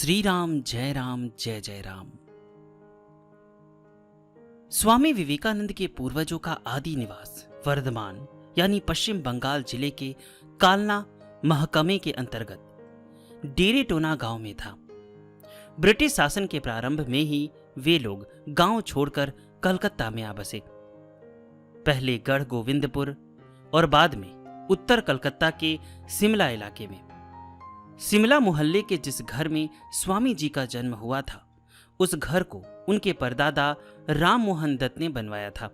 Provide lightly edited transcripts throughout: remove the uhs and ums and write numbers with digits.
श्री राम जय जय राम। स्वामी विवेकानंद के पूर्वजों का आदि निवास वर्धमान यानी पश्चिम बंगाल जिले के कालना महकमे के अंतर्गत डेरेटोना गांव में था। ब्रिटिश शासन के प्रारंभ में ही वे लोग गांव छोड़कर कलकत्ता में आ बसे। पहले गढ़ गोविंदपुर और बाद में उत्तर कलकत्ता के शिमला इलाके में। शिमला मोहल्ले के जिस घर में स्वामी जी का जन्म हुआ था, उस घर को उनके परदादा राम मोहन दत्त ने बनवाया था।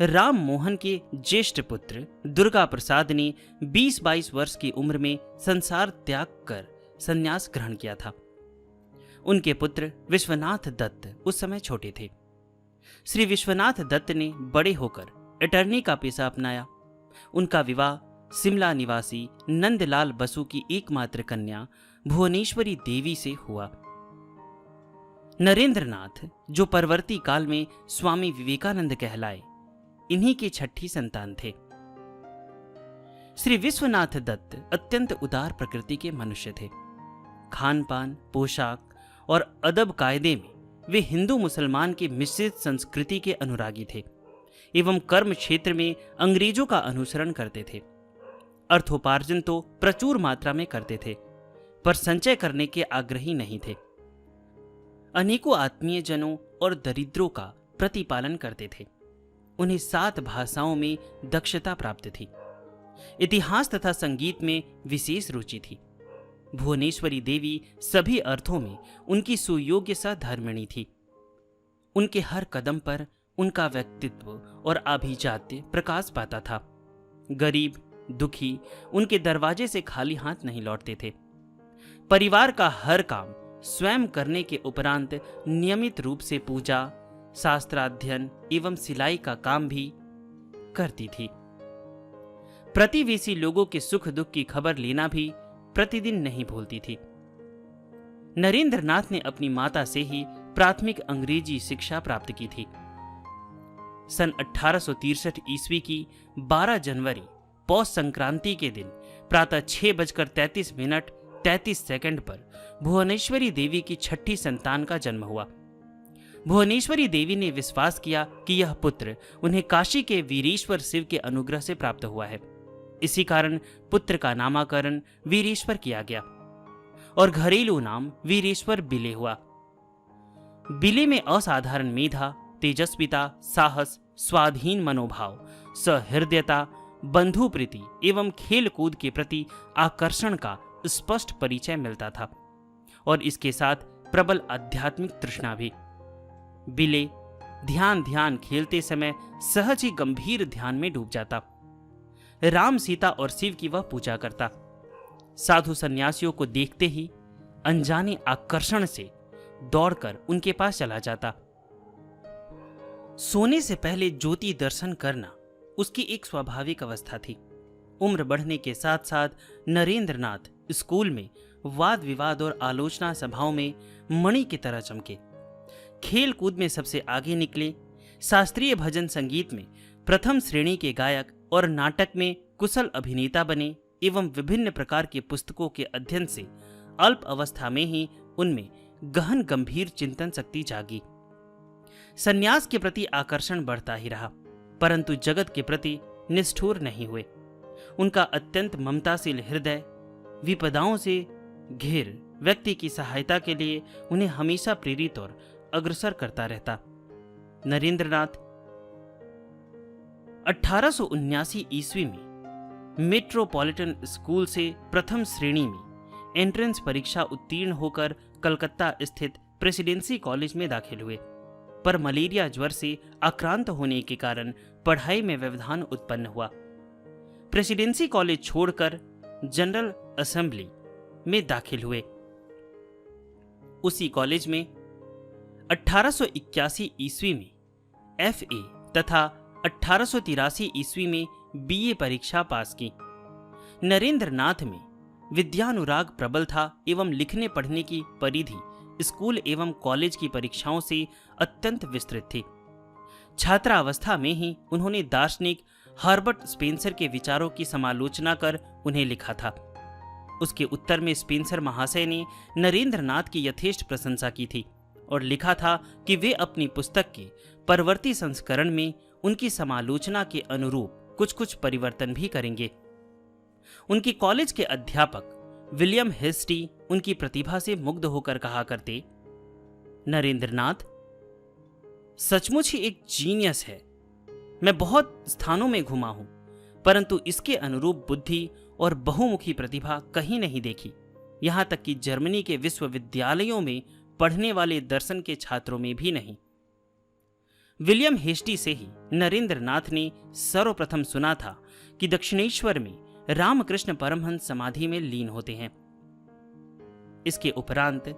राम मोहन के ज्येष्ठ पुत्र दुर्गा प्रसाद ने 20-22 वर्ष की उम्र में संसार त्याग कर संन्यास ग्रहण किया था। उनके पुत्र विश्वनाथ दत्त उस समय छोटे थे। श्री विश्वनाथ दत्त ने बड़े होकर अटर्नी का पेशा अपनाया। उनका विवाह शिमला निवासी नंदलाल बसु की एकमात्र कन्या भुवनेश्वरी देवी से हुआ। नरेंद्रनाथ, जो परवर्ती काल में स्वामी विवेकानंद कहलाए, इन्हीं की छठी संतान थे। श्री विश्वनाथ दत्त अत्यंत उदार प्रकृति के मनुष्य थे। खान पान, पोशाक और अदब कायदे में वे हिंदू मुसलमान के मिश्रित संस्कृति के अनुरागी थे एवं कर्म क्षेत्र में अंग्रेजों का अनुसरण करते थे। अर्थोपार्जन तो प्रचुर मात्रा में करते थे, पर संचय करने के आग्रही नहीं थे। अनेकों आत्मीय जनों और दरिद्रों का प्रतिपालन करते थे। उन्हें 7 भाषाओं में दक्षता प्राप्त थी। इतिहास तथा संगीत में विशेष रुचि थी। भुवनेश्वरी देवी सभी अर्थों में उनकी सुयोग्य सहधर्मिणी थी। उनके हर कदम पर उनका व्यक्तित्व और आभिजात्य प्रकाश पाता था। गरीब दुखी उनके दरवाजे से खाली हाथ नहीं लौटते थे। परिवार का हर काम स्वयं करने के उपरांत नियमित रूप से पूजा, शास्त्राध्ययन एवं सिलाई का काम भी करती थी। प्रतिवेशी लोगों के सुख दुख की खबर लेना भी प्रतिदिन नहीं भूलती थी। नरेंद्रनाथ ने अपनी माता से ही प्राथमिक अंग्रेजी शिक्षा प्राप्त की थी। सन 1863 ईस्वी की 12 जनवरी पौष संक्रांति के दिन प्रातः 6:33 पर भुवनेश्वरी देवी की छठी संतान का जन्म हुआ। भुवनेश्वरी देवी ने विश्वास किया कि यह पुत्र उन्हें काशी के वीरेश्वर शिव के अनुग्रह से प्राप्त हुआ है। इसी कारण पुत्र का नामकरण वीरेश्वर किया गया और घरेलू नाम वीरेश्वर बिले हुआ। बिले में असाधारण मेधा, तेजस्विता, साहस, स्वाधीन मनोभाव, सहृदयता, बंधु प्रीति एवं खेल कूद के प्रति आकर्षण का स्पष्ट परिचय मिलता था और इसके साथ प्रबल आध्यात्मिक तृष्णा भी। बिले ध्यान खेलते समय सहज ही गंभीर ध्यान में डूब जाता। राम, सीता और शिव की वह पूजा करता। साधु सन्यासियों को देखते ही अनजाने आकर्षण से दौड़कर उनके पास चला जाता। सोने से पहले ज्योति दर्शन करना उसकी एक स्वाभाविक अवस्था थी। उम्र बढ़ने के साथ साथ नरेंद्रनाथ स्कूल में वाद विवाद और आलोचना सभाओं में मणि की तरह चमके। खेल कूद में सबसे आगे निकले। शास्त्रीय भजन संगीत में प्रथम श्रेणी के गायक और नाटक में कुशल अभिनेता बने एवं विभिन्न प्रकार के पुस्तकों के अध्ययन से अल्प अवस्था में ही उनमें गहन गंभीर चिंतन शक्ति जागी। सन्यास के प्रति आकर्षण बढ़ता ही रहा, परंतु जगत के प्रति निष्ठुर नहीं हुए। उनका अत्यंत ममताशील हृदय विपदाओं से घिर व्यक्ति की सहायता के लिए उन्हें हमेशा प्रेरित और अग्रसर करता रहता। नरेंद्रनाथ 1879 ईस्वी में मेट्रोपॉलिटन स्कूल से प्रथम श्रेणी में एंट्रेंस परीक्षा उत्तीर्ण होकर कलकत्ता स्थित प्रेसिडेंसी कॉलेज में दाखिल हुए, पर मलेरिया ज्वर से आक्रांत होने के कारण पढ़ाई में व्यवधान उत्पन्न हुआ। प्रेसिडेंसी कॉलेज छोड़कर जनरल असेंबली में दाखिल हुए। उसी कॉलेज में 1881 ईस्वी में एफए तथा 1883 ईस्वी में बीए परीक्षा पास की। नरेंद्रनाथ में विद्यानुराग प्रबल था एवं लिखने पढ़ने की परिधि स्कूल एवं कॉलेज की परीक्षाओं से अत्यंत विस्तृत थी। छात्रावस्था में ही उन्होंने दार्शनिक हर्बर्ट स्पेंसर के विचारों की समालोचना कर उन्हें लिखा था। उसके उत्तर में स्पेंसर महाशय ने नरेंद्र नाथ की यथेष्ट प्रशंसा की थी और लिखा था कि वे अपनी पुस्तक के परवर्ती संस्करण में उनकी समालोचना के अनुरूप कुछ कुछ परिवर्तन भी करेंगे। उनकी कॉलेज के अध्यापक विलियम हेस्टी उनकी प्रतिभा से मुग्ध होकर कहा करते, नरेंद्र नाथ सचमुच ही एक जीनियस है। मैं बहुत स्थानों में घुमा हूं, परंतु इसके अनुरूप बुद्धि और बहुमुखी प्रतिभा कहीं नहीं देखी। यहां तक कि जर्मनी के विश्वविद्यालयों में पढ़ने वाले दर्शन के छात्रों में भी नहीं। विलियम हेस्टी से ही नरेंद्र नाथ ने सर्वप्रथम सुना था कि दक्षिणेश्वर में रामकृष्ण परमहंस समाधि में लीन होते हैं। इसके उपरांत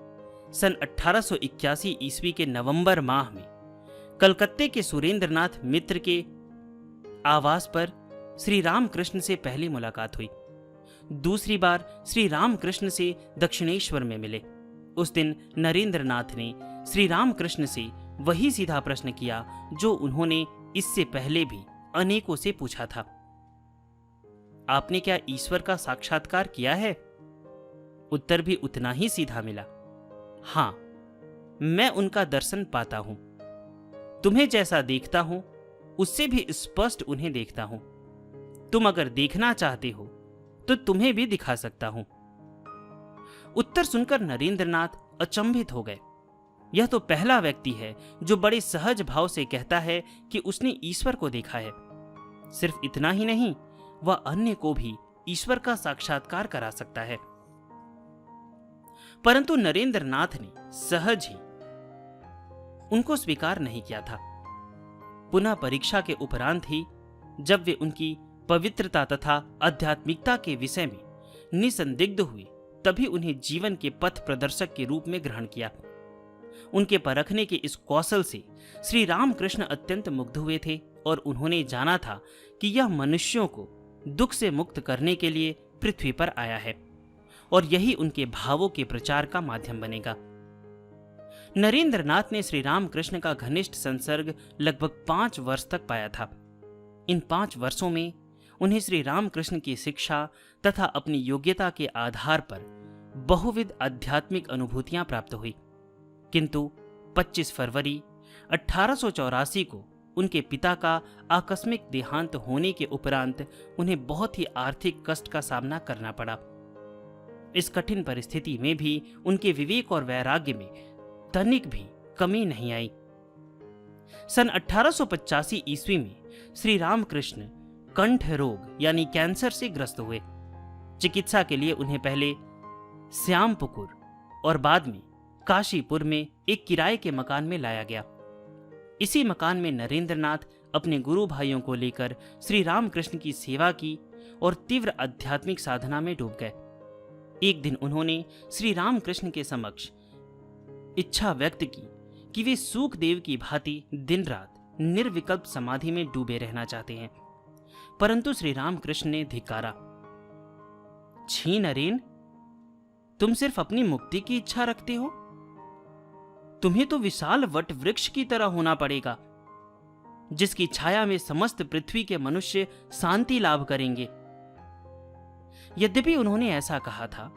सन 1881 ईस्वी के नवंबर माह में कलकत्ते के सुरेंद्रनाथ मित्र के आवास पर श्री रामकृष्ण से पहली मुलाकात हुई। दूसरी बार श्री रामकृष्ण से दक्षिणेश्वर में मिले। उस दिन नरेंद्र नाथ ने श्री रामकृष्ण से वही सीधा प्रश्न किया जो उन्होंने इससे पहले भी अनेकों से पूछा था। आपने क्या ईश्वर का साक्षात्कार किया है? उत्तर भी उतना ही सीधा मिला, हां, मैं उनका दर्शन पाता हूं। तुम्हें जैसा देखता हूं उससे भी स्पष्ट उन्हें देखता हूं। तुम अगर देखना चाहते हो तो तुम्हें भी दिखा सकता हूं। उत्तर सुनकर नरेंद्रनाथ अचंभित हो गए। यह तो पहला व्यक्ति है जो बड़े सहज भाव से कहता है कि उसने ईश्वर को देखा है। सिर्फ इतना ही नहीं, वह अन्य को भी ईश्वर का साक्षात्कार करा सकता है। परंतु नरेंद्रनाथ ने सहज ही उनको स्वीकार नहीं किया था। पुनः परीक्षा के उपरांत ही जब वे उनकी पवित्रता तथा आध्यात्मिकता के विषय में निसंदिग्ध हुए, तभी उन्हें जीवन के पथ प्रदर्शक के रूप में ग्रहण किया। उनके परखने के इस कौशल से श्री रामकृष्ण अत्यंत मुग्ध हुए थे और उन्होंने जाना था कि यह मनुष्यों को दुख से मुक्त करने के लिए पृथ्वी पर आया है और यही उनके भावों के प्रचार का माध्यम बनेगा। नरेंद्रनाथ ने श्री रामकृष्ण का घनिष्ठ संसर्ग लगभग 5 वर्ष तक पाया था। इन 5 वर्षों में उन्हें श्री रामकृष्ण की शिक्षा तथा अपनी योग्यता के आधार पर बहुविध आध्यात्मिक अनुभूतियां प्राप्त हुई। किंतु 25 फरवरी 1884 को उनके पिता का आकस्मिक देहांत होने के उपरांत उन्हें बहुत ही आर्थिक कष्ट का सामना करना पड़ा। इस कठिन परिस्थिति में भी उनके विवेक और वैराग्य में तनिक भी कमी नहीं आई। सन 1885 ईस्वी में श्री रामकृष्ण कंठ रोग यानी कैंसर से ग्रस्त हुए। चिकित्सा के लिए उन्हें पहले श्यामपुकुर और बाद में काशीपुर में एक किराए के मकान में लाया गया। इसी मकान में नरेंद्रनाथ अपने गुरु भाइयों को लेकर श्री रामकृष्ण की सेवा की और तीव्र आध्यात्मिक साधना में डूब गए। एक दिन उन्होंने श्री रामकृष्ण के समक्ष इच्छा व्यक्त की कि वे सूखदेव की भांति दिन रात निर्विकल्प समाधि में डूबे रहना चाहते हैं, परंतु श्री रामकृष्ण ने धिक्कारा। छी नरेन, तुम सिर्फ अपनी मुक्ति की इच्छा रखते हो। तुम्हें तो विशाल वट वृक्ष की तरह होना पड़ेगा, जिसकी छाया में समस्त पृथ्वी के मनुष्य शांति लाभ करेंगे। यद्यपि उन्होंने ऐसा कहा था,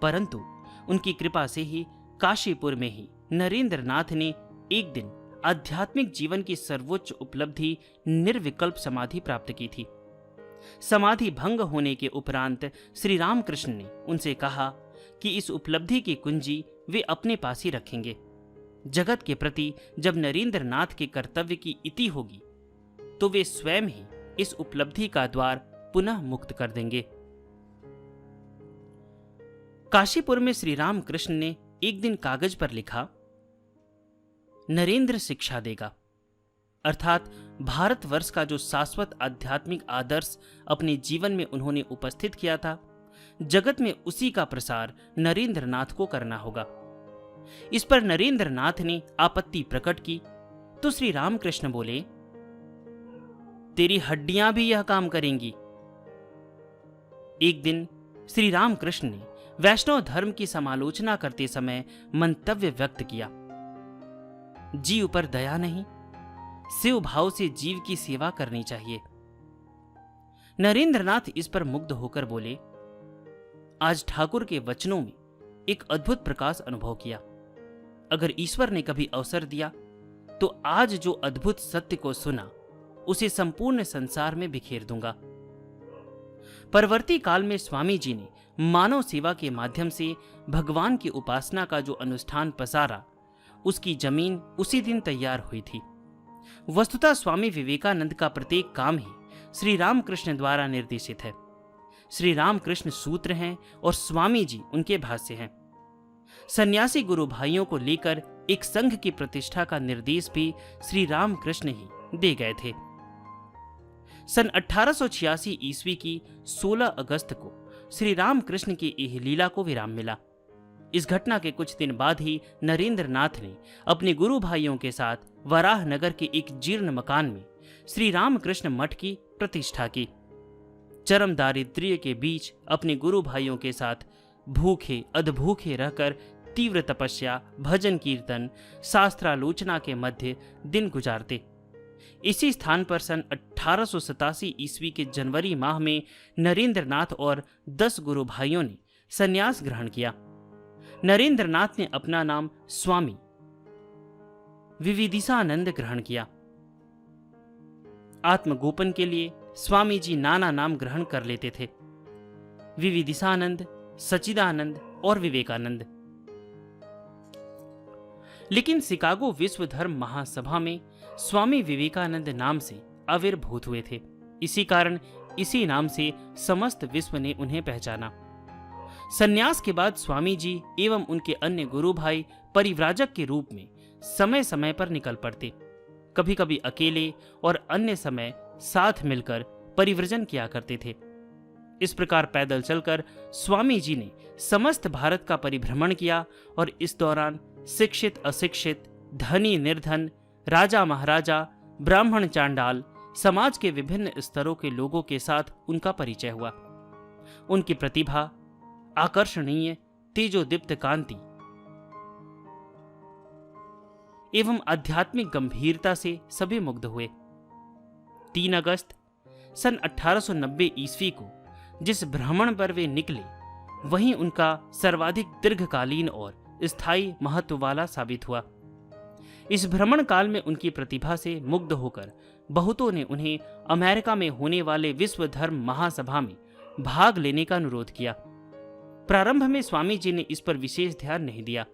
परंतु उनकी कृपा से ही काशीपुर में ही नरेंद्रनाथ ने एक दिन आध्यात्मिक जीवन की सर्वोच्च उपलब्धि निर्विकल्प समाधि प्राप्त की थी। समाधि भंग होने के उपरांत श्री रामकृष्ण ने उनसे कहा कि इस उपलब्धि की कुंजी वे अपने पास ही रखेंगे। जगत के प्रति जब नरेंद्रनाथ के कर्तव्य की इति होगी तो वे स्वयं ही इस उपलब्धि का द्वार पुनः मुक्त कर देंगे। काशीपुर में श्री रामकृष्ण ने एक दिन कागज पर लिखा, नरेंद्र शिक्षा देगा, अर्थात भारतवर्ष का जो शाश्वत आध्यात्मिक आदर्श अपने जीवन में उन्होंने उपस्थित किया था, जगत में उसी का प्रसार नरेंद्रनाथ को करना होगा। इस पर नरेंद्रनाथ ने आपत्ति प्रकट की तो श्री रामकृष्ण बोले, तेरी हड्डियां भी यह काम करेंगी। एक दिन श्री रामकृष्ण ने वैष्णव धर्म की समालोचना करते समय मंतव्य व्यक्त किया, जीव पर दया नहीं, शिव भाव से जीव की सेवा करनी चाहिए। नरेंद्रनाथ इस पर मुग्ध होकर बोले, आज ठाकुर के वचनों में एक अद्भुत प्रकाश अनुभव किया। अगर ईश्वर ने कभी अवसर दिया तो आज जो अद्भुत सत्य को सुना उसे संपूर्ण संसार में बिखेर दूंगा। परवर्ती काल में स्वामी जी ने मानव सेवा के माध्यम से भगवान की उपासना का जो अनुष्ठान पसारा, उसकी जमीन उसी दिन तैयार हुई थी। वस्तुतः स्वामी विवेकानंद का प्रत्येक काम ही श्री रामकृष्ण द्वारा निर्देशित है। श्री रामकृष्ण सूत्र हैं और स्वामी जी उनके भाष्य हैं। सन्यासी गुरु भाइयों को लेकर एक संघ की प्रतिष्ठा का निर्देश भी श्री रामकृष्ण ही दे गए थे। सन 1886 ईस्वी की 16 अगस्त को श्री रामकृष्ण की यह लीला को विराम मिला। इस घटना के कुछ दिन बाद ही नरेंद्र नाथ ने अपने गुरु भाइयों के साथ वराहनगर के एक जीर्ण मकान में श्री रामकृष्ण मठ की प्रतिष्ठा की। चरम दारिद्र्य के बीच अपने गुरु भाइयों के साथ भूखे अधभूखे रहकर तीव्र तपस्या, भजन कीर्तन, शास्त्रालोचना के मध्य दिन गुजारते। इसी स्थान पर सन 1887 ईस्वी के जनवरी माह में नरेंद्र नाथ और 10 गुरु भाइयों ने संन्यास ग्रहण किया। नरेंद्र नाथ ने अपना नाम स्वामी विविदिशानंद ग्रहण किया। आत्मगोपन के लिए स्वामी जी नाना नाम ग्रहण कर लेते थे, विविदिशानंद, सच्चिदानंद और विवेकानंद। लेकिन शिकागो विश्व धर्म महासभा में स्वामी विवेकानंद नाम से आविर्भूत हुए थे। इसी कारण इसी नाम से समस्त विश्व ने उन्हें पहचाना। संन्यास के बाद स्वामी जी एवं उनके अन्य गुरु भाई परिव्राजक के रूप में समय समय पर निकल पड़ते, कभी कभी अकेले और अन्य समय साथ मिलकर परिव्रजन किया करते थे। इस प्रकार पैदल चलकर स्वामी जी ने समस्त भारत का परिभ्रमण किया और इस दौरान शिक्षित अशिक्षित, धनी निर्धन, राजा महाराजा, ब्राह्मण चांडाल, समाज के विभिन्न स्तरों के लोगों के साथ उनका परिचय हुआ। उनकी प्रतिभा, आकर्षणीय तेजोदीप्त कांति एवं आध्यात्मिक गंभीरता से सभी मुग्ध हुए। 3 अगस्त सन 1890 ईस्वी को जिस भ्रमण पर वे निकले, वहीं उनका सर्वाधिक दीर्घकालीन और स्थायी महत्व वाला साबित हुआ। इस भ्रमण काल में उनकी प्रतिभा से मुग्ध होकर बहुतों ने उन्हें अमेरिका में होने वाले विश्व धर्म महासभा में भाग लेने का अनुरोध किया। प्रारंभ में स्वामी जी ने इस पर विशेष ध्यान नहीं दिया।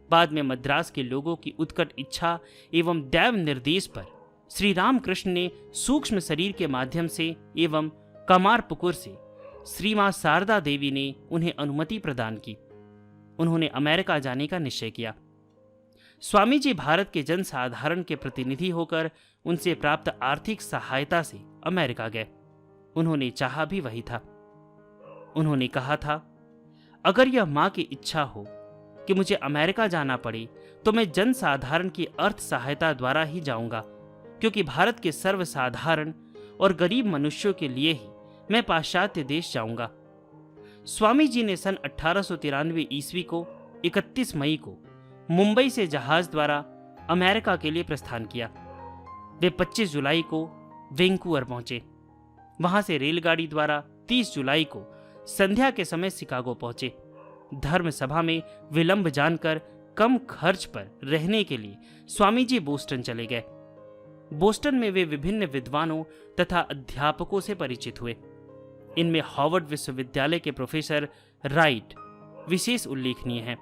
बाद में मद्रास के लोगों की उत्कट इच्छा एवं दैव निर्देश पर श्री रामकृष्ण ने सूक्ष्म शरीर के माध्यम से एवं कमारपुकुर से श्रीमां शारदा देवी ने उन्हें अनुमति प्रदान की। उन्होंने अमेरिका जाने का निश्चय किया। स्वामी जी भारत के जनसाधारण के प्रतिनिधि होकर उनसे प्राप्त आर्थिक सहायता से अमेरिका गए। उन्होंने चाहा भी वही था। उन्होंने कहा था, अगर यह मां की इच्छा हो कि मुझे अमेरिका जाना पड़े तो मैं जनसाधारण की अर्थ सहायता द्वारा ही जाऊंगा, क्योंकि भारत के सर्वसाधारण और गरीब मनुष्यों के लिए ही मैं पाश्चात्य देश जाऊंगा। स्वामी जी ने सन 1893 ईस्वी को 31 मई को मुंबई से जहाज द्वारा अमेरिका के लिए प्रस्थान किया। वे 25 जुलाई को वैंकूवर पहुंचे। वहां से रेलगाड़ी द्वारा 30 जुलाई को संध्या के समय शिकागो पहुंचे। धर्म सभा में विलंब जानकर कम खर्च पर रहने के लिए स्वामी जी बोस्टन चले गए। बोस्टन में वे विभिन्न विद्वानों तथा अध्यापकों से परिचित हुए। इनमें हार्वर्ड विश्वविद्यालय के प्रोफेसर राइट विशेष उल्लेखनीय हैं।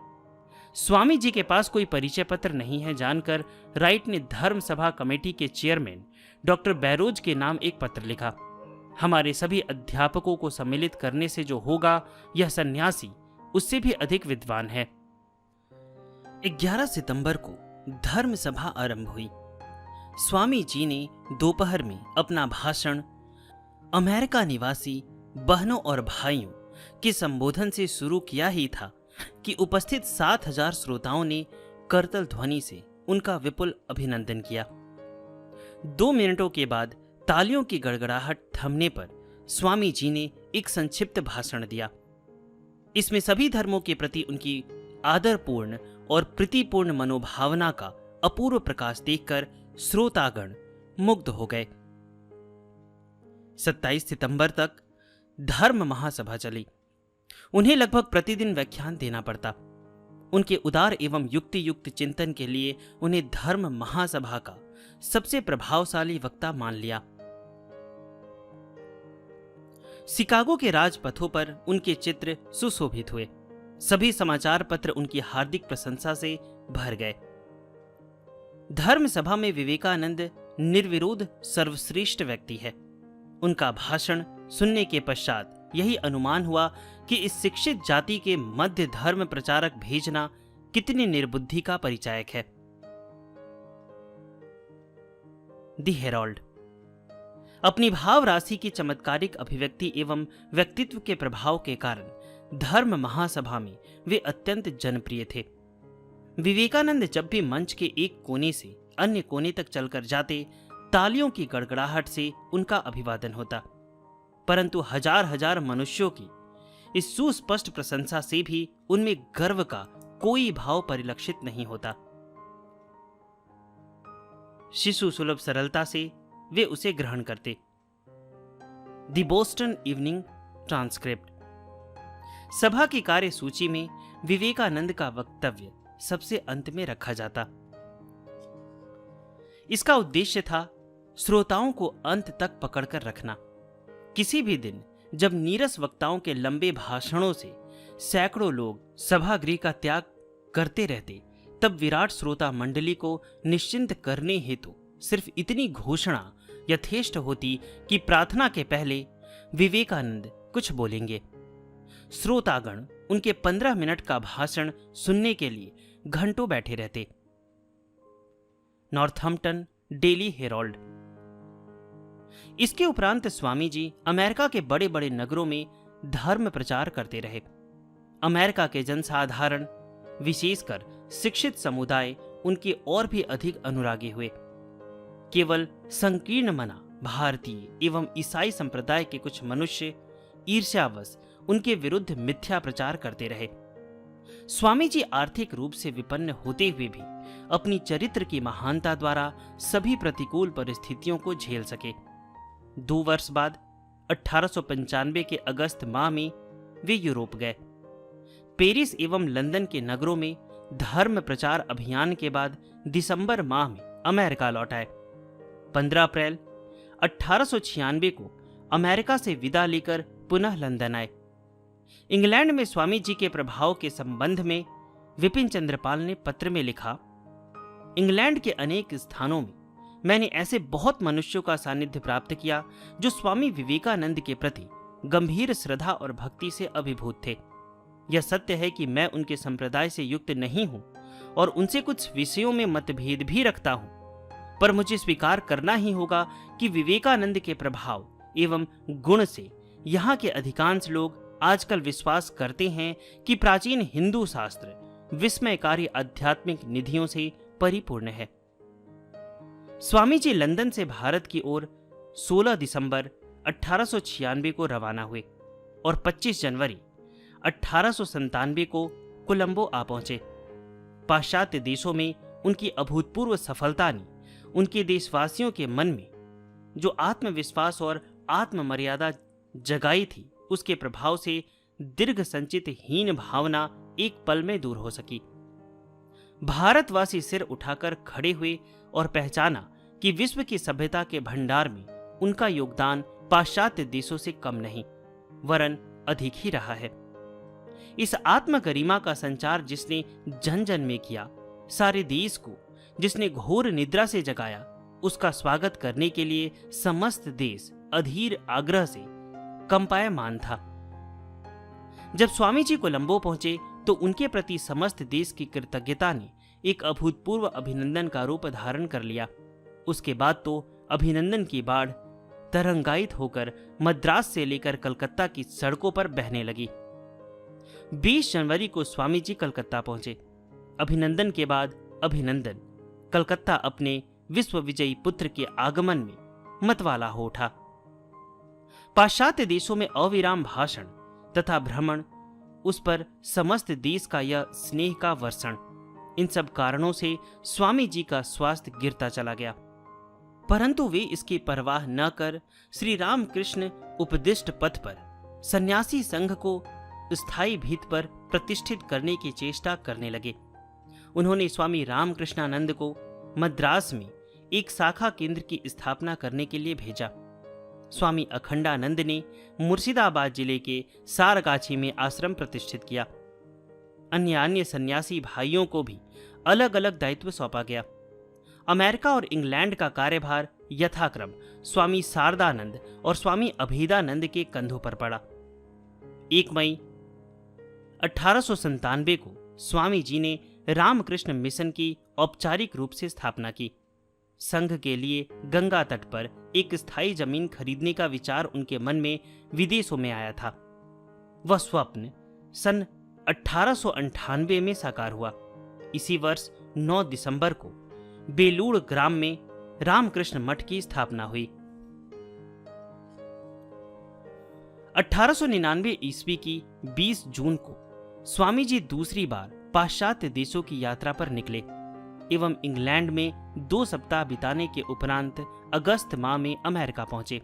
स्वामी जी के पास कोई परिचय पत्र नहीं है जानकर राइट ने धर्म सभा कमेटी के चेयरमैन डॉक्टर बैरोज के नाम एक पत्र लिखा। हमारे सभी अध्यापकों को सम्मिलित करने से जो होगा, यह सन्यासी उससे भी अधिक विद्वान है। 11 सितंबर को धर्म सभा आरंभ हुई। स्वामी जी ने दोपहर में अपना भाषण अमेरिका निवासी बहनों और भाइयों के संबोधन से शुरू किया ही था कि उपस्थित 7000 श्रोताओं ने करतल ध्वनि से उनका विपुल अभिनंदन किया। 2 मिनटों के बाद तालियों की गड़गड़ाहट थमने पर स्वामी जी ने एक संक्षिप्त भाषण दिया। इसमें सभी धर्मों के प्रति उनकी आदरपूर्ण और प्रीतिपूर्ण मनोभावना का अपूर्व प्रकाश देखकर श्रोतागण मुग्ध हो गए। 27 सितंबर तक धर्म महासभा चली। उन्हें लगभग प्रतिदिन व्याख्यान देना पड़ता। उनके उदार एवं युक्ति युक्त चिंतन के लिए उन्हें धर्म महासभा का सबसे प्रभावशाली वक्ता मान लिया। शिकागो के राजपथों पर उनके चित्र सुशोभित हुए। सभी समाचार पत्र उनकी हार्दिक प्रशंसा से भर गए। धर्म सभा में विवेकानंद निर्विरोध सर्वश्रेष्ठ व्यक्ति है। उनका भाषण सुनने के पश्चात यही अनुमान हुआ कि इस शिक्षित जाति के मध्य धर्म प्रचारक भेजना कितनी निर्बुद्धि का परिचायक है। दी हेराल्ड। अपनी भाव राशि की चमत्कारिक अभिव्यक्ति एवं व्यक्तित्व के प्रभाव के कारण धर्म महासभा में वे अत्यंत जनप्रिय थे। विवेकानंद जब भी मंच के एक कोने से अन्य कोने तक चलकर जाते, तालियों की गड़गड़ाहट से उनका अभिवादन होता, परंतु हजार हजार मनुष्यों की इस सुस्पष्ट प्रशंसा से भी उनमें गर्व का कोई भाव परिलक्षित नहीं होता। शिशु सुलभ सरलता से वे उसे ग्रहण करते। The Boston evening transcript. सभा की कार्यसूची में विवेकानंद का वक्तव्य सबसे अंत में रखा जाता। इसका उद्देश्य था श्रोताओं को अंत तक पकड़कर रखना। किसी भी दिन जब नीरस वक्ताओं के लंबे भाषणों से सैकड़ों लोग सभागृह का त्याग करते रहते, तब विराट श्रोता मंडली को निश्चिंत करने हेतु सिर्फ इतनी घोषणा यथेष्ट होती कि प्रार्थना के पहले विवेकानंद कुछ बोलेंगे। श्रोतागण उनके 15 मिनट का भाषण सुनने के लिए घंटों बैठे रहते। नॉर्थहम्पटन डेली हेराल्ड। इसके उपरांत स्वामी जी अमेरिका के बड़े बड़े नगरों में धर्म प्रचार करते रहे। अमेरिका के जनसाधारण, विशेषकर शिक्षित समुदाय, उनके और भी अधिक अनुरागी हुए। केवल संकीर्ण मना भारतीय एवं ईसाई संप्रदाय के कुछ मनुष्य ईर्ष्यावश उनके विरुद्ध मिथ्या प्रचार करते रहे। स्वामी जी आर्थिक रूप से विपन्न होते हुए भी अपनी चरित्र की महानता द्वारा सभी प्रतिकूल परिस्थितियों को झेल सके। 2 वर्ष बाद 1895 के अगस्त माह में वे यूरोप गए। पेरिस एवं लंदन के नगरों में धर्म प्रचार अभियान के बाद दिसंबर माह में अमेरिका लौट आए। 15 अप्रैल 1896 को अमेरिका से विदा लेकर पुनः लंदन आए। इंग्लैंड में स्वामी जी के प्रभाव के संबंध में विपिन चंद्रपाल ने पत्र में लिखा, इंग्लैंड के अनेक स्थानों में मैंने ऐसे बहुत मनुष्यों का सानिध्य प्राप्त किया जो स्वामी विवेकानंद के प्रति गंभीर श्रद्धा और भक्ति से अभिभूत थे। यह सत्य है कि मैं उनके संप्रदाय से युक्त नहीं हूं और उनसे कुछ विषयों में मतभेद भी रखता हूं, पर मुझे स्वीकार करना ही होगा कि विवेकानंद के प्रभाव एवं गुण से यहाँ के अधिकांश लोग आजकल विश्वास करते हैं कि प्राचीन हिंदू शास्त्र विस्मयकारी आध्यात्मिक निधियों से परिपूर्ण है। स्वामी जी लंदन से भारत की ओर 16 दिसंबर 1896 को रवाना हुए और 25 जनवरी 1897 को कोलंबो आ पहुंचे। पाश्चात्य देशों में उनकी अभूतपूर्व सफलता ने उनके देशवासियों के मन में जो आत्मविश्वास और आत्ममर्यादा जगाई थी, उसके प्रभाव से दीर्घ संचित हीन भावना एक पल में दूर हो सकी। भारतवासी सिर उठाकर खड़े हुए और पहचाना कि विश्व की सभ्यता के भंडार में उनका योगदान पाश्चात्य देशों से कम नहीं, वरन अधिक ही रहा है। इस आत्मगरिमा का संचार जिसने जन जन में किया, सारे देश को जिसने घोर निद्रा से जगाया, उसका स्वागत करने के लिए समस्त देश अधीर आग्रह से कंपायमान था। जब स्वामी जी कोलंबो पहुंचे तो उनके प्रति समस्त देश की कृतज्ञता ने एक अभूतपूर्व अभिनंदन का रूप धारण कर लिया। उसके बाद तो अभिनंदन की बाढ़ तरंगायित होकर मद्रास से लेकर कलकत्ता की सड़कों पर बहने लगी। 20 जनवरी को स्वामी जी कलकत्ता पहुंचे। अभिनंदन के बाद अभिनंदन। कलकत्ता अपने विश्व विजयी पुत्र के आगमन में मतवाला हो उठा। पाश्चात्य देशों में अविराम भाषण तथा भ्रमण, उस पर समस्त देश का यह स्नेह का वर्षण, इन सब कारणों से स्वामी जी का स्वास्थ्य गिरता चला गया। परंतु वे इसकी परवाह न कर श्री रामकृष्ण उपदिष्ट पथ पर सन्यासी संघ को स्थायी भीत पर प्रतिष्ठित करने की चेष्टा करने लगे। उन्होंने स्वामी रामकृष्णानंद को मद्रास में एक शाखा केंद्र की स्थापना करने के लिए भेजा। स्वामी अखंडानंद ने मुर्शिदाबाद जिले के सारगाछी में आश्रम प्रतिष्ठित किया। अन्य सन्यासी भाइयों को भी अलग अलग दायित्व सौंपा गया। अमेरिका और इंग्लैंड का कार्यभार यथाक्रम स्वामी शारदानंद और स्वामी अभेदानंद के कंधों पर पड़ा। 1 मई 1897 को स्वामी जी ने रामकृष्ण मिशन की औपचारिक रूप से स्थापना की। संघ के लिए गंगा तट पर एक स्थायी जमीन खरीदने का विचार उनके मन में विदेशों में आया था। वह स्वप्न सन 1898 में साकार हुआ। इसी वर्ष 9 दिसंबर को बेलूड़ ग्राम में रामकृष्ण मठ की स्थापना हुई। 1899 ईस्वी की 20 जून को स्वामी जी दूसरी बार पाश्चात्य देशों की यात्रा पर निकले एवं इंग्लैंड में 2 सप्ताह बिताने के उपरांत अगस्त माह में अमेरिका पहुंचे।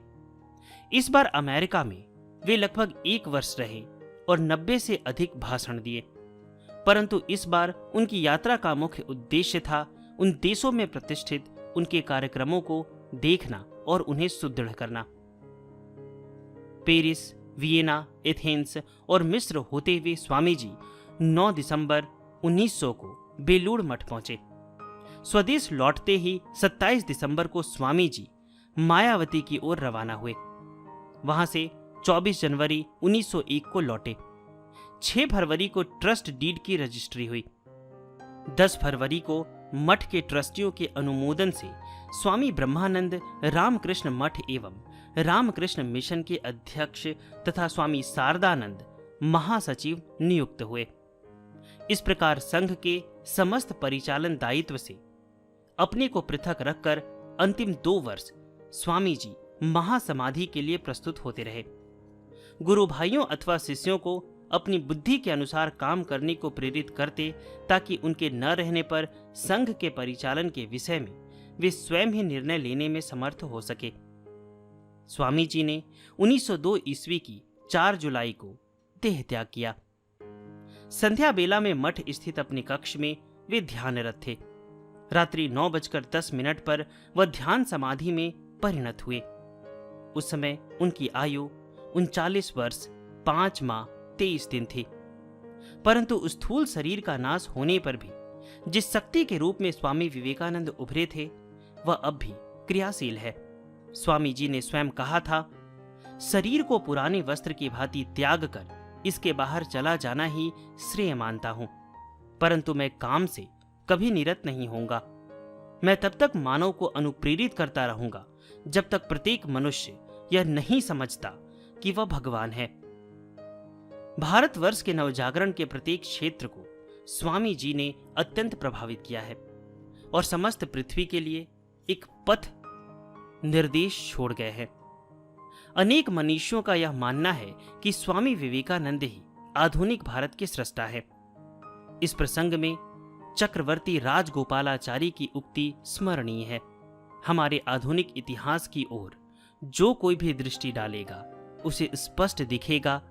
इस बार अमेरिका में वे लगभग 1 वर्ष रहे और 90 से अधिक भाषण दिए, परंतु इस बार उनकी यात्रा का मुख्य उद्देश्य था उन देशों में प्रतिष्ठित उनके कार्यक्रमों को देखना और उन्हें सुदृढ़ करना। पेरिस, वियना, एथेंस और मिस्र होते हुए स्वामी जी 9 दिसंबर 1900 को बेलूड़ मठ पहुंचे। स्वदेश लौटते ही 27 दिसंबर को स्वामी जी मायावती की ओर रवाना हुए। वहां से 24 जनवरी 1901 को लौटे। 6 फरवरी को ट्रस्ट डीड की रजिस्ट्री हुई। 10 फरवरी को मठ के ट्रस्टियों के अनुमोदन से स्वामी ब्रह्मानंद रामकृष्ण मठ एवं रामकृष्ण मिशन के अध्यक्ष तथा स्वामी शारदानंद महासचिव नियुक्त हुए। इस प्रकार संघ के समस्त परिचालन दायित्व से अपने को पृथक रखकर अंतिम 2 वर्ष स्वामी जी महासमाधि के लिए प्रस्तुत होते रहे। गुरु भाइयों अथवा शिष्यों को अपनी बुद्धि के अनुसार काम करने को प्रेरित करते ताकि उनके न रहने पर संघ के परिचालन के विषय में वे स्वयं ही निर्णय लेने में समर्थ हो सके। स्वामी जी ने 1902 ईस्वी की 4 जुलाई को देह त्याग किया। संध्या बेला में मठ स्थित अपने कक्ष में वे ध्यानरत थे। रात्रि 9:10 पर वह ध्यान समाधि में परिणत हुए। उस समय उनकी आयु 39 वर्ष 5 माह 23 दिन थी। परंतु स्थूल शरीर का नाश होने पर भी जिस शक्ति के रूप में स्वामी विवेकानंद उभरे थे वह अब भी क्रियाशील है। स्वामी जी ने स्वयं कहा था, शरीर को पुराने वस्त्र की भांति त्याग कर इसके बाहर चला जाना ही श्रेय मानता हूं, परंतु मैं काम से कभी निरत नहीं होऊंगा। मैं तब तक मानव को अनुप्रेरित करता रहूंगा जब तक प्रत्येक मनुष्य यह नहीं समझता कि वह भगवान है। भारतवर्ष के नवजागरण के प्रत्येक क्षेत्र को स्वामी जी ने अत्यंत प्रभावित किया है और समस्त पृथ्वी के लिए एक पथ निर्देश छोड़ गए हैं। अनेक मनीषियों का यह मानना है कि स्वामी विवेकानंद ही आधुनिक भारत के सृष्टा है। इस प्रसंग में चक्रवर्ती राजगोपालाचारी की उक्ति स्मरणीय है, हमारे आधुनिक इतिहास की ओर जो कोई भी दृष्टि डालेगा उसे स्पष्ट दिखेगा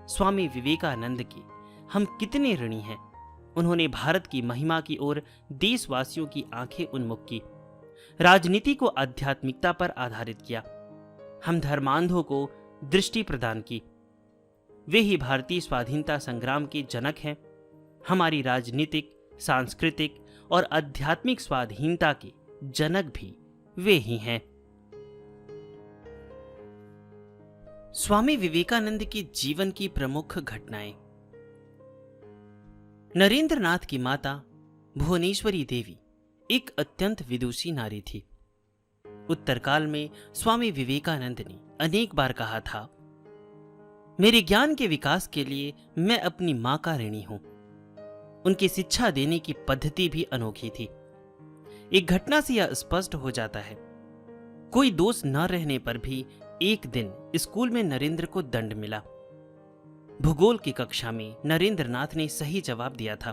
स्वामी विवेकानंद के हम कितने ऋणी हैं। उन्होंने भारत की महिमा की ओर देशवासियों की आंखें उन्मुख की, राजनीति को आध्यात्मिकता पर आधारित किया, हम धर्मांधों को दृष्टि प्रदान की। वे ही भारतीय स्वाधीनता संग्राम के जनक हैं। हमारी राजनीतिक, सांस्कृतिक और आध्यात्मिक स्वाधीनता के जनक भी वे ही हैं। स्वामी विवेकानंद के जीवन की प्रमुख घटनाएं। नरेंद्रनाथ की माता भुवनेश्वरी देवी एक अत्यंत विदुषी नारी थी। उत्तरकाल में स्वामी विवेकानंद ने अनेक बार कहा था, मेरे ज्ञान के विकास के लिए मैं अपनी मां का ऋणी हूं। उनकी शिक्षा देने की पद्धति भी अनोखी थी। एक घटना से यह स्पष्ट हो जाता है। कोई दोष न रहने पर भी एक दिन स्कूल में नरेंद्र को दंड मिला। भूगोल की कक्षा में नरेंद्रनाथ ने सही जवाब दिया था,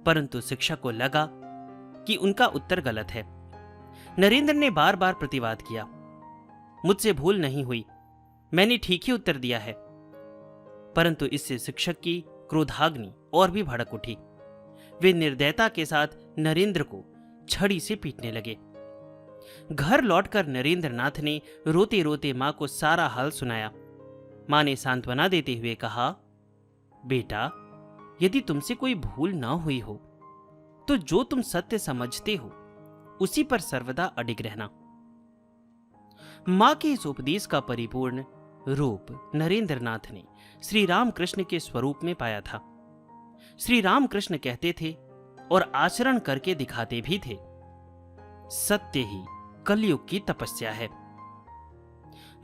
परंतु शिक्षक को लगा कि उनका उत्तर गलत है। नरेंद्र ने बार बार प्रतिवाद किया, मुझसे भूल नहीं हुई, मैंने ठीक ही उत्तर दिया है। परंतु इससे शिक्षक की क्रोधाग्नि और भी भड़क उठी। वे निर्दयता के साथ नरेंद्र को छड़ी से पीटने लगे। घर लौटकर नरेंद्र नाथ ने रोते रोते मां को सारा हाल सुनाया। मां ने सांत्वना देते हुए कहा, बेटा, यदि तुमसे कोई भूल ना हुई हो तो जो तुम सत्य समझते हो उसी पर सर्वदा अडिग रहना। मां के इस उपदेश का परिपूर्ण रूप नरेंद्र नाथ ने श्री रामकृष्ण के स्वरूप में पाया था। श्री रामकृष्ण कहते थे और आचरण करके दिखाते भी थे, सत्य ही कलयुग की तपस्या है।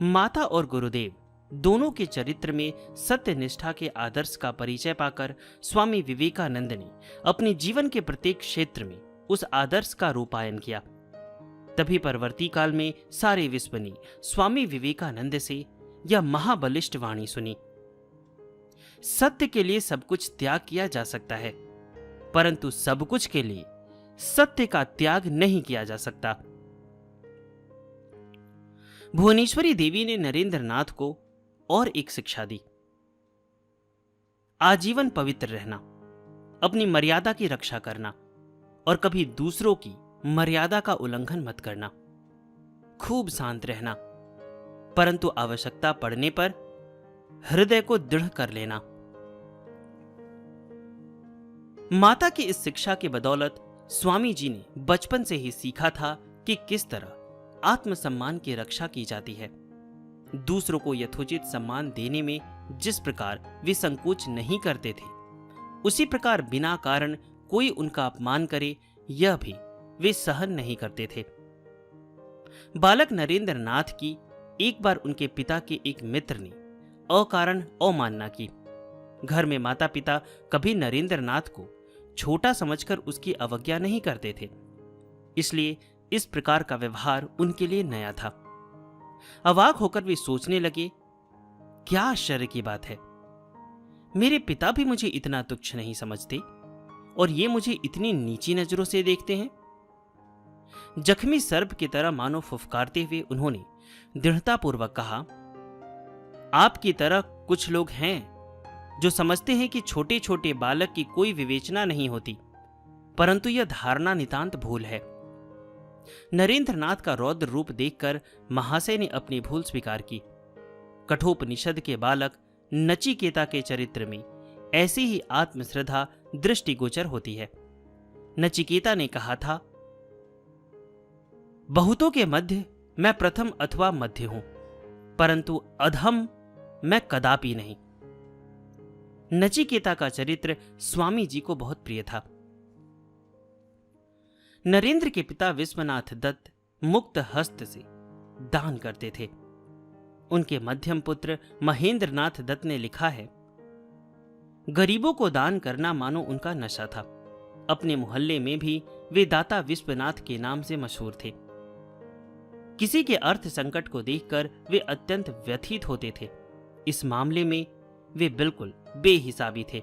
माता और गुरुदेव दोनों के चरित्र में सत्य निष्ठा के आदर्श का परिचय पाकर स्वामी विवेकानंद ने अपने जीवन के प्रत्येक क्षेत्र में उस आदर्श का रूपायन किया। तभी परवर्ती काल में सारे विश्व ने स्वामी विवेकानंद से यह महाबलिष्ठ वाणी सुनी, सत्य के लिए सब कुछ त्याग किया जा सकता है, परंतु सब कुछ के लिए सत्य का त्याग नहीं किया जा सकता। भुवनेश्वरी देवी ने नरेंद्र नाथ को और एक शिक्षा दी, आजीवन पवित्र रहना, अपनी मर्यादा की रक्षा करना और कभी दूसरों की मर्यादा का उल्लंघन मत करना, खूब शांत रहना, परंतु आवश्यकता पड़ने पर हृदय को दृढ़ कर लेना। माता की इस शिक्षा की बदौलत स्वामी जी ने बचपन से ही सीखा था कि किस तरह आत्मसम्मान की रक्षा की जाती है। दूसरों को यथोचित सम्मान देने में जिस प्रकार वे संकोच नहीं करते थे, उसी प्रकार बिना कारण कोई उनका अपमान करे यह भी वे सहन नहीं करते थे। बालक नरेंद्र नाथ की एक बार उनके पिता के एक मित्र ने अकारण अवमानना की। घर में माता पिता कभी नरेंद्र नाथ को छोटा समझकर उसकी अवज्ञा नहीं करते थे, इसलिए इस प्रकार का व्यवहार उनके लिए नया था। अवाक होकर वे सोचने लगे, क्या आश्चर्य की बात है, मेरे पिता भी मुझे इतना तुच्छ नहीं समझते और ये मुझे इतनी नीची नजरों से देखते हैं। जख्मी सर्प की तरह मानो फुफकारते हुए उन्होंने दृढ़तापूर्वक कहा, आपकी तरह कुछ लोग हैं जो समझते हैं कि छोटे छोटे बालक की कोई विवेचना नहीं होती, परंतु यह धारणा नितांत भूल है। नरेंद्र नाथ का रौद्र रूप देखकर महाशय ने अपनी भूल स्वीकार की। कठोपनिषद के बालक नचिकेता के चरित्र में ऐसी ही आत्मश्रद्धा दृष्टिगोचर होती है। नचिकेता ने कहा था, बहुतों के मध्य मैं प्रथम अथवा मध्य हूं, परंतु अधम मैं कदापि नहीं। नचिकेता का चरित्र स्वामी जी को बहुत प्रिय था। नरेंद्र के पिता विश्वनाथ दत्त मुक्त हस्त से दान करते थे। उनके मध्यम पुत्र महेंद्र नाथ दत्त ने लिखा है, गरीबों को दान करना मानो उनका नशा था। अपने मोहल्ले में भी वे दाता विश्वनाथ के नाम से मशहूर थे। किसी के अर्थ संकट को देखकर वे अत्यंत व्यथित होते थे। इस मामले में वे बिल्कुल बेहिसाबी थे।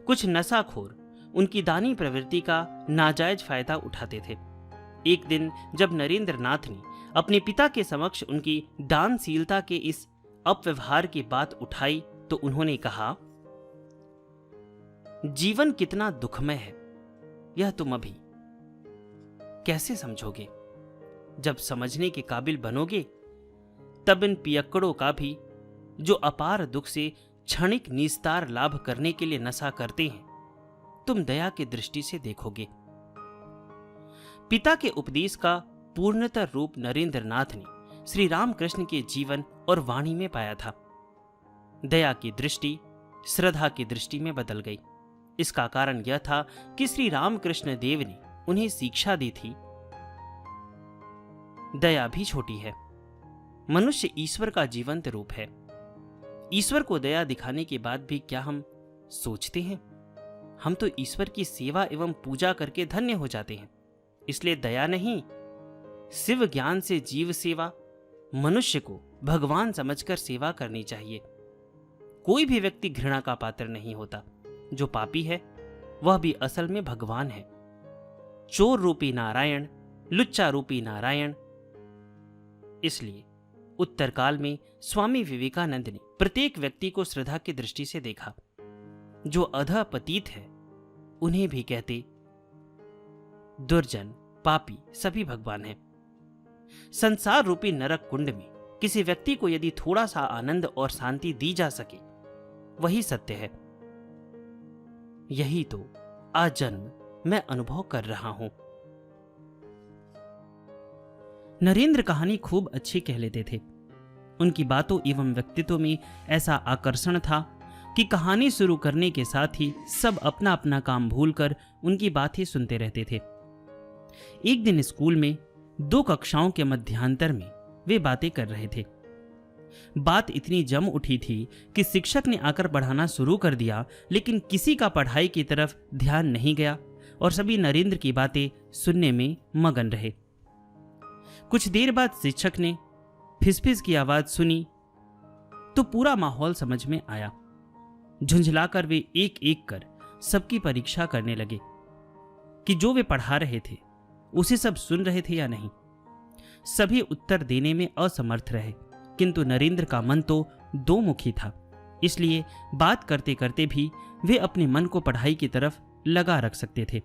कुछ नशाखोर उनकी दानी प्रवृत्ति का नाजायज फायदा उठाते थे। एक दिन जब नरेंद्र नाथ ने अपने पिता के समक्ष उनकी दानशीलता के इस अपव्यवहार की बात उठाई तो उन्होंने कहा, जीवन कितना दुखमय है यह तुम अभी कैसे समझोगे। जब समझने के काबिल बनोगे तब इन पियक्कड़ों का भी, जो अपार दुख से क्षणिक निस्तार लाभ करने के लिए नशा करते हैं, तुम दया की दृष्टि से देखोगे। पिता के उपदेश का पूर्णतर रूप नरेंद्र नाथ ने श्री रामकृष्ण के जीवन और वाणी में पाया था। दया की दृष्टि श्रद्धा की दृष्टि में बदल गई। इसका कारण यह था कि श्री रामकृष्ण देव ने उन्हें शिक्षा दी थी, दया भी छोटी है। मनुष्य ईश्वर का जीवंत रूप है। ईश्वर को दया दिखाने के बाद भी क्या हम सोचते हैं? हम तो ईश्वर की सेवा एवं पूजा करके धन्य हो जाते हैं। इसलिए दया नहीं, शिव ज्ञान से जीव सेवा, मनुष्य को भगवान समझकर सेवा करनी चाहिए। कोई भी व्यक्ति घृणा का पात्र नहीं होता। जो पापी है वह भी असल में भगवान है। चोर रूपी नारायण, लुच्चा रूपी नारायण। इसलिए उत्तरकाल में स्वामी विवेकानंद ने प्रत्येक व्यक्ति को श्रद्धा की दृष्टि से देखा। जो अधः पतित है उन्हें भी कहते दुर्जन, पापी सभी भगवान हैं। संसार रूपी नरक कुंड में किसी व्यक्ति को यदि थोड़ा सा आनंद और शांति दी जा सके वही सत्य है। यही तो आजन्म मैं अनुभव कर रहा हूं। नरेंद्र कहानी खूब अच्छी कह लेते थे। उनकी बातों एवं व्यक्तित्व में ऐसा आकर्षण था कि कहानी शुरू करने के साथ ही सब अपना अपना काम भूलकर उनकी बात ही सुनते रहते थे। एक दिन स्कूल में 2 कक्षाओं के मध्यांतर में वे बातें कर रहे थे। बात इतनी जम उठी थी कि शिक्षक ने आकर पढ़ाना शुरू कर दिया, लेकिन किसी का पढ़ाई की तरफ ध्यान नहीं गया और सभी नरेंद्र की बातें सुनने में मगन रहे। कुछ देर बाद शिक्षक ने फिसफिस की आवाज सुनी तो पूरा माहौल समझ में आया। झुंझलाकर वे एक एक कर सबकी परीक्षा करने लगे कि जो वे पढ़ा रहे थे उसे सब सुन रहे थे या नहीं। सभी उत्तर देने में असमर्थ रहे, किंतु नरेंद्र का मन तो 2 मुखी था, इसलिए बात करते करते भी वे अपने मन को पढ़ाई की तरफ लगा रख सकते थे।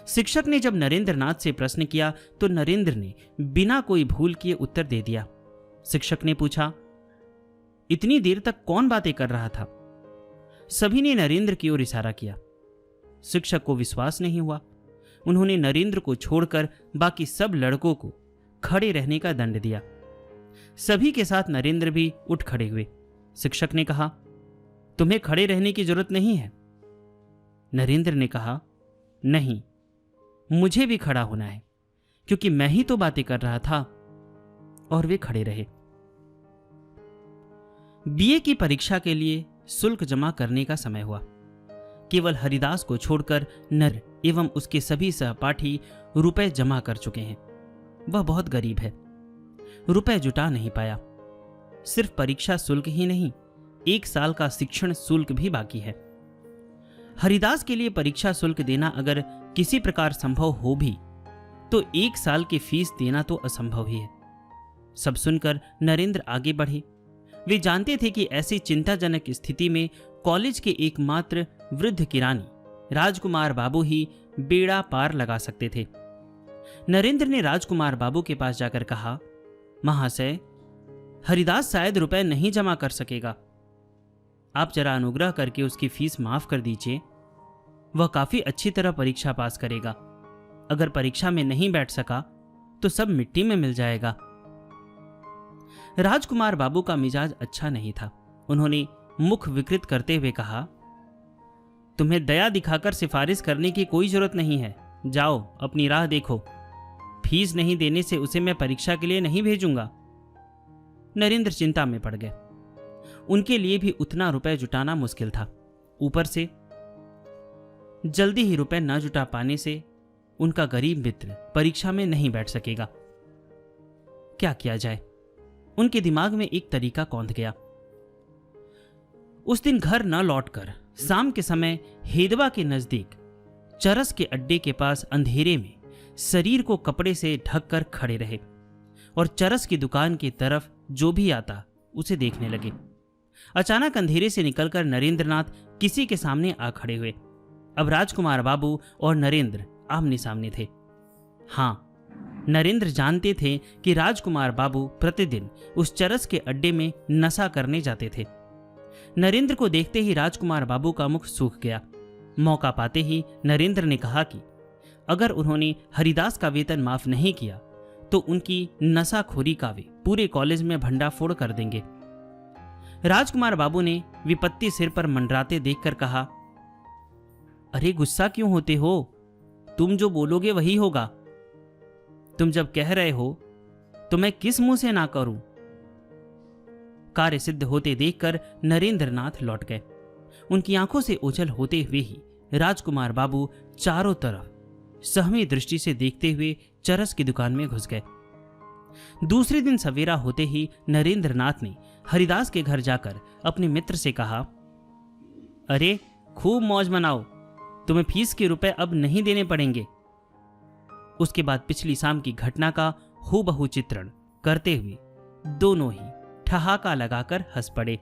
शिक्षक ने जब नरेंद्र नाथ से प्रश्न किया तो नरेंद्र ने बिना कोई भूल किए उत्तर दे दिया। शिक्षक ने पूछा, इतनी देर तक कौन बातें कर रहा था? सभी ने नरेंद्र की ओर इशारा किया। शिक्षक को विश्वास नहीं हुआ। उन्होंने नरेंद्र को छोड़कर बाकी सब लड़कों को खड़े रहने का दंड दिया। सभी के साथ नरेंद्र भी उठ खड़े हुए। शिक्षक ने कहा, तुम्हें खड़े रहने की जरूरत नहीं है। नरेंद्र ने कहा, नहीं, मुझे भी खड़ा होना है, क्योंकि मैं ही तो बातें कर रहा था। और वे खड़े रहे। बीए की परीक्षा के लिए शुल्क जमा करने का समय हुआ। केवल हरिदास को छोड़कर नर एवं उसके सभी सहपाठी रुपए जमा कर चुके हैं। वह बहुत गरीब है, रुपए जुटा नहीं पाया। सिर्फ परीक्षा शुल्क ही नहीं, 1 साल का शिक्षण शुल्क भी बाकी है। हरिदास के लिए परीक्षा शुल्क देना अगर किसी प्रकार संभव हो भी तो 1 साल की फीस देना तो असंभव ही है। सब सुनकर नरेंद्र आगे बढ़े। वे जानते थे कि ऐसी चिंताजनक स्थिति में कॉलेज के एकमात्र वृद्ध किरानी राजकुमार बाबू ही बेड़ा पार लगा सकते थे। नरेंद्र ने राजकुमार बाबू के पास जाकर कहा, महाशय, हरिदास शायद रुपए नहीं जमा कर सकेगा। आप जरा अनुग्रह करके उसकी फीस माफ कर दीजिए। वह काफी अच्छी तरह परीक्षा पास करेगा। अगर परीक्षा में नहीं बैठ सका तो सब मिट्टी में मिल जाएगा। राजकुमार बाबू का मिजाज अच्छा नहीं था। उन्होंने मुख विकृत करते हुए कहा, तुम्हें दया दिखाकर सिफारिश करने की कोई जरूरत नहीं है। जाओ अपनी राह देखो। फीस नहीं देने से उसे मैं परीक्षा के लिए नहीं भेजूंगा। नरेंद्र चिंता में पड़ गए। उनके लिए भी उतना रुपए जुटाना मुश्किल था। ऊपर से जल्दी ही रुपए न जुटा पाने से उनका गरीब मित्र परीक्षा में नहीं बैठ सकेगा। क्या किया जाए? उनके दिमाग में एक तरीका कौंध गया। उस दिन घर न लौटकर शाम के समय हेदवा के नजदीक चरस के अड्डे के पास अंधेरे में शरीर को कपड़े से ढककर खड़े रहे और चरस की दुकान की तरफ जो भी आता उसे देखने लगे। अचानक अंधेरे से निकलकर नरेंद्रनाथ किसी के सामने आ खड़े हुए। अब राजकुमार बाबू और नरेंद्र आमने सामने थे। हाँ, नरेंद्र जानते थे कि राजकुमार बाबू प्रतिदिन उस चरस के अड्डे में नशा करने जाते थे। नरेंद्र को देखते ही राजकुमार बाबू का मुख सूख गया। मौका पाते ही नरेंद्र ने कहा कि अगर उन्होंने हरिदास का वेतन माफ नहीं किया तो उनकी नशाखोरी का वे पूरे कॉलेज में भंडाफोड़ कर देंगे। राजकुमार बाबू ने विपत्ति सिर पर मंडराते देखकर कहा, अरे गुस्सा क्यों होते हो? तुम जो बोलोगे वही होगा। तुम जब कह रहे हो तो मैं किस मुंह से ना करूं? कार्य सिद्ध होते देखकर नरेंद्रनाथ लौट गए। उनकी आंखों से ओझल होते हुए ही राजकुमार बाबू चारों तरफ सहमी दृष्टि से देखते हुए चरस की दुकान में घुस गए। दूसरे दिन सवेरा होते ही नरेंद्रनाथ ने हरिदास के घर जाकर अपने मित्र से कहा, अरे खूब मौज मनाओ, तुम्हें फीस के रुपए अब नहीं देने पड़ेंगे। उसके बाद पिछली शाम की घटना का हूबहू चित्रण करते हुए दोनों ही ठहाका लगाकर हंस पड़े।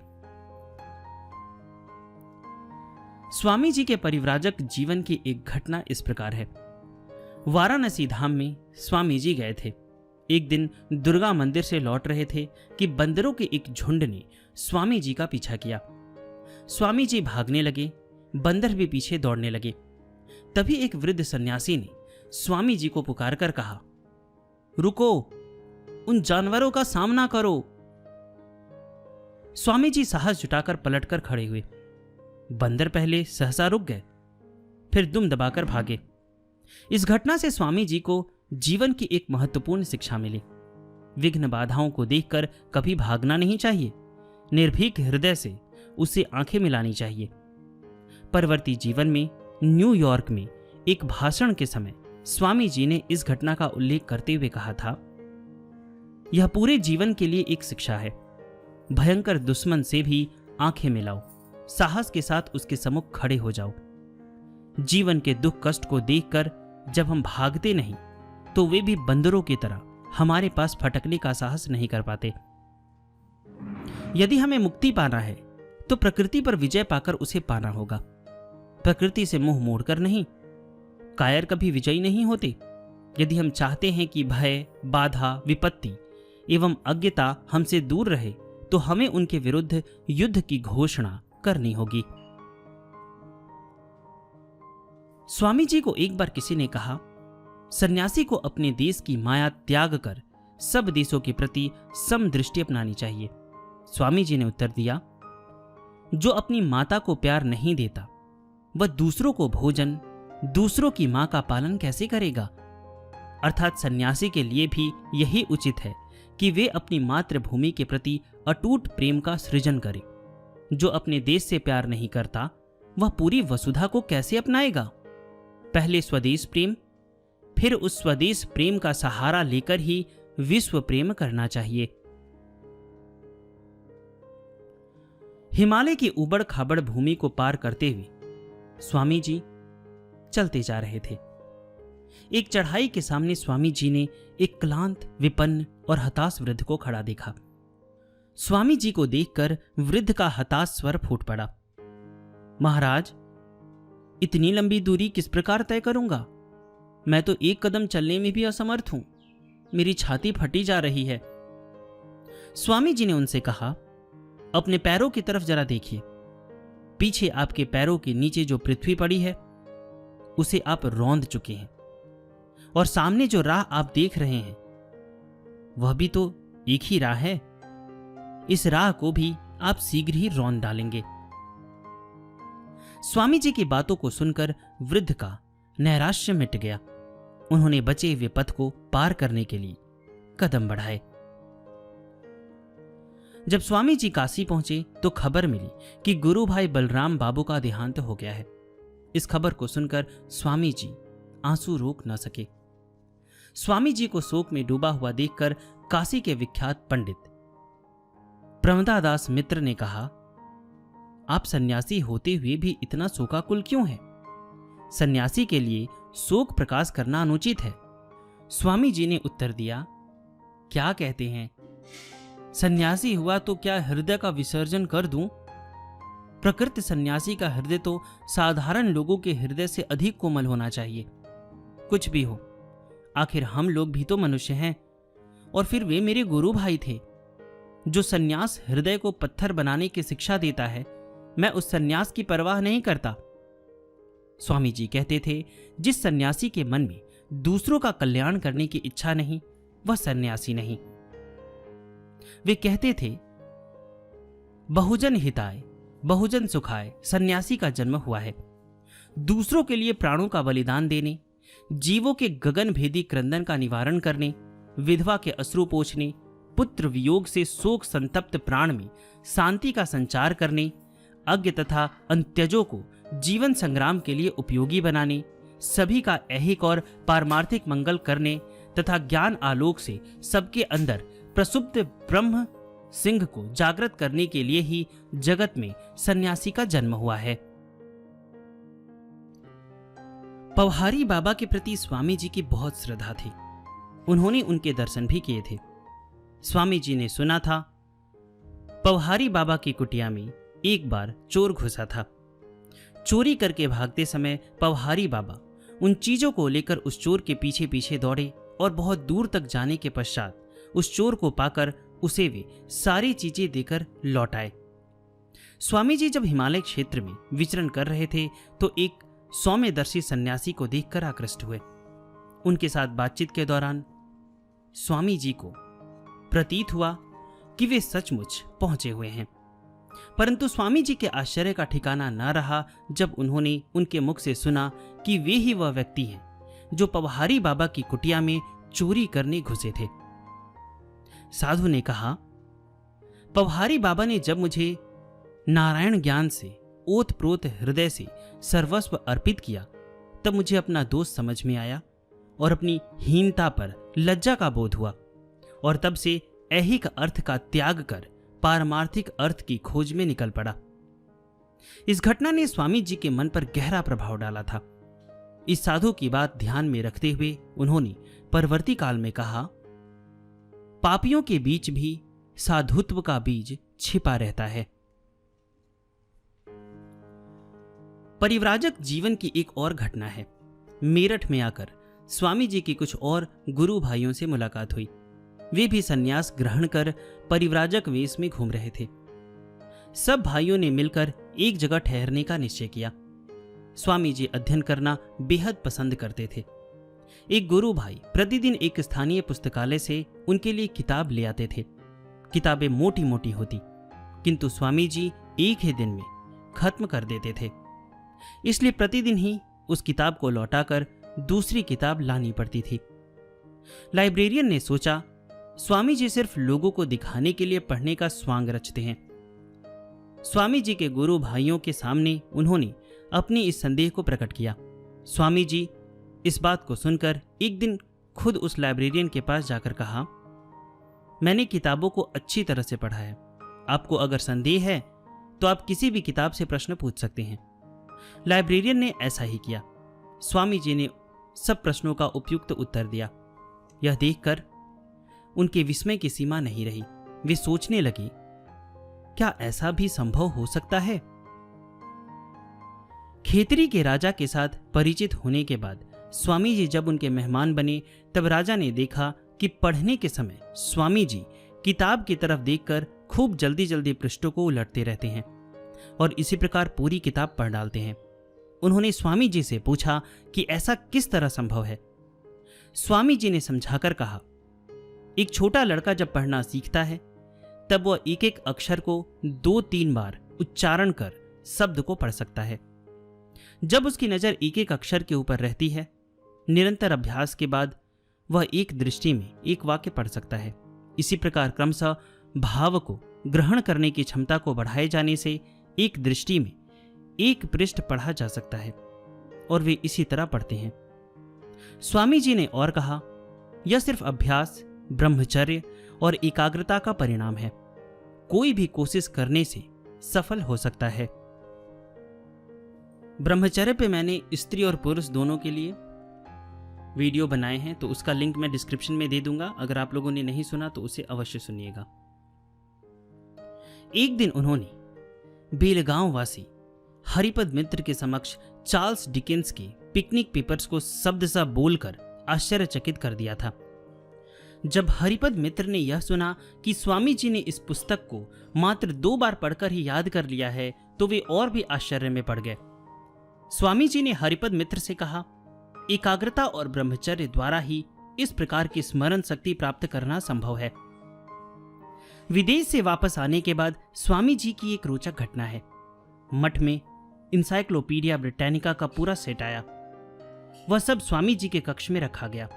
स्वामी जी के परिव्राजक जीवन की एक घटना इस प्रकार है। वाराणसी धाम में स्वामी जी गए थे। एक दिन दुर्गा मंदिर से लौट रहे थे कि बंदरों के एक झुंड ने स्वामी जी का पीछा किया। स्वामी जी भागने लगे, बंदर भी पीछे दौड़ने लगे। तभी एक वृद्ध सन्यासी ने स्वामी जी को पुकारकर कहा, रुको, उन जानवरों का सामना करो। स्वामी जी साहस जुटाकर पलटकर खड़े हुए। बंदर पहले सहसा रुक गए, फिर दुम दबाकर भागे। इस घटना से स्वामी जी को जीवन की एक महत्वपूर्ण शिक्षा मिली। विघ्न बाधाओं को देखकर कभी भागना नहीं चाहिए, निर्भीक हृदय से उसे आंखें मिलानी चाहिए। परवर्ती जीवन में न्यूयॉर्क में एक भाषण के समय स्वामी जी ने इस घटना का उल्लेख करते हुए कहा था, यह पूरे जीवन के लिए एक शिक्षा है। भयंकर दुश्मन से भी आंखें मिलाओ, साहस के साथ उसके सम्मुख खड़े हो जाओ। जीवन के दुख कष्ट को देखकर जब हम भागते नहीं तो वे भी बंदरों की तरह हमारे पास फटकने का साहस नहीं कर पाते। यदि हमें मुक्ति पाना है तो प्रकृति पर विजय पाकर उसे पाना होगा। प्रकृति से मुंह मोड़कर नहीं। कायर कभी विजयी नहीं होते। यदि हम चाहते हैं कि भय, बाधा, विपत्ति एवं अज्ञता हमसे दूर रहे तो हमें उनके विरुद्ध युद्ध की घोषणा करनी होगी। स्वामी जी को एक बार किसी ने कहा, सन्यासी को अपने देश की माया त्याग कर सब देशों के प्रति समदृष्टि अपनानी चाहिए। स्वामी जी ने उत्तर दिया, जो अपनी माता को प्यार नहीं देता वह दूसरों को भोजन, दूसरों की मां का पालन कैसे करेगा। अर्थात सन्यासी के लिए भी यही उचित है कि वे अपनी मातृभूमि के प्रति अटूट प्रेम का सृजन करें। जो अपने देश से प्यार नहीं करता वह पूरी वसुधा को कैसे अपनाएगा। पहले स्वदेश प्रेम, फिर उस स्वदेश प्रेम का सहारा लेकर ही विश्व प्रेम करना चाहिए। हिमालय की उबड़ खाबड़ भूमि को पार करते हुए स्वामी जी चलते जा रहे थे। एक चढ़ाई के सामने स्वामी जी ने एक क्लांत, विपन्न और हताश वृद्ध को खड़ा देखा। स्वामी जी को देखकर वृद्ध का हताश स्वर फूट पड़ा। महाराज, इतनी लंबी दूरी किस प्रकार तय करूंगा? मैं तो एक कदम चलने में भी असमर्थ हूं। मेरी छाती फटी जा रही है। स्वामी जी ने उनसे कहा, अपने पैरों की तरफ जरा देखिए। पीछे आपके पैरों के नीचे जो पृथ्वी पड़ी है उसे आप रौंद चुके हैं, और सामने जो राह आप देख रहे हैं वह भी तो एक ही राह है। इस राह को भी आप शीघ्र ही रौंद डालेंगे। स्वामी जी की बातों को सुनकर वृद्ध का नैराश्य मिट गया। उन्होंने बचे हुए पथ को पार करने के लिए कदम बढ़ाए। जब स्वामी जी काशी पहुंचे तो खबर मिली कि गुरु भाई बलराम बाबू का देहांत हो गया है। इस खबर को सुनकर स्वामी जी आंसू रोक न सके। स्वामी जी को शोक में डूबा हुआ देखकर काशी के विख्यात पंडित प्रमदादास मित्र ने कहा, आप सन्यासी होते हुए भी इतना शोकाकुल क्यों हैं? सन्यासी के लिए शोक प्रकाश करना अनुचित है। स्वामी जी ने उत्तर दिया, क्या कहते हैं, सन्यासी हुआ तो क्या हृदय का विसर्जन कर दूं? प्रकृति सन्यासी का हृदय तो साधारण लोगों के हृदय से अधिक कोमल होना चाहिए। कुछ भी हो, आखिर हम लोग भी तो मनुष्य हैं। और फिर वे मेरे गुरु भाई थे। जो सन्यास हृदय को पत्थर बनाने की शिक्षा देता है, मैं उस सन्यास की परवाह नहीं करता। स्वामी जी कहते थे, जिस सन्यासी के मन में दूसरों का कल्याण करने की इच्छा नहीं, वह सन्यासी नहीं। वे कहते थे, बहुजन हिताय बहुजन सुखाय सन्यासी का जन्म हुआ है। दूसरों के लिए प्राणों का बलिदान देने, जीवों के गगन भेदी क्रंदन का निवारण करने, विधवा के अश्रु पोंछने, पुत्र वियोग से शोक संतप्त प्राण में शांति का संचार करने, अज्ञ तथा अंत्यजों को जीवन संग्राम के लिए उपयोगी बनाने, सभी का ऐहिक और पारमार्थिक मंगल करने तथा ज्ञान आलोक से सबके अंदर प्रसुप्त ब्रह्म सिंह को जागृत करने के लिए ही जगत में सन्यासी का जन्म हुआ है। पवहारी बाबा के प्रति स्वामी जी की बहुत श्रद्धा थी। उन्होंने उनके दर्शन भी किए थे। स्वामी जी ने सुना था पवहारी बाबा की कुटिया में एक बार चोर घुसा था। चोरी करके भागते समय पवहारी बाबा उन चीजों को लेकर उस चोर के पीछे पीछे दौड़े और बहुत दूर तक जाने के पश्चात उस चोर को पाकर उसे वे सारी चीजें देकर लौट आए। स्वामी जी जब हिमालय क्षेत्र में विचरण कर रहे थे तो एक सौम्यदर्शी सन्यासी को देखकर आकृष्ट हुए। उनके साथ बातचीत के दौरान स्वामी जी को प्रतीत हुआ कि वे सचमुच पहुंचे हुए हैं, परंतु स्वामी जी के आश्चर्य का ठिकाना न रहा जब उन्होंने उनके मुख से सुना कि वे ही वह व्यक्ति हैं जो पवहारी बाबा की कुटिया में चोरी करने घुसे थे। साधु ने कहा, पवहारी बाबा ने जब मुझे नारायण ज्ञान से ओतप्रोत हृदय से सर्वस्व अर्पित किया तब मुझे अपना दोष समझ में आया और अपनी हीनता पर लज्जा का बोध हुआ और तब से ऐहिक अर्थ का त्याग कर पारमार्थिक अर्थ की खोज में निकल पड़ा। इस घटना ने स्वामी जी के मन पर गहरा प्रभाव डाला था। इस साधु की बात ध्यान में रखते हुए उन्होंने परवर्ती काल में कहा, पापियों के बीच भी साधुत्व का बीज छिपा रहता है। परिव्राजक जीवन की एक और घटना है। मेरठ में आकर स्वामी जी की कुछ और गुरु भाइयों से मुलाकात हुई। वे भी सन्यास ग्रहण कर परिव्राजक वेश में घूम रहे थे। सब भाइयों ने मिलकर एक जगह ठहरने का निश्चय किया। स्वामी जी अध्ययन करना बेहद पसंद करते थे। एक गुरु भाई प्रतिदिन एक स्थानीय पुस्तकालय से उनके लिए किताब ले आते थे। किताबें मोटी मोटी होती, किंतु स्वामी जी एक ही दिन में खत्म कर देते थे। इसलिए प्रतिदिन ही उस किताब को लौटाकर दूसरी किताब लानी पड़ती थी। लाइब्रेरियन ने सोचा, स्वामी जी सिर्फ लोगों को दिखाने के लिए पढ़ने का स्वांग रचते हैं। स्वामी जी के गुरु भाइयों के सामने उन्होंने अपनी इस संदेह को प्रकट किया। स्वामी जी इस बात को सुनकर एक दिन खुद उस लाइब्रेरियन के पास जाकर कहा, मैंने किताबों को अच्छी तरह से पढ़ा है। आपको अगर संदेह है तो आप किसी भी किताब से प्रश्न पूछ सकते हैं। लाइब्रेरियन ने ऐसा ही किया। स्वामी जी ने सब प्रश्नों का उपयुक्त उत्तर दिया। यह देखकर उनके विस्मय की सीमा नहीं रही। वे सोचने लगे, क्या ऐसा भी संभव हो सकता है? खेतरी के राजा के साथ परिचित होने के बाद स्वामी जी जब उनके मेहमान बने तब राजा ने देखा कि पढ़ने के समय स्वामी जी किताब की तरफ देखकर खूब जल्दी जल्दी पृष्ठों को उलटते रहते हैं और इसी प्रकार पूरी किताब पढ़ डालते हैं। उन्होंने स्वामी जी से पूछा कि ऐसा किस तरह संभव है। स्वामी जी ने समझाकर कहा, एक छोटा लड़का जब पढ़ना सीखता है तब वह एक एक अक्षर को 2-3 बार उच्चारण कर शब्द को पढ़ सकता है। जब उसकी नजर एक एक अक्षर के ऊपर रहती है, निरंतर अभ्यास के बाद वह एक दृष्टि में एक वाक्य पढ़ सकता है। इसी प्रकार क्रमशः भाव को ग्रहण करने की क्षमता को बढ़ाए जाने से एक दृष्टि में एक पृष्ठ पढ़ा जा सकता है और वे इसी तरह पढ़ते हैं। स्वामी जी ने और कहा, यह सिर्फ अभ्यास, ब्रह्मचर्य और एकाग्रता का परिणाम है। कोई भी कोशिश करने से सफल हो सकता है। ब्रह्मचर्य पे मैंने स्त्री और पुरुष दोनों के लिए वीडियो बनाए हैं, तो उसका लिंक मैं डिस्क्रिप्शन में दे दूंगा। अगर आप लोगों ने नहीं सुना तो उसे अवश्य सुनिएगा। एक दिन उन्होंने बेलगांव वासी हरिपद मित्र के समक्ष चार्ल्स डिकेंस के पिकनिक पेपर्स को शब्दशः बोलकर आश्चर्यचकित कर दिया था। जब हरिपद मित्र ने यह सुना कि स्वामी जी ने इस पुस्तक को मात्र 2 बार पढ़कर ही याद कर लिया है तो वे और भी आश्चर्य में पड़ गए। स्वामी जी ने हरिपद मित्र से कहा, एकाग्रता और ब्रह्मचर्य द्वारा ही इस प्रकार की स्मरण शक्ति प्राप्त करना संभव है। विदेश से वापस आने के बाद स्वामी जी की एक रोचक घटना है। मठ में इंसाइक्लोपीडिया ब्रिटानिका का पूरा सेट आया। वह सब स्वामी जी के कक्ष में रखा गया।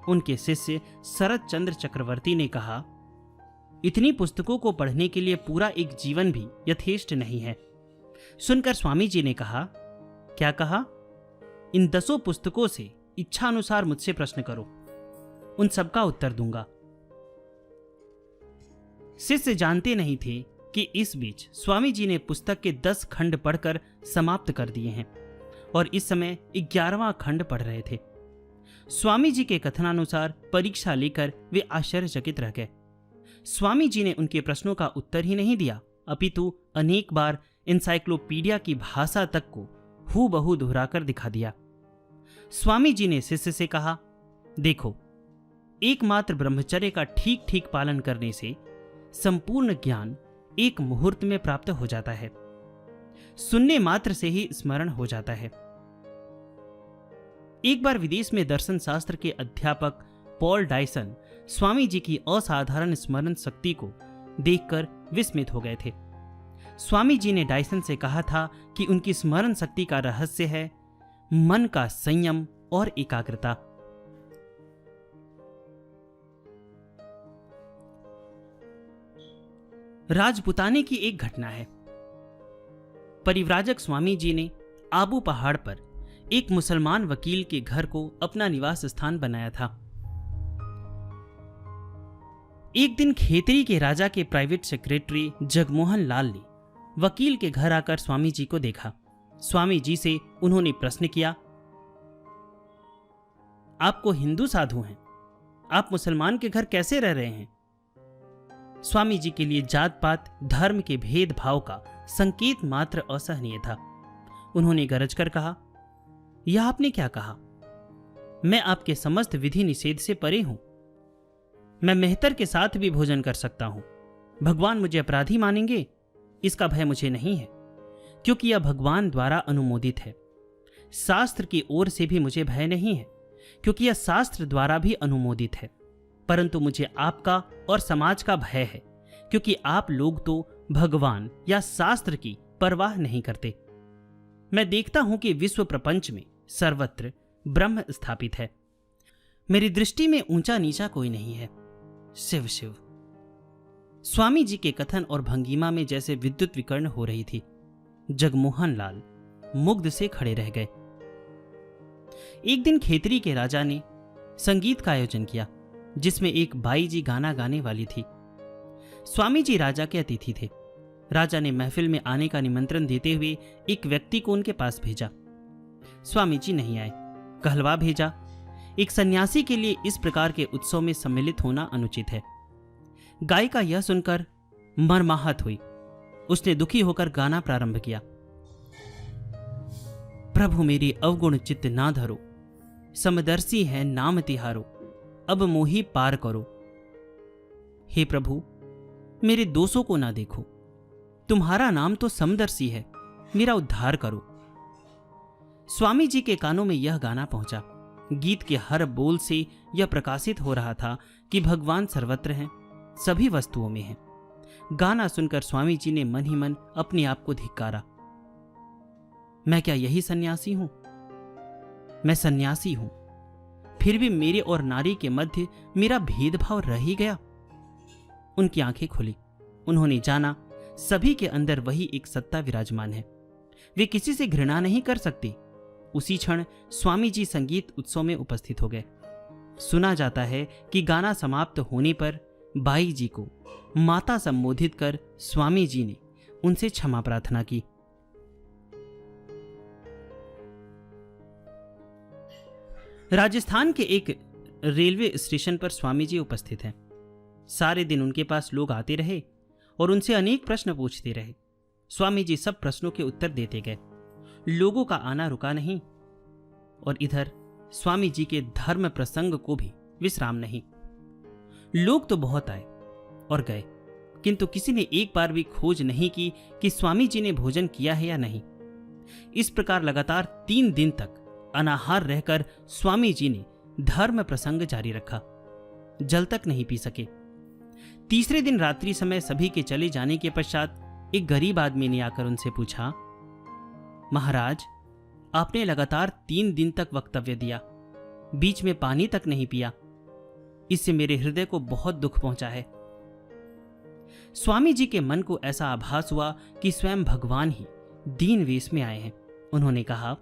उनके शिष्य शरद चंद्र चक्रवर्ती ने कहा, इतनी पुस्तकों को पढ़ने के लिए पूरा एक जीवन भी यथेष्ट नहीं है। सुनकर स्वामी जी ने कहा, क्या कहा? इन 10 पुस्तकों से इच्छा अनुसार मुझसे प्रश्न करो, उन सबका उत्तर दूंगा। शिष्य जानते नहीं थे कि इस बीच स्वामी जी ने पुस्तक के 10 खंड पढ़कर समाप्त कर दिए हैं और इस समय 11वां खंड पढ़ रहे थे। स्वामी जी के कथनानुसार परीक्षा लेकर वे आश्चर्यचकित रह गए। स्वामी जी ने उनके प्रश्नों का उत्तर ही नहीं दिया, अपितु अनेक बार एनसाइक्लोपीडिया की भाषा तक को हूबहू दोहराकर दिखा दिया। स्वामी जी ने शिष्य से कहा, देखो, एकमात्र ब्रह्मचर्य का ठीक ठीक पालन करने से संपूर्ण ज्ञान एक मुहूर्त में प्राप्त हो जाता है, सुनने मात्र से ही स्मरण हो जाता है। एक बार विदेश में दर्शन शास्त्र के अध्यापक पॉल डायसन स्वामी जी की असाधारण स्मरण शक्ति को देखकर विस्मित हो गए थे। स्वामी जी ने डायसन से कहा था कि उनकी स्मरण शक्ति का रहस्य है मन का संयम और एकाग्रता। राजपुताने की एक घटना है। परिव्राजक स्वामी जी ने आबू पहाड़ पर एक मुसलमान वकील के घर को अपना निवास स्थान बनाया था। एक दिन खेतरी के राजा के प्राइवेट सेक्रेटरी जगमोहन लाल ने वकील के घर आकर स्वामी जी को देखा। स्वामी जी से उन्होंने प्रश्न किया, आप को हिंदू साधु हैं, आप मुसलमान के घर कैसे रह रहे हैं? स्वामी जी के लिए जात पात धर्म के भेदभाव का संकेत मात्र असहनीय था। उन्होंने गरज कर कहा, यह आपने क्या कहा? मैं आपके समस्त विधि निषेध से परे हूं। मैं मेहतर के साथ भी भोजन कर सकता हूं। भगवान मुझे अपराधी मानेंगे, इसका भय मुझे नहीं है, क्योंकि यह भगवान द्वारा अनुमोदित है। शास्त्र की ओर से भी मुझे भय नहीं है, क्योंकि यह शास्त्र द्वारा भी अनुमोदित है। परंतु मुझे आपका और समाज का भय है, क्योंकि आप लोग तो भगवान या शास्त्र की परवाह नहीं करते। मैं देखता हूं कि विश्व प्रपंच में सर्वत्र ब्रह्म स्थापित है। मेरी दृष्टि में ऊंचा नीचा कोई नहीं है। शिव शिव। स्वामी जी के कथन और भंगिमा में जैसे विद्युत विकर्ण हो रही थी। जगमोहन लाल मुग्ध से खड़े रह गए। एक दिन खेतरी के राजा ने संगीत का आयोजन किया, जिसमें एक बाई जी गाना गाने वाली थी। स्वामी जी राजा के अतिथि थे। राजा ने महफिल में आने का निमंत्रण देते हुए एक व्यक्ति को उनके पास भेजा। स्वामी जी नहीं आए। कहलवा भेजा। एक सन्यासी के लिए इस प्रकार के उत्सव में सम्मिलित होना अनुचित है। गायिका यह सुनकर मर्माहत हुई। उसने दुखी होकर गाना प्रारंभ किया। प्रभु मेरी अवगुण चित्त ना धरो, समदर्शी है नाम तिहारो, अब मोही पार करो। हे प्रभु, मेरे दोषों को ना देखो, तुम्हारा नाम तो समदर्शी है, मेरा उद्धार करो। स्वामी जी के कानों में यह गाना पहुंचा। गीत के हर बोल से यह प्रकाशित हो रहा था कि भगवान सर्वत्र हैं, सभी वस्तुओं में हैं। गाना सुनकर स्वामी जी ने मन ही मन अपने आप को धिक्कारा। मैं क्या यही सन्यासी हूं? मैं सन्यासी हूं, फिर भी मेरे और नारी के मध्य मेरा भेदभाव रह ही गया। उनकी आंखें खुली। उन्होंने जाना सभी के अंदर वही एक सत्ता विराजमान है। वे किसी से घृणा नहीं कर सकते। उसी क्षण स्वामी जी संगीत उत्सव में उपस्थित हो गए। सुना जाता है कि गाना समाप्त होने पर बाई जी को माता संबोधित कर स्वामी जी ने उनसे क्षमा प्रार्थना की। राजस्थान के एक रेलवे स्टेशन पर स्वामी जी उपस्थित हैं। सारे दिन उनके पास लोग आते रहे और उनसे अनेक प्रश्न पूछते रहे। स्वामी जी सब प्रश्नों के उत्तर देते गए। लोगों का आना रुका नहीं और इधर स्वामी जी के धर्म प्रसंग को भी विश्राम नहीं। लोग तो बहुत आए और गए, किंतु किसी ने एक बार भी खोज नहीं की कि स्वामी जी ने भोजन किया है या नहीं। इस प्रकार लगातार 3 दिन तक अनाहार रहकर स्वामी जी ने धर्म प्रसंग जारी रखा। जल तक नहीं पी सके। तीसरे दिन रात्रि समय सभी के चले जाने के पश्चात एक गरीब आदमी ने आकर उनसे पूछा, महाराज, आपने लगातार 3 दिन तक वक्तव्य दिया, बीच में पानी तक नहीं पिया। इससे मेरे हृदय को बहुत दुख पहुंचा है। स्वामी जी के मन को ऐसा आभास हुआ कि स्वयं भगवान ही दीन वेश में आए हैं। उन्होंने कहा,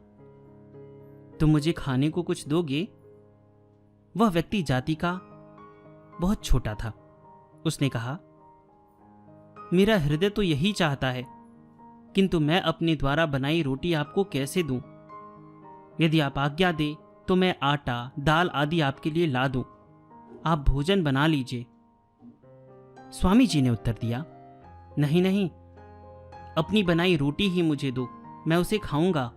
तुम मुझे खाने को कुछ दोगे? वह व्यक्ति जाति का बहुत छोटा था। उसने कहा, मेरा हृदय तो यही चाहता है, किंतु मैं अपने द्वारा बनाई रोटी आपको कैसे दूं? यदि आप आज्ञा दे तो मैं आटा, दाल आदि आपके लिए ला दूं। आप भोजन बना लीजिए। स्वामी जी ने उत्तर दिया, नहीं नहीं, अपनी बनाई रोटी ही मुझे दो, मैं उसे खाऊंगा।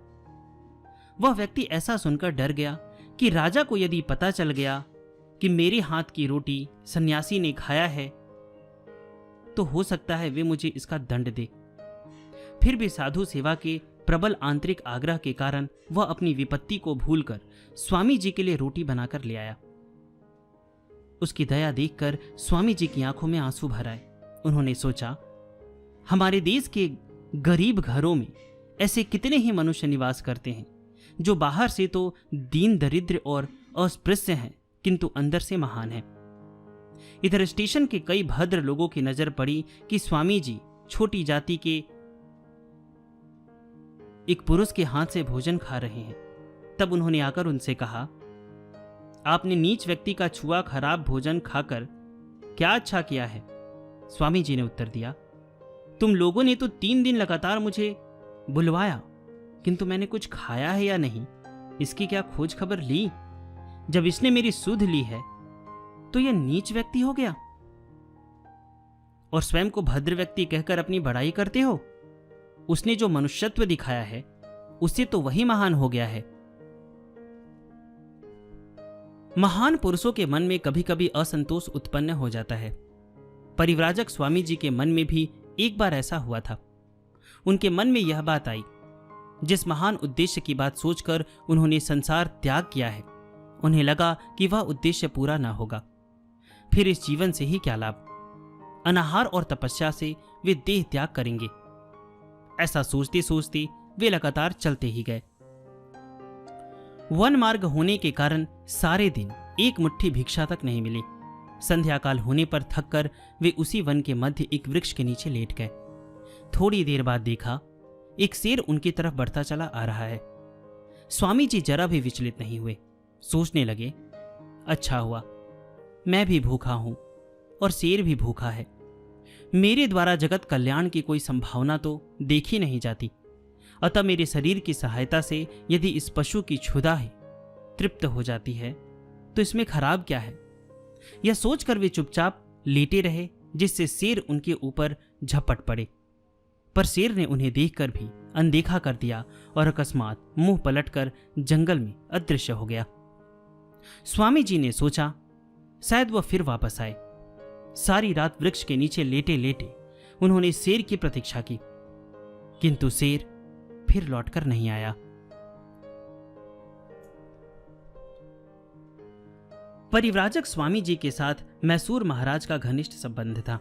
वह व्यक्ति ऐसा सुनकर डर गया कि राजा को यदि पता चल गया कि मेरे हाथ की रोटी सन्यासी ने खाया है तो हो सकता है वे मुझे इसका दंड दे। फिर भी साधु सेवा के प्रबल आंतरिक आग्रह के कारण वह अपनी विपत्ति को भूलकर स्वामी जी के लिए रोटी बनाकर ले आया। उसकी दया देखकर स्वामी जी की आंखों में आंसू भर आए। उन्होंने सोचा, हमारे देश के गरीब घरों में ऐसे कितने ही मनुष्य निवास करते हैं जो बाहर से तो दीन दरिद्र और अस्पृश्य हैं किंतु अंदर से महान हैं। इधर स्टेशन के कई भद्र लोगों की नजर पड़ी कि स्वामी जी छोटी जाति के एक पुरुष के हाथ से भोजन खा रहे हैं। तब उन्होंने आकर उनसे कहा, आपने नीच व्यक्ति का छुआ खराब भोजन खाकर क्या अच्छा किया है? स्वामी जी ने उत्तर दिया, तुम लोगों ने तो 3 दिन लगातार मुझे बुलवाया किंतु मैंने कुछ खाया है या नहीं इसकी क्या खोज खबर ली? जब इसने मेरी सुध ली है तो यह नीच व्यक्ति हो गया और स्वयं को भद्र व्यक्ति कहकर अपनी बड़ाई करते हो। उसने जो मनुष्यत्व दिखाया है उससे तो वही महान हो गया है। महान पुरुषों के मन में कभी कभी असंतोष उत्पन्न हो जाता है। परिव्राजक स्वामी जी के मन में भी एक बार ऐसा हुआ था। उनके मन में यह बात आई, जिस महान उद्देश्य की बात सोचकर उन्होंने संसार त्याग किया है, उन्हें लगा कि वह उद्देश्य पूरा ना होगा। फिर इस जीवन से ही क्या लाभ? अनाहार और तपस्या से वे देह त्याग करेंगे। ऐसा सोचते सोचते वे लगातार चलते ही गए। वन मार्ग होने के कारण सारे दिन एक मुट्ठी भिक्षा तक नहीं मिली। संध्या काल होने पर थककर वे उसी वन के मध्य एक वृक्ष के नीचे लेट गए। थोड़ी देर बाद देखा एक शेर उनकी तरफ बढ़ता चला आ रहा है। स्वामी जी जरा भी विचलित नहीं हुए। सोचने लगे, अच्छा हुआ मैं भी भूखा हूं और शेर भी भूखा है। मेरे द्वारा जगत कल्याण की कोई संभावना तो देखी नहीं जाती, अतः मेरे शरीर की सहायता से यदि इस पशु की क्षुधा ही तृप्त हो जाती है तो इसमें खराब क्या है? यह सोचकर वे चुपचाप लेटे रहे, जिससे शेर उनके ऊपर झपट पड़े। पर शेर ने उन्हें देखकर भी अनदेखा कर दिया और अकस्मात मुंह पलटकर जंगल में अदृश्य हो गया। स्वामी जी ने सोचा शायद वह फिर वापस आए। सारी रात वृक्ष के नीचे लेटे लेटे उन्होंने शेर की प्रतीक्षा की, किंतु शेर फिर लौटकर नहीं आया। परिव्राजक स्वामी जी के साथ मैसूर महाराज का घनिष्ठ संबंध था।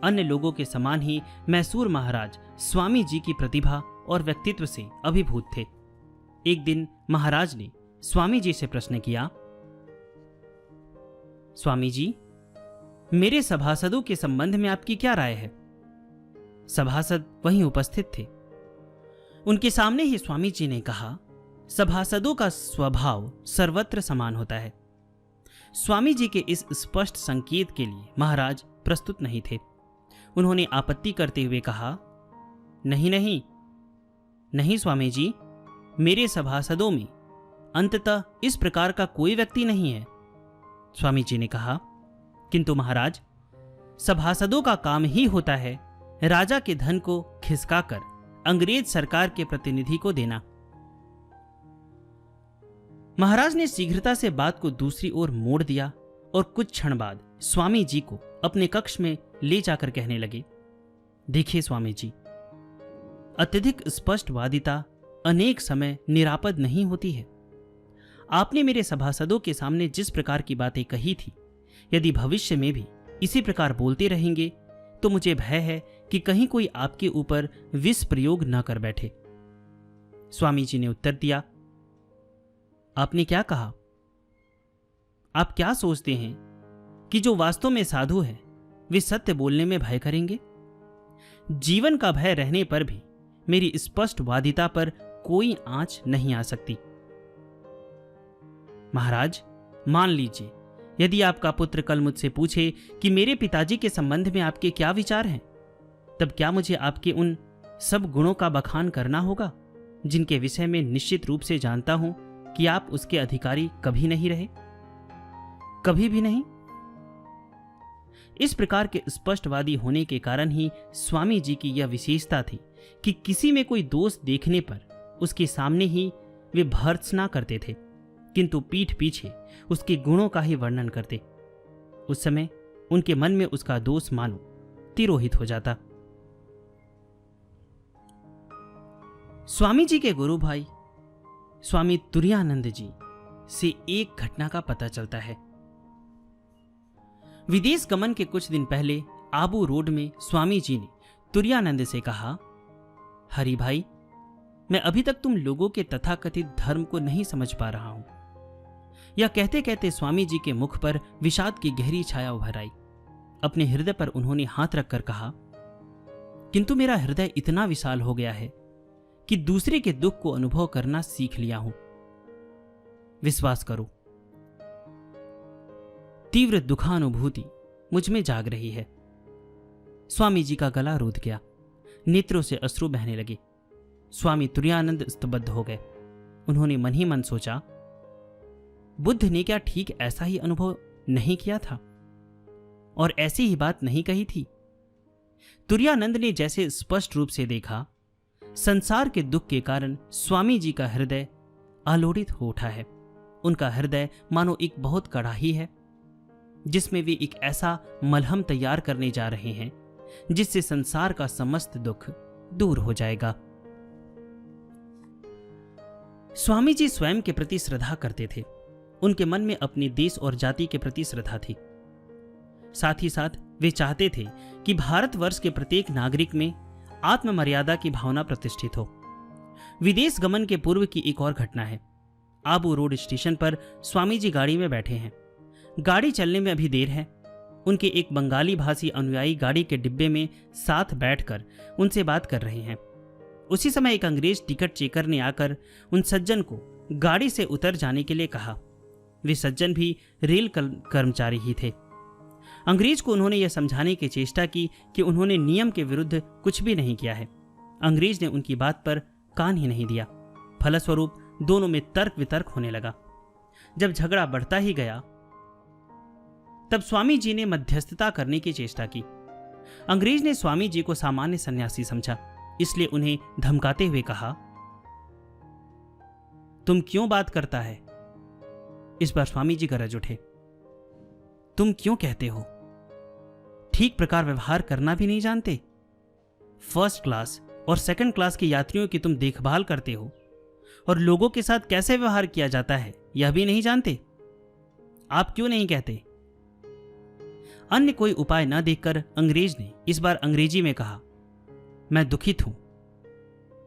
अन्य लोगों के समान ही मैसूर महाराज स्वामी जी की प्रतिभा और व्यक्तित्व से अभिभूत थे। एक दिन महाराज ने स्वामी जी से प्रश्न किया, स्वामी जी, मेरे सभासदों के संबंध में आपकी क्या राय है? सभासद वहीं उपस्थित थे। उनके सामने ही स्वामी जी ने कहा, सभासदों का स्वभाव सर्वत्र समान होता है। स्वामी जी के इस स्पष्ट संकेत के लिए महाराज प्रस्तुत नहीं थे। उन्होंने आपत्ति करते हुए कहा, नहीं नहीं नहीं स्वामी जी, मेरे सभासदों में अंततः इस प्रकार का कोई व्यक्ति नहीं है। स्वामी जी ने कहा, किंतु महाराज, सभासदों का काम ही होता है राजा के धन को खिसकाकर अंग्रेज सरकार के प्रतिनिधि को देना। महाराज ने शीघ्रता से बात को दूसरी ओर मोड़ दिया और कुछ क्षण बाद स्वामी जी को अपने कक्ष में ले जाकर कहने लगे, देखिए स्वामी जी, अत्यधिक स्पष्टवादिता अनेक समय निरापद नहीं होती है। आपने मेरे सभासदों के सामने जिस प्रकार की बातें कही थी, यदि भविष्य में भी इसी प्रकार बोलते रहेंगे तो मुझे भय है कि कहीं कोई आपके ऊपर विष प्रयोग न कर बैठे। स्वामी जी ने उत्तर दिया, आपने क्या कहा? आप क्या सोचते हैं कि जो वास्तव में साधु है वे सत्य बोलने में भय करेंगे? जीवन का भय रहने पर भी मेरी स्पष्टवादिता पर कोई आंच नहीं आ सकती। महाराज, मान लीजिए यदि आपका पुत्र कल मुझसे पूछे कि मेरे पिताजी के संबंध में आपके क्या विचार हैं, तब क्या मुझे आपके उन सब गुणों का बखान करना होगा जिनके विषय में निश्चित रूप से जानता हूं कि आप उसके अधिकारी कभी नहीं रहे, कभी भी नहीं? इस प्रकार के स्पष्टवादी होने के कारण ही स्वामी जी की यह विशेषता थी कि किसी में कोई दोष देखने पर उसके सामने ही वे भर्त्सना करते थे, किंतु पीठ पीछे उसके गुणों का ही वर्णन करते। उस समय उनके मन में उसका दोष मानो तिरोहित हो जाता। स्वामी जी के गुरु भाई स्वामी तुरानंद जी से एक घटना का पता चलता है। विदेश गमन के कुछ दिन पहले आबू रोड में स्वामी जी ने तुरानंद से कहा, हरि भाई, मैं अभी तक तुम लोगों के तथाकथित धर्म को नहीं समझ पा रहा हूं। यह कहते कहते स्वामी जी के मुख पर विषाद की गहरी छाया उभर आई। अपने हृदय पर उन्होंने हाथ रखकर कहा, किंतु मेरा हृदय इतना विशाल हो गया है कि दूसरे के दुख को अनुभव करना सीख लिया हूं। विश्वास करो, तीव्र दुखानुभूति मुझ में जाग रही है। स्वामी जी का गला रुध गया, नेत्रों से अश्रु बहने लगे। स्वामी तुरानंद स्तब्ध हो गए। उन्होंने मन ही मन सोचा, बुद्ध ने क्या ठीक ऐसा ही अनुभव नहीं किया था और ऐसी ही बात नहीं कही थी? तुरानंद ने जैसे स्पष्ट रूप से देखा, संसार के दुख के कारण स्वामी जी का हृदय आलोड़ित हो उठा है। उनका हृदय मानो एक बहुत कड़ाही है जिसमें वे एक ऐसा मलहम तैयार करने जा रहे हैं जिससे संसार का समस्त दुख दूर हो जाएगा। स्वामी जी स्वयं के प्रति श्रद्धा करते थे। उनके मन में अपने देश और जाति के प्रति श्रद्धा थी। साथ ही साथ वे चाहते थे कि भारतवर्ष के प्रत्येक नागरिक में आत्ममर्यादा की भावना प्रतिष्ठित हो। विदेश गमन के पूर्व की एक और घटना है। आबू रोड स्टेशन पर स्वामी जी गाड़ी में बैठे हैं। गाड़ी चलने में अभी देर है। उनके एक बंगाली भाषी अनुयायी गाड़ी के डिब्बे में साथ बैठकर उनसे बात कर रहे हैं। उसी समय एक अंग्रेज टिकट चेकर ने आकर उन सज्जन को गाड़ी से उतर जाने के लिए कहा। वे सज्जन भी रेल कर्मचारी ही थे। अंग्रेज को उन्होंने यह समझाने की चेष्टा की कि उन्होंने नियम के विरुद्ध कुछ भी नहीं किया है। अंग्रेज ने उनकी बात पर कान ही नहीं दिया। फलस्वरूप दोनों में तर्क वितर्क होने लगा। जब झगड़ा बढ़ता ही गया तब स्वामी जी ने मध्यस्थता करने की चेष्टा की। अंग्रेज ने स्वामी जी को सामान्य सन्यासी समझा, इसलिए उन्हें धमकाते हुए कहा, तुम क्यों बात करता है? इस बार स्वामी जी गरज उठे, तुम क्यों कहते हो? ठीक प्रकार व्यवहार करना भी नहीं जानते? फर्स्ट क्लास और सेकंड क्लास के यात्रियों की तुम देखभाल करते हो और लोगों के साथ कैसे व्यवहार किया जाता है यह भी नहीं जानते? आप क्यों नहीं कहते? अन्य कोई उपाय न देखकर अंग्रेज ने इस बार अंग्रेजी में कहा, मैं दुखित हूं।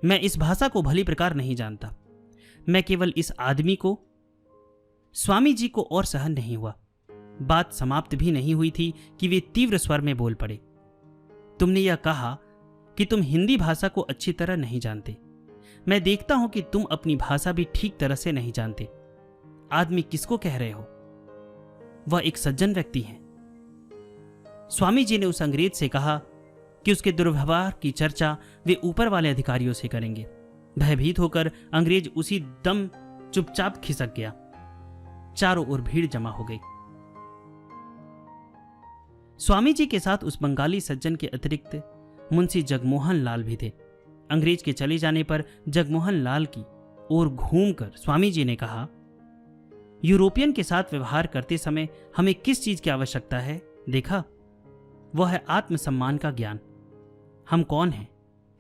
मैं इस भाषा को भली प्रकार नहीं जानता। मैं केवल इस आदमी को। स्वामी जी को और सहन नहीं हुआ। बात समाप्त भी नहीं हुई थी कि वे तीव्र स्वर में बोल पड़े, तुमने यह कहा कि तुम हिंदी भाषा को अच्छी तरह नहीं जानते। मैं देखता हूं कि तुम अपनी भाषा भी ठीक तरह से नहीं जानते। आदमी किसको कह रहे हो? वह एक सज्जन व्यक्ति है। स्वामी जी ने उस अंग्रेज से कहा कि उसके दुर्व्यवहार की चर्चा वे ऊपर वाले अधिकारियों से करेंगे। भयभीत होकर अंग्रेज उसी दम चुपचाप खिसक गया। चारों ओर भीड़ जमा हो गई। स्वामी जी के साथ उस बंगाली सज्जन के अतिरिक्त मुंशी जगमोहन लाल भी थे। अंग्रेज के चले जाने पर जगमोहन लाल की ओर घूमकर स्वामी जी ने कहा, यूरोपियन के साथ व्यवहार करते समय हमें किस चीज की आवश्यकता है देखा? वह है आत्मसम्मान का ज्ञान। हम कौन हैं,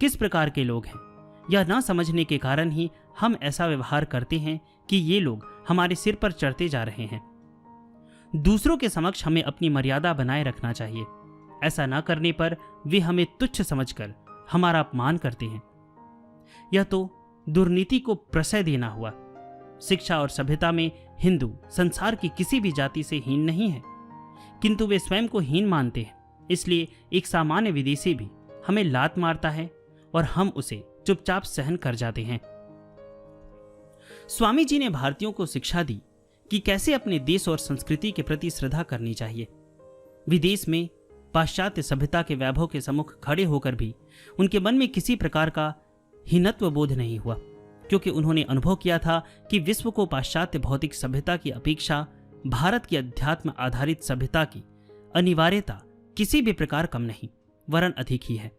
किस प्रकार के लोग हैं, यह न समझने के कारण ही हम ऐसा व्यवहार करते हैं कि ये लोग हमारे सिर पर चढ़ते जा रहे हैं। दूसरों के समक्ष हमें अपनी मर्यादा बनाए रखना चाहिए। ऐसा न करने पर वे हमें तुच्छ समझकर हमारा अपमान करते हैं। यह तो दुर्नीति को प्रशय देना हुआ। शिक्षा और सभ्यता में हिंदू संसार की किसी भी जाति से हीन नहीं है, किंतु वे स्वयं को हीन मानते हैं। इसलिए एक सामान्य विदेशी भी हमें लात मारता है और हम उसे चुपचाप सहन कर जाते हैं। स्वामी जी ने भारतीयों को शिक्षा दी कि कैसे अपने देश और संस्कृति के प्रति श्रद्धा करनी चाहिए। विदेश में पाश्चात्य सभ्यता के वैभव के सम्मुख खड़े होकर भी उनके मन में किसी प्रकार का हीनत्व बोध नहीं हुआ, क्योंकि उन्होंने अनुभव किया था कि विश्व को पाश्चात्य भौतिक सभ्यता की अपेक्षा भारत की अध्यात्म आधारित सभ्यता की अनिवार्यता किसी भी प्रकार कम नहीं वरन अधिक ही है।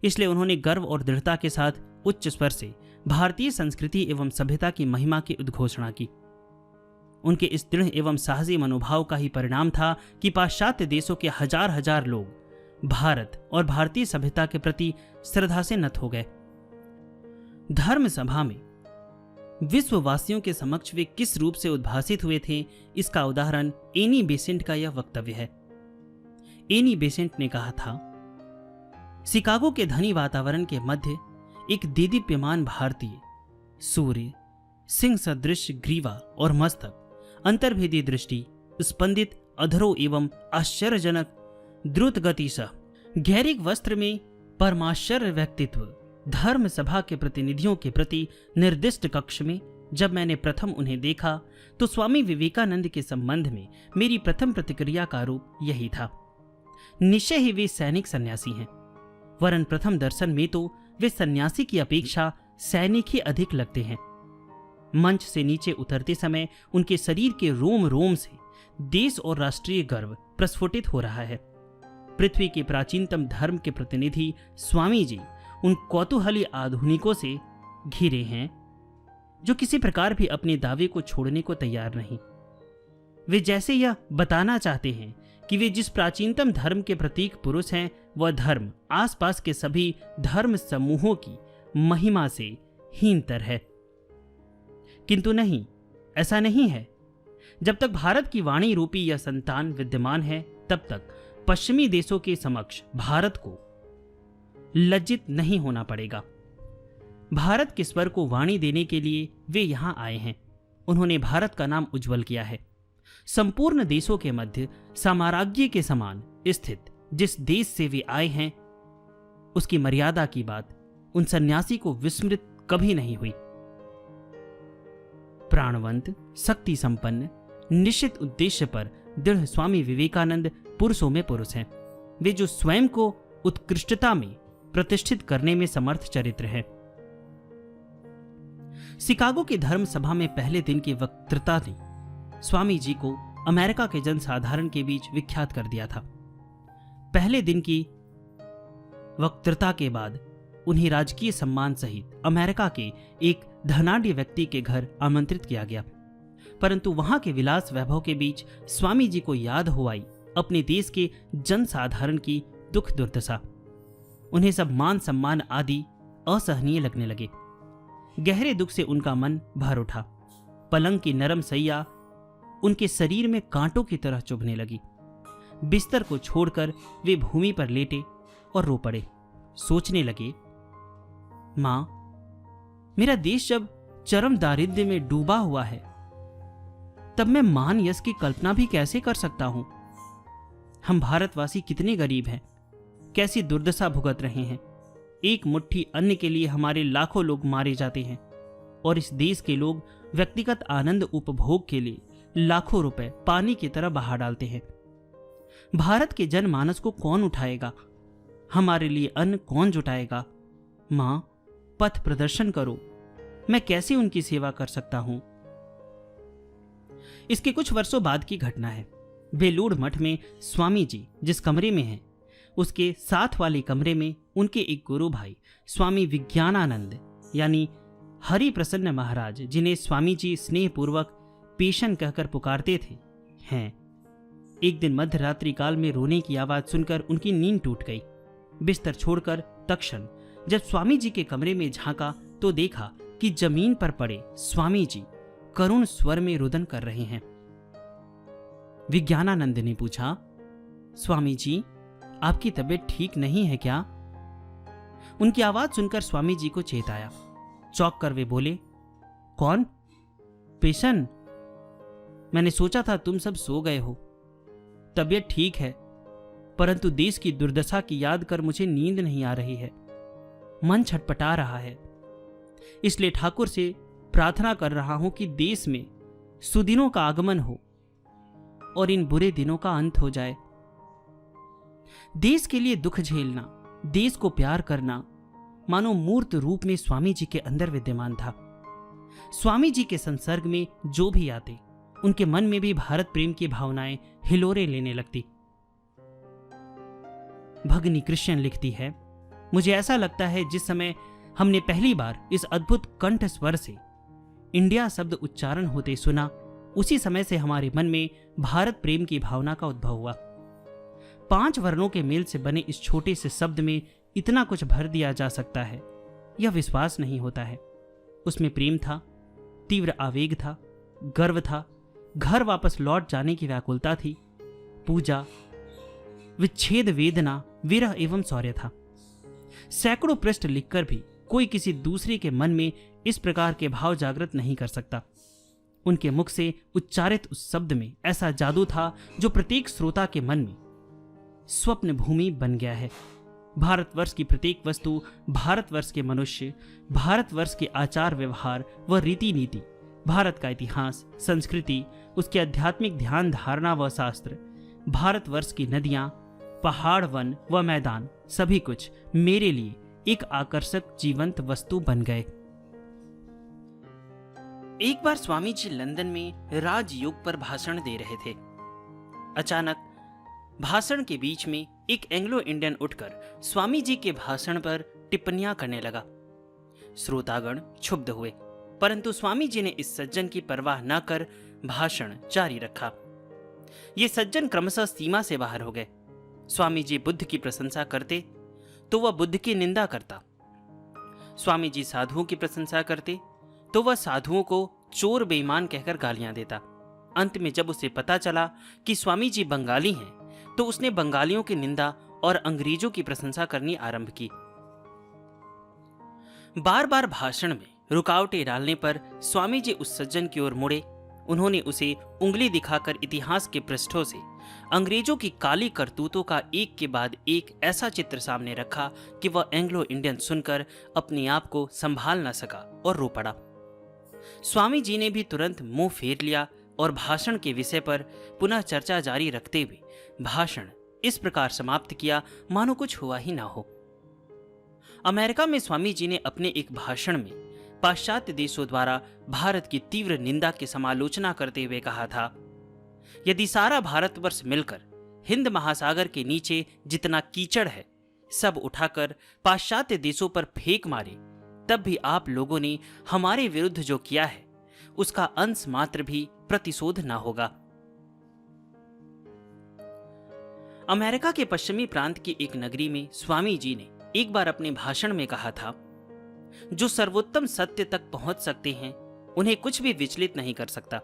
इसलिए उन्होंने गर्व और दृढ़ता के साथ उच्च स्वर से भारतीय संस्कृति एवं सभ्यता की महिमा की उद्घोषणा की। उनके इस दृढ़ एवं साहसी मनोभाव का ही परिणाम था कि पाश्चात्य देशों के हजार हजार लोग भारत और भारतीय सभ्यता के प्रति श्रद्धा से नत हो गए। धर्म सभा में विश्ववासियों के समक्ष वे किस रूप से उद्भासित हुए थे, इसका उदाहरण एनी बेसेंट का यह वक्तव्य है। एनी बेसेंट ने कहा था, शिकागो के धनी वातावरण के मध्य एक देदीप्यमान भारतीय, सूर्य, सिंह सदृश ग्रीवा और मस्तक, अंतर्भेदी दृष्टि, स्पंदित अधरों एवं आश्चर्यजनक द्रुत गति सह गैरिक वस्त्र में परमाश्चर्य व्यक्तित्व धर्म सभा के प्रतिनिधियों के प्रति निर्दिष्ट कक्ष में जब मैंने प्रथम उन्हें देखा तो स्वामी विवेकानंद के संबंध में मेरी प्रथम प्रतिक्रिया का रूप यही था। निश्चय ही वे सैनिक सन्यासी हैं, वरन प्रथम दर्शन में तो वे सन्यासी की अपेक्षा सैनिक ही अधिक लगते हैं। मंच से नीचे उतरते समय उनके शरीर के रोम रोम से देश और राष्ट्रीय गर्व प्रस्फुटित हो रहा है। पृथ्वी के प्राचीनतम धर्म के प्रतिनिधि स्वामी जी उन कौतूहली आधुनिकों से घिरे हैं जो किसी प्रकार भी अपने दावे को छोड़ने को तैयार नहीं। वे जैसे यह बताना चाहते हैं कि वे जिस प्राचीनतम धर्म के प्रतीक पुरुष हैं, वह धर्म आसपास के सभी धर्म समूहों की महिमा से हीनतर है। किंतु नहीं, ऐसा नहीं है। जब तक भारत की वाणी रूपी यह संतान विद्यमान है, तब तक पश्चिमी देशों के समक्ष भारत को लज्जित नहीं होना पड़ेगा। भारत के स्वर को वाणी देने के लिए वे यहां आए हैं। उन्होंने भारत का नाम उज्जवल किया है। संपूर्ण देशों के मध्य साम्राज्य के समान स्थित जिस देश से वे आए हैं, उसकी मर्यादा की बात उन सन्यासी को विस्मृत कभी नहीं हुई। प्राणवंत, शक्ति संपन्न, निश्चित उद्देश्य पर दृढ़ स्वामी विवेकानंद पुरुषों में पुरुष हैं। वे जो स्वयं को उत्कृष्टता में प्रतिष्ठित करने में समर्थ चरित्र है। शिकागो की धर्म सभा में पहले दिन की वक्तृता ने स्वामी जी को अमेरिका के जनसाधारण के बीच विख्यात कर दिया था। पहले दिन की वक्तृता के बाद उन्हें राजकीय सम्मान सहित अमेरिका के एक धनाढ्य व्यक्ति के घर आमंत्रित किया गया, परंतु वहां के विलास वैभव के बीच स्वामी जी को याद हो आई अपने देश के जनसाधारण की दुख दुर्दशा। उन्हें सब मान सम्मान आदि असहनीय लगने लगे। गहरे दुख से उनका मन भर उठा। पलंग की नरम सैया उनके शरीर में कांटों की तरह चुभने लगी। बिस्तर को छोड़कर वे भूमि पर लेटे और रो पड़े। सोचने लगे, मां, मेरा देश जब चरम दारिद्र्य में डूबा हुआ है, तब मैं मान यश की कल्पना भी कैसे कर सकता हूं। हम भारतवासी कितने गरीब हैं, कैसी दुर्दशा भुगत रहे हैं। एक मुट्ठी अन्न के लिए हमारे लाखों लोग मारे जाते हैं और इस देश के लोग व्यक्तिगत आनंद उपभोग के लिए लाखों रुपए पानी की तरह बहा डालते हैं। भारत के जनमानस को कौन उठाएगा? हमारे लिए अन्न कौन जुटाएगा? मां, पथ प्रदर्शन करो, मैं कैसे उनकी सेवा कर सकता हूं। इसके कुछ वर्षों बाद की घटना है। बेलूड़ मठ में स्वामी जी जिस कमरे में हैं, उसके साथ वाले कमरे में उनके एक गुरु भाई स्वामी विज्ञानानंद यानी हरि प्रसन्न महाराज, जिन्हें स्वामी जी स्नेहपूर्वक पेशन कहकर पुकारते थे, हैं। एक दिन मध्य रात्रि काल में रोने की आवाज सुनकर उनकी नींद टूट गई। बिस्तर छोड़कर तत्क्षण जब स्वामी जी के कमरे में झांका तो देखा कि जमीन पर पड़े स्वामी जी करुण स्वर में रुदन कर रहे हैं। विज्ञानानंद ने पूछा, स्वामी जी, आपकी तबीयत ठीक नहीं है क्या? उनकी आवाज सुनकर स्वामी जी को चेत आया। चौंक कर वे बोले, कौन? पेशन? मैंने सोचा था तुम सब सो गए हो। तबीयत ठीक है, परंतु देश की दुर्दशा की याद कर मुझे नींद नहीं आ रही है। मन छटपटा रहा है। इसलिए ठाकुर से प्रार्थना कर रहा हूं कि देश में सुदिनों का आगमन हो और इन बुरे दिनों का अंत हो जाए। देश के लिए दुख झेलना, देश को प्यार करना मानो मूर्त रूप में स्वामी जी के अंदर विद्यमान था। स्वामी जी के संसर्ग में जो भी आते, उनके मन में भी भारत प्रेम की भावनाएं हिलोरे लेने लगती। भगनी क्रिश्चियन लिखती है, मुझे ऐसा लगता है जिस समय हमने पहली बार इस अद्भुत कंठ स्वर से इंडिया शब्द उच्चारण होते सुना, उसी समय से हमारे मन में भारत प्रेम की भावना का उद्भव हुआ। 5 वर्णों के मेल से बने इस छोटे से शब्द में इतना कुछ भर दिया जा सकता है, यह विश्वास नहीं होता है। उसमें प्रेम था, तीव्र आवेग था, गर्व था, घर वापस लौट जाने की व्याकुलता थी, पूजा, विच्छेद वेदना, विरह एवं शौर्य था। सैकड़ों पृष्ठ लिखकर भी कोई किसी दूसरे के मन में इस प्रकार के भाव जागृत नहीं कर सकता। उनके मुख से उच्चारित उस शब्द में ऐसा जादू था जो प्रत्येक श्रोता के मन में स्वप्न भूमि बन गया है। भारतवर्ष की प्रत्येक वस्तु, भारतवर्ष के मनुष्य, भारतवर्ष के आचार व्यवहार व रीति नीति, भारत का इतिहास, संस्कृति, उसके आध्यात्मिक ध्यान धारणा व शास्त्र, भारतवर्ष की नदियां, पहाड़, वन व मैदान, सभी कुछ मेरे लिए एक आकर्षक जीवंत वस्तु बन गए। एक बार स्वामी जी लंदन में राजयोग पर भाषण दे रहे थे। अचानक भाषण के बीच में एक एंग्लो इंडियन उठकर स्वामी जी के भाषण पर टिप्पणियां करने लगा। श्रोतागण क्षुब्ध हुए, परंतु स्वामी जी ने इस सज्जन की परवाह न कर भाषण जारी रखा। ये सज्जन क्रमशः सीमा से बाहर हो गए। स्वामी जी बुद्ध की प्रशंसा करते तो वह बुद्ध की निंदा करता। स्वामी जी साधुओं की प्रशंसा करते तो वह साधुओं को चोर बेईमान कहकर गालियां देता। अंत में जब उसे पता चला कि स्वामी जी बंगाली हैं, तो उसने बंगालियों की निंदा और अंग्रेजों की प्रशंसा करनी आरंभ की। बार बार भाषण में रुकावटें डालने पर स्वामी जी उस सज्जन की ओर मुड़े। उन्होंने उसे उंगली दिखाकर इतिहास के पृष्ठों से अंग्रेजों की काली करतूतों का एक के बाद एक ऐसा चित्र सामने रखा कि वह एंग्लो इंडियन सुनकर अपने आप को संभाल न सका और रो पड़ा। स्वामी जी ने भी तुरंत मुंह फेर लिया और भाषण के विषय पर पुनः चर्चा जारी रखते हुए भाषण इस प्रकार समाप्त किया मानो कुछ हुआ ही ना हो। अमेरिका में स्वामी जी ने अपने एक भाषण में पाश्चात्य देशों द्वारा भारत की तीव्र निंदा की समालोचना करते हुए कहा था, यदि सारा भारतवर्ष मिलकर हिंद महासागर के नीचे जितना कीचड़ है सब उठाकर पाश्चात्य देशों पर फेंक मारे, तब भी आप लोगों ने हमारे विरुद्ध जो किया है उसका अंश मात्र भी प्रतिशोध ना होगा। अमेरिका के पश्चिमी प्रांत की एक नगरी में स्वामी जी ने एक बार अपने भाषण में कहा था, जो सर्वोत्तम सत्य तक पहुंच सकते हैं उन्हें कुछ भी विचलित नहीं कर सकता।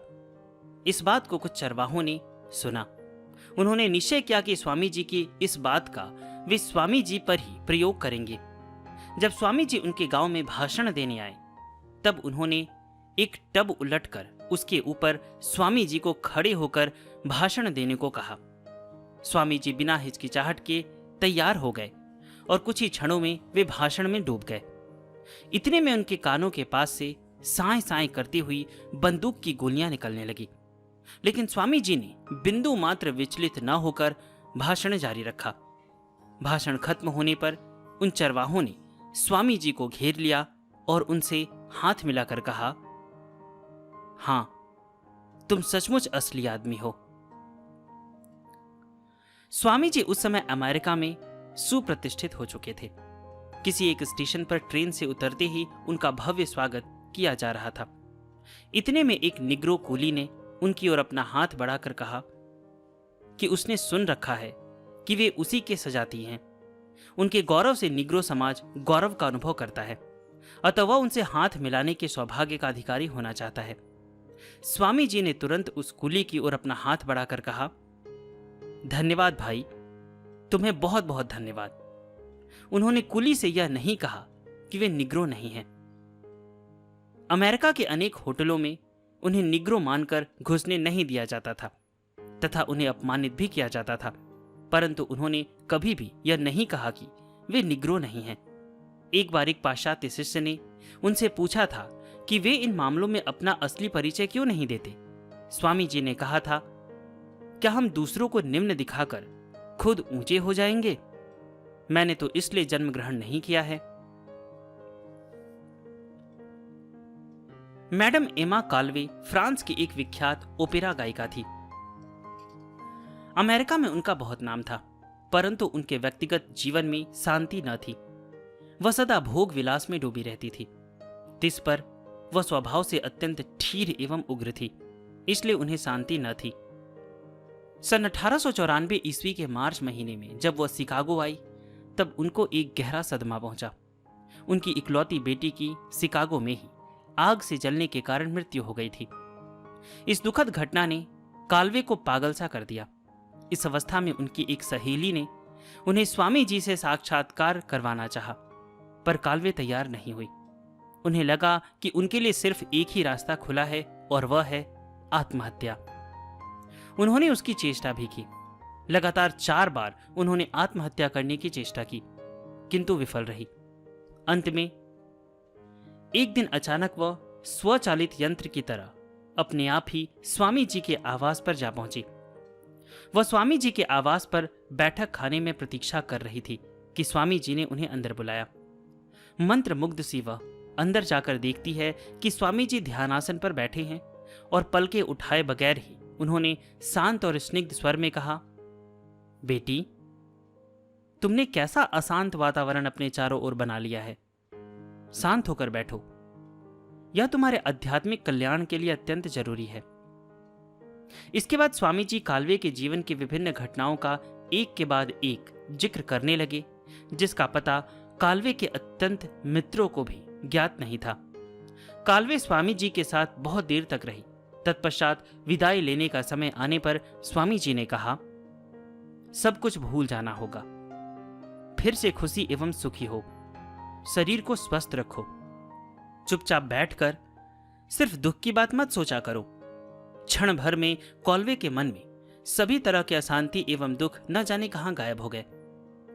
इस बात को कुछ चरवाहों ने सुना। उन्होंने निश्चय किया कि स्वामी जी की इस बात का वे स्वामी जी पर ही प्रयोग करेंगे। जब स्वामी जी उनके गांव में भाषण देने आए, तब उन्होंने एक टब उलटकर उसके ऊपर स्वामी जी को खड़े होकर भाषण देने को कहा। स्वामी जी बिना हिचकिचाहट के तैयार हो गए और कुछ ही क्षणों में वे भाषण में डूब गए। इतने में उनके कानों के पास से साए साए करती हुई बंदूक की गोलियां निकलने लगी, लेकिन स्वामी जी ने बिंदु मात्र विचलित न होकर भाषण जारी रखा। भाषण खत्म होने पर उन चरवाहों ने स्वामी जी को घेर लिया और उनसे हाथ मिलाकर कहा, हां, तुम सचमुच असली आदमी हो। स्वामी जी उस समय अमेरिका में सुप्रतिष्ठित हो चुके थे। किसी एक स्टेशन पर ट्रेन से उतरते ही उनका भव्य स्वागत किया जा रहा था। इतने में एक निग्रो कूली ने उनकी ओर अपना हाथ बढ़ाकर कहा कि उसने सुन रखा है कि वे उसी के सजाती हैं। उनके गौरव से निग्रो समाज गौरव का अनुभव करता है, अतः वह उनसे हाथ मिलाने के सौभाग्य का अधिकारी होना चाहता है। स्वामी जी ने तुरंत उस कुली की ओर अपना हाथ बढ़ाकर कहा, धन्यवाद भाई, तुम्हें बहुत बहुत धन्यवाद। उन्होंने कुली से यह नहीं कहा कि वे निग्रो नहीं हैं। अमेरिका के अनेक होटलों में उन्हें निग्रो मानकर घुसने नहीं दिया जाता था तथा उन्हें अपमानित भी किया जाता था, परंतु उन्होंने कभी भी यह नहीं कहा कि वे निग्रो नहीं हैं। एक बार एक पाश्चात्य शिष्य ने उनसे पूछा था कि वे इन मामलों में अपना असली परिचय क्यों नहीं देते। स्वामी जी ने कहा था, क्या हम दूसरों को निम्न दिखाकर खुद ऊंचे हो जाएंगे? मैंने तो इसलिए जन्म ग्रहण नहीं किया है। मैडम एमा काल्वे फ्रांस की एक विख्यात ओपेरा गायिका थी। अमेरिका में उनका बहुत नाम था। परंतु उनके व्यक्तिगत जीवन में शांति न थी। वह सदा भोग विलास में डूबी रहती थी। तिस पर वह स्वभाव से अत्यंत ठीर एवं उग्र थी, इसलिए उन्हें शांति न थी। सन 1894 ईस्वी के मार्च महीने में जब वह शिकागो आई, तब उनको एक गहरा सदमा पहुंचा। उनकी इकलौती बेटी की शिकागो में ही आग से जलने के कारण मृत्यु हो गई थी। इस दुखद घटना ने काल्वे को पागल सा कर दिया। इस अवस्था में उनकी एक सहेली ने उन्हें स्वामी जी से साक्षात्कार करवाना चाहा, पर काल्वे तैयार नहीं हुई। उन्हें लगा कि उनके लिए सिर्फ एक ही रास्ता खुला है और वह है आत्महत्या। उन्होंने उसकी चेष्टा भी की। लगातार 4 बार उन्होंने आत्महत्या करने की चेष्टा की, किंतु विफल रही। अंत में एक दिन अचानक वह स्वचालित यंत्र की तरह अपने आप ही स्वामी जी के आवास पर जा पहुंची। वह स्वामी जी के आवास पर बैठक खाने में प्रतीक्षा कर रही थी कि स्वामी जी ने उन्हें अंदर बुलाया। मंत्र मुग्ध सी वह अंदर जाकर देखती है कि स्वामी जी ध्यानासन पर बैठे हैं और पलके उठाए बगैर ही उन्होंने शांत और स्निग्ध स्वर में कहा, बेटी, तुमने कैसा अशांत वातावरण अपने चारों ओर बना लिया है। शांत होकर बैठो, यह तुम्हारे आध्यात्मिक कल्याण के लिए अत्यंत जरूरी है। इसके बाद स्वामी जी काल्वे के जीवन की विभिन्न घटनाओं का एक के बाद एक जिक्र करने लगे, जिसका पता काल्वे के अत्यंत मित्रों को भी ज्ञात नहीं था। काल्वे स्वामी जी के साथ बहुत देर तक रही। तत्पश्चात विदाई लेने का समय आने पर स्वामी जी ने कहा, सब कुछ भूल जाना होगा, फिर से खुशी एवं सुखी हो, शरीर को स्वस्थ रखो, चुपचाप बैठकर सिर्फ दुख की बात मत सोचा करो। क्षण भर में काल्वे के मन में सभी तरह के अशांति एवं दुख न जाने कहां गायब हो गए।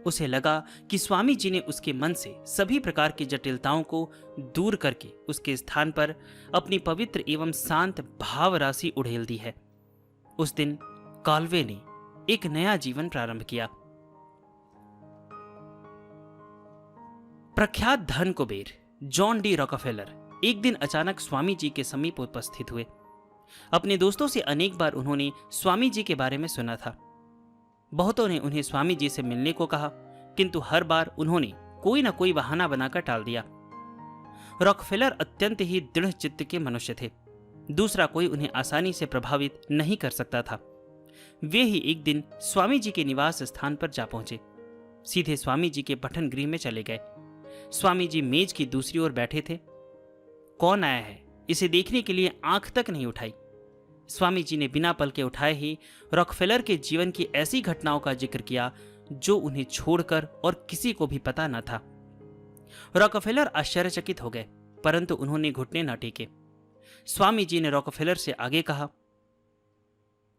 उसे लगा कि स्वामी जी ने उसके मन से सभी प्रकार की जटिलताओं को दूर करके उसके स्थान पर अपनी पवित्र एवं शांत भाव राशि उड़ेल दी है। उस दिन काल्वे ने एक नया जीवन प्रारंभ किया। प्रख्यात धन कुबेर जॉन डी रॉकफेलर एक दिन अचानक स्वामी जी के समीप उपस्थित हुए। अपने दोस्तों से अनेक बार उन्होंने स्वामी जी के बारे में सुना था। बहुतों ने उन्हें स्वामी जी से मिलने को कहा, किंतु हर बार उन्होंने कोई न कोई बहाना बनाकर टाल दिया। रॉकफेलर अत्यंत ही दृढ़ चित्त के मनुष्य थे। दूसरा कोई उन्हें आसानी से प्रभावित नहीं कर सकता था। वे ही एक दिन स्वामी जी के निवास स्थान पर जा पहुंचे। सीधे स्वामी जी के पठन गृह में चले गए। स्वामी जी मेज की दूसरी ओर बैठे थे। कौन आया है, इसे देखने के लिए आंख तक नहीं उठाई। स्वामी जी ने बिना पलके उठाए ही रॉकफेलर के जीवन की ऐसी घटनाओं का जिक्र किया जो उन्हें छोड़कर और किसी को भी पता न था। रॉकफेलर आश्चर्यचकित हो गए, परंतु उन्होंने घुटने न टेके। स्वामी जी ने रॉकफेलर से आगे कहा,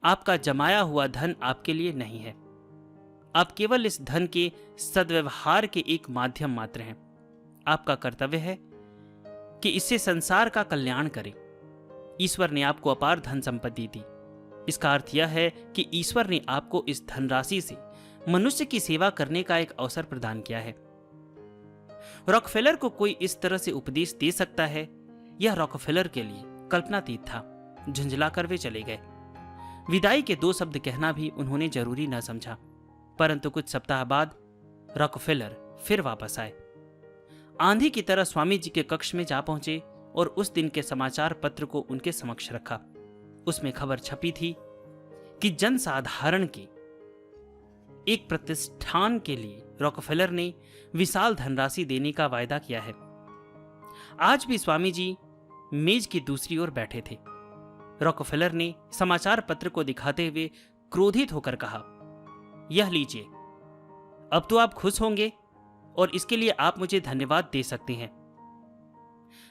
आपका जमाया हुआ धन आपके लिए नहीं है। आप केवल इस धन के सद्व्यवहार के एक माध्यम मात्र हैं। आपका कर्तव्य है कि इससे संसार का कल्याण करें। ईश्वर ने आपको अपार धन संपत्ति दी। इसका अर्थ यह है कि ईश्वर ने आपको इस धनराशि से मनुष्य की सेवा करने का एक अवसर प्रदान किया है। रॉकफेलर को कोई इस तरह से उपदेश दे सकता है, यह रॉकफेलर के लिए कल्पनातीत था। झुंझलाकर वे चले गए। विदाई के 2 शब्द कहना भी उन्होंने जरूरी न समझा, परंतु कुछ सप्ताह बाद रॉकफेलर फिर वापस आए। आंधी की तरह स्वामी जी के कक्ष में जा पहुंचे और उस दिन के समाचार पत्र को उनके समक्ष रखा। उसमें खबर छपी थी कि जनसाधारण के एक प्रतिष्ठान के लिए रॉकफेलर ने विशाल धनराशि देने का वायदा किया है। आज भी स्वामी जी मेज की दूसरी ओर बैठे थे। रॉकफेलर ने समाचार पत्र को दिखाते हुए क्रोधित होकर कहा, यह लीजिए, अब तो आप खुश होंगे और इसके लिए आप मुझे धन्यवाद दे सकते हैं।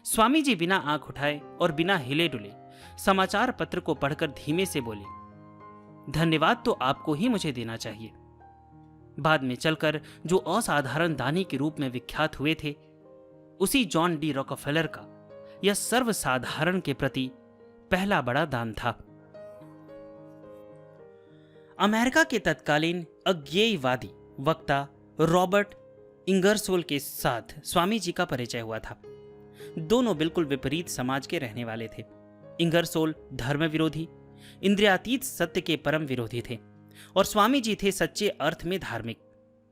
स्वामी जी बिना आंख उठाए और बिना हिले डुले समाचार पत्र को पढ़कर धीमे से बोले, धन्यवाद तो आपको ही मुझे देना चाहिए। बाद में चलकर जो असाधारण दानी के रूप में विख्यात हुए थे, उसी जॉन डी रॉकफेलर का यह सर्वसाधारण के प्रति पहला बड़ा दान था। अमेरिका के तत्कालीन अज्ञेयवादी वक्ता रॉबर्ट इंगरसोल के साथ स्वामी जी का परिचय हुआ था। दोनों बिल्कुल विपरीत समाज के रहने वाले थे। इंगरसोल धर्म विरोधी, इंद्रियातीत सत्य के परम विरोधी थे और स्वामी जी थे सच्चे अर्थ में धार्मिक,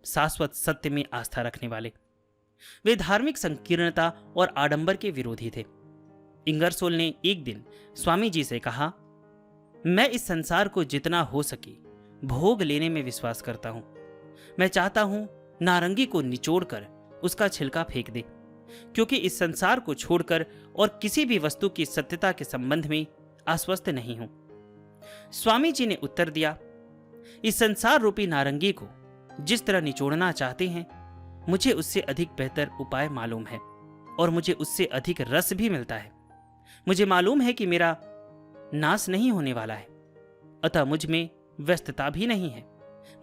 शाश्वत सत्य में आस्था रखने वाले। वे धार्मिक संकीर्णता और आडंबर के विरोधी थे। इंगरसोल ने एक दिन स्वामी जी से कहा, मैं इस संसार को जितना हो सके भोग लेने में विश्वास करता हूं। मैं चाहता हूं नारंगी को निचोड़कर उसका छिलका फेंक दे, क्योंकि इस संसार को छोड़कर और किसी भी वस्तु की सत्यता के संबंध में आश्वस्त नहीं हूं। स्वामी जी ने उत्तर दिया, इस संसार रूपी नारंगी को जिस तरह निचोड़ना चाहते हैं, मुझे उससे अधिक बेहतर उपाय मालूम है और मुझे उससे अधिक रस भी मिलता है। मुझे मालूम है कि मेरा नाश नहीं होने वाला है, अतः मुझ में व्यस्तता भी नहीं है।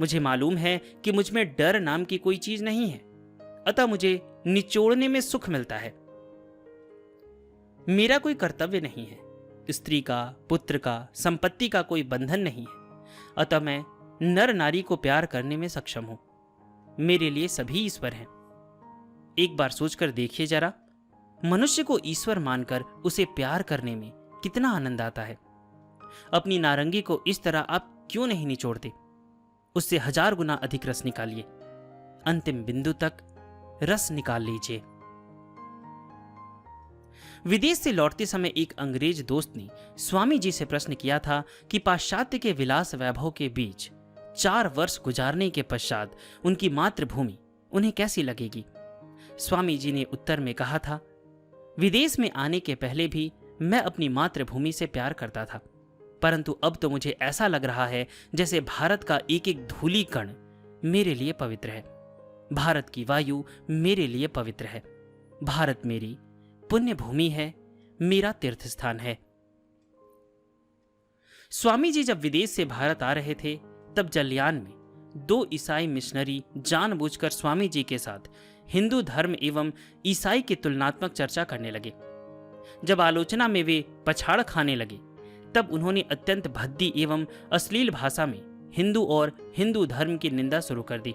मुझे मालूम है कि मुझ में डर नाम की कोई चीज नहीं है, अतः मुझे निचोड़ने में सुख मिलता है। मेरा कोई कर्तव्य नहीं है, स्त्री का, पुत्र का, संपत्ति का कोई बंधन नहीं है, अतः मैं नर नारी को प्यार करने में सक्षम हूं। मेरे लिए सभी ईश्वर हैं। एक बार सोचकर देखिए जरा, मनुष्य को ईश्वर मानकर उसे प्यार करने में कितना आनंद आता है। अपनी नारंगी को इस तरह आप क्यों नहीं निचोड़ते? उससे 1000 गुना अधिक रस निकालिए, अंतिम बिंदु तक रस निकाल लीजिए। विदेश से लौटते समय एक अंग्रेज दोस्त ने स्वामी जी से प्रश्न किया था कि पाश्चात्य के विलास वैभव के बीच 4 वर्ष गुजारने के पश्चात उनकी मातृभूमि उन्हें कैसी लगेगी। स्वामी जी ने उत्तर में कहा था, विदेश में आने के पहले भी मैं अपनी मातृभूमि से प्यार करता था, परंतु अब तो मुझे ऐसा लग रहा है जैसे भारत का एक एक धूली कण मेरे लिए पवित्र है। भारत की वायु मेरे लिए पवित्र है। भारत मेरी पुण्य भूमि है, मेरा तीर्थ स्थान है। स्वामी जी जब विदेश से भारत आ रहे थे, तब जलियान में 2 ईसाई मिशनरी जानबूझकर स्वामी जी के साथ हिंदू धर्म एवं ईसाई की तुलनात्मक चर्चा करने लगे। जब आलोचना में वे पछाड़ खाने लगे, तब उन्होंने अत्यंत भद्दी एवं अश्लील भाषा में हिंदू और हिंदू धर्म की निंदा शुरू कर दी।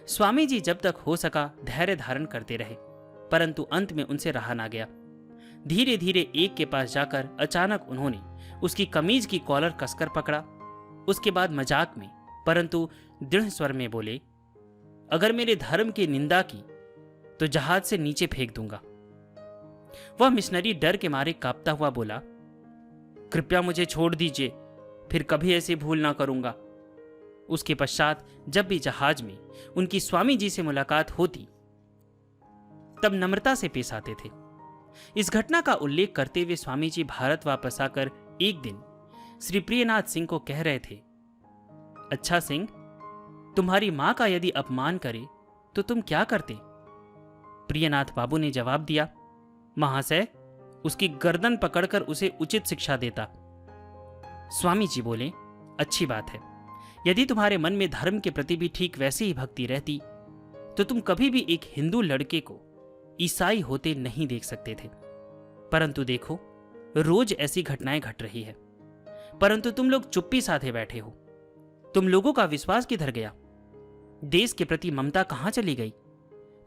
स्वामी जी जब तक हो सका धैर्य धारण करते रहे, परंतु अंत में उनसे रहा ना गया। धीरे धीरे एक के पास जाकर अचानक उन्होंने उसकी कमीज की कॉलर कसकर पकड़ा। उसके बाद मजाक में परंतु दृढ़ स्वर में बोले, अगर मेरे धर्म की निंदा की तो जहाज से नीचे फेंक दूंगा। वह मिशनरी डर के मारे कांपता हुआ बोला, कृपया मुझे छोड़ दीजिए, फिर कभी ऐसी भूल ना करूंगा। उसके पश्चात जब भी जहाज में उनकी स्वामी जी से मुलाकात होती, तब नम्रता से पेश आते थे। इस घटना का उल्लेख करते हुए स्वामी जी भारत वापस आकर एक दिन श्री प्रियनाथ सिंह को कह रहे थे, अच्छा सिंह, तुम्हारी मां का यदि अपमान करे तो तुम क्या करते? प्रियनाथ बाबू ने जवाब दिया, महाशय, उसकी गर्दन पकड़कर उसे उचित शिक्षा देता। स्वामी जी बोले, अच्छी बात है। यदि तुम्हारे मन में धर्म के प्रति भी ठीक वैसी ही भक्ति रहती तो तुम कभी भी एक हिंदू लड़के को ईसाई होते नहीं देख सकते थे। परंतु देखो, रोज ऐसी घटनाएं घट रही है, परंतु तुम लोग चुप्पी साधे बैठे हो। तुम लोगों का विश्वास किधर गया? देश के प्रति ममता कहां चली गई?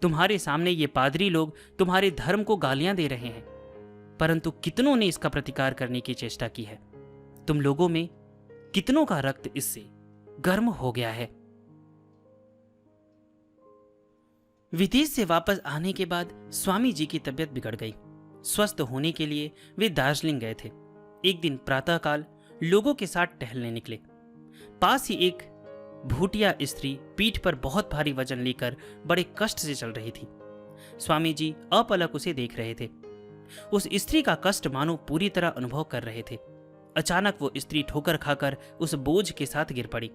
तुम्हारे सामने ये पादरी लोग तुम्हारे धर्म को गालियां दे रहे हैं, परंतु कितनों ने इसका प्रतिकार करने की चेष्टा की है। तुम लोगों में कितनों का रक्त इससे गर्म हो गया है। विदेश से वापस आने के बाद स्वामी जी की तबीयत बिगड़ गई। स्वस्थ होने के लिए वे दार्जिलिंग गए थे। एक दिन प्रातःकाल लोगों के साथ टहलने निकले। पास ही एक भूटिया स्त्री पीठ पर बहुत भारी वजन लेकर बड़े कष्ट से चल रही थी। स्वामी जी अपलक उसे देख रहे थे। उस स्त्री का कष्ट मानो पूरी तरह अनुभव कर रहे थे। अचानक वो स्त्री ठोकर खाकर उस बोझ के साथ गिर पड़ी।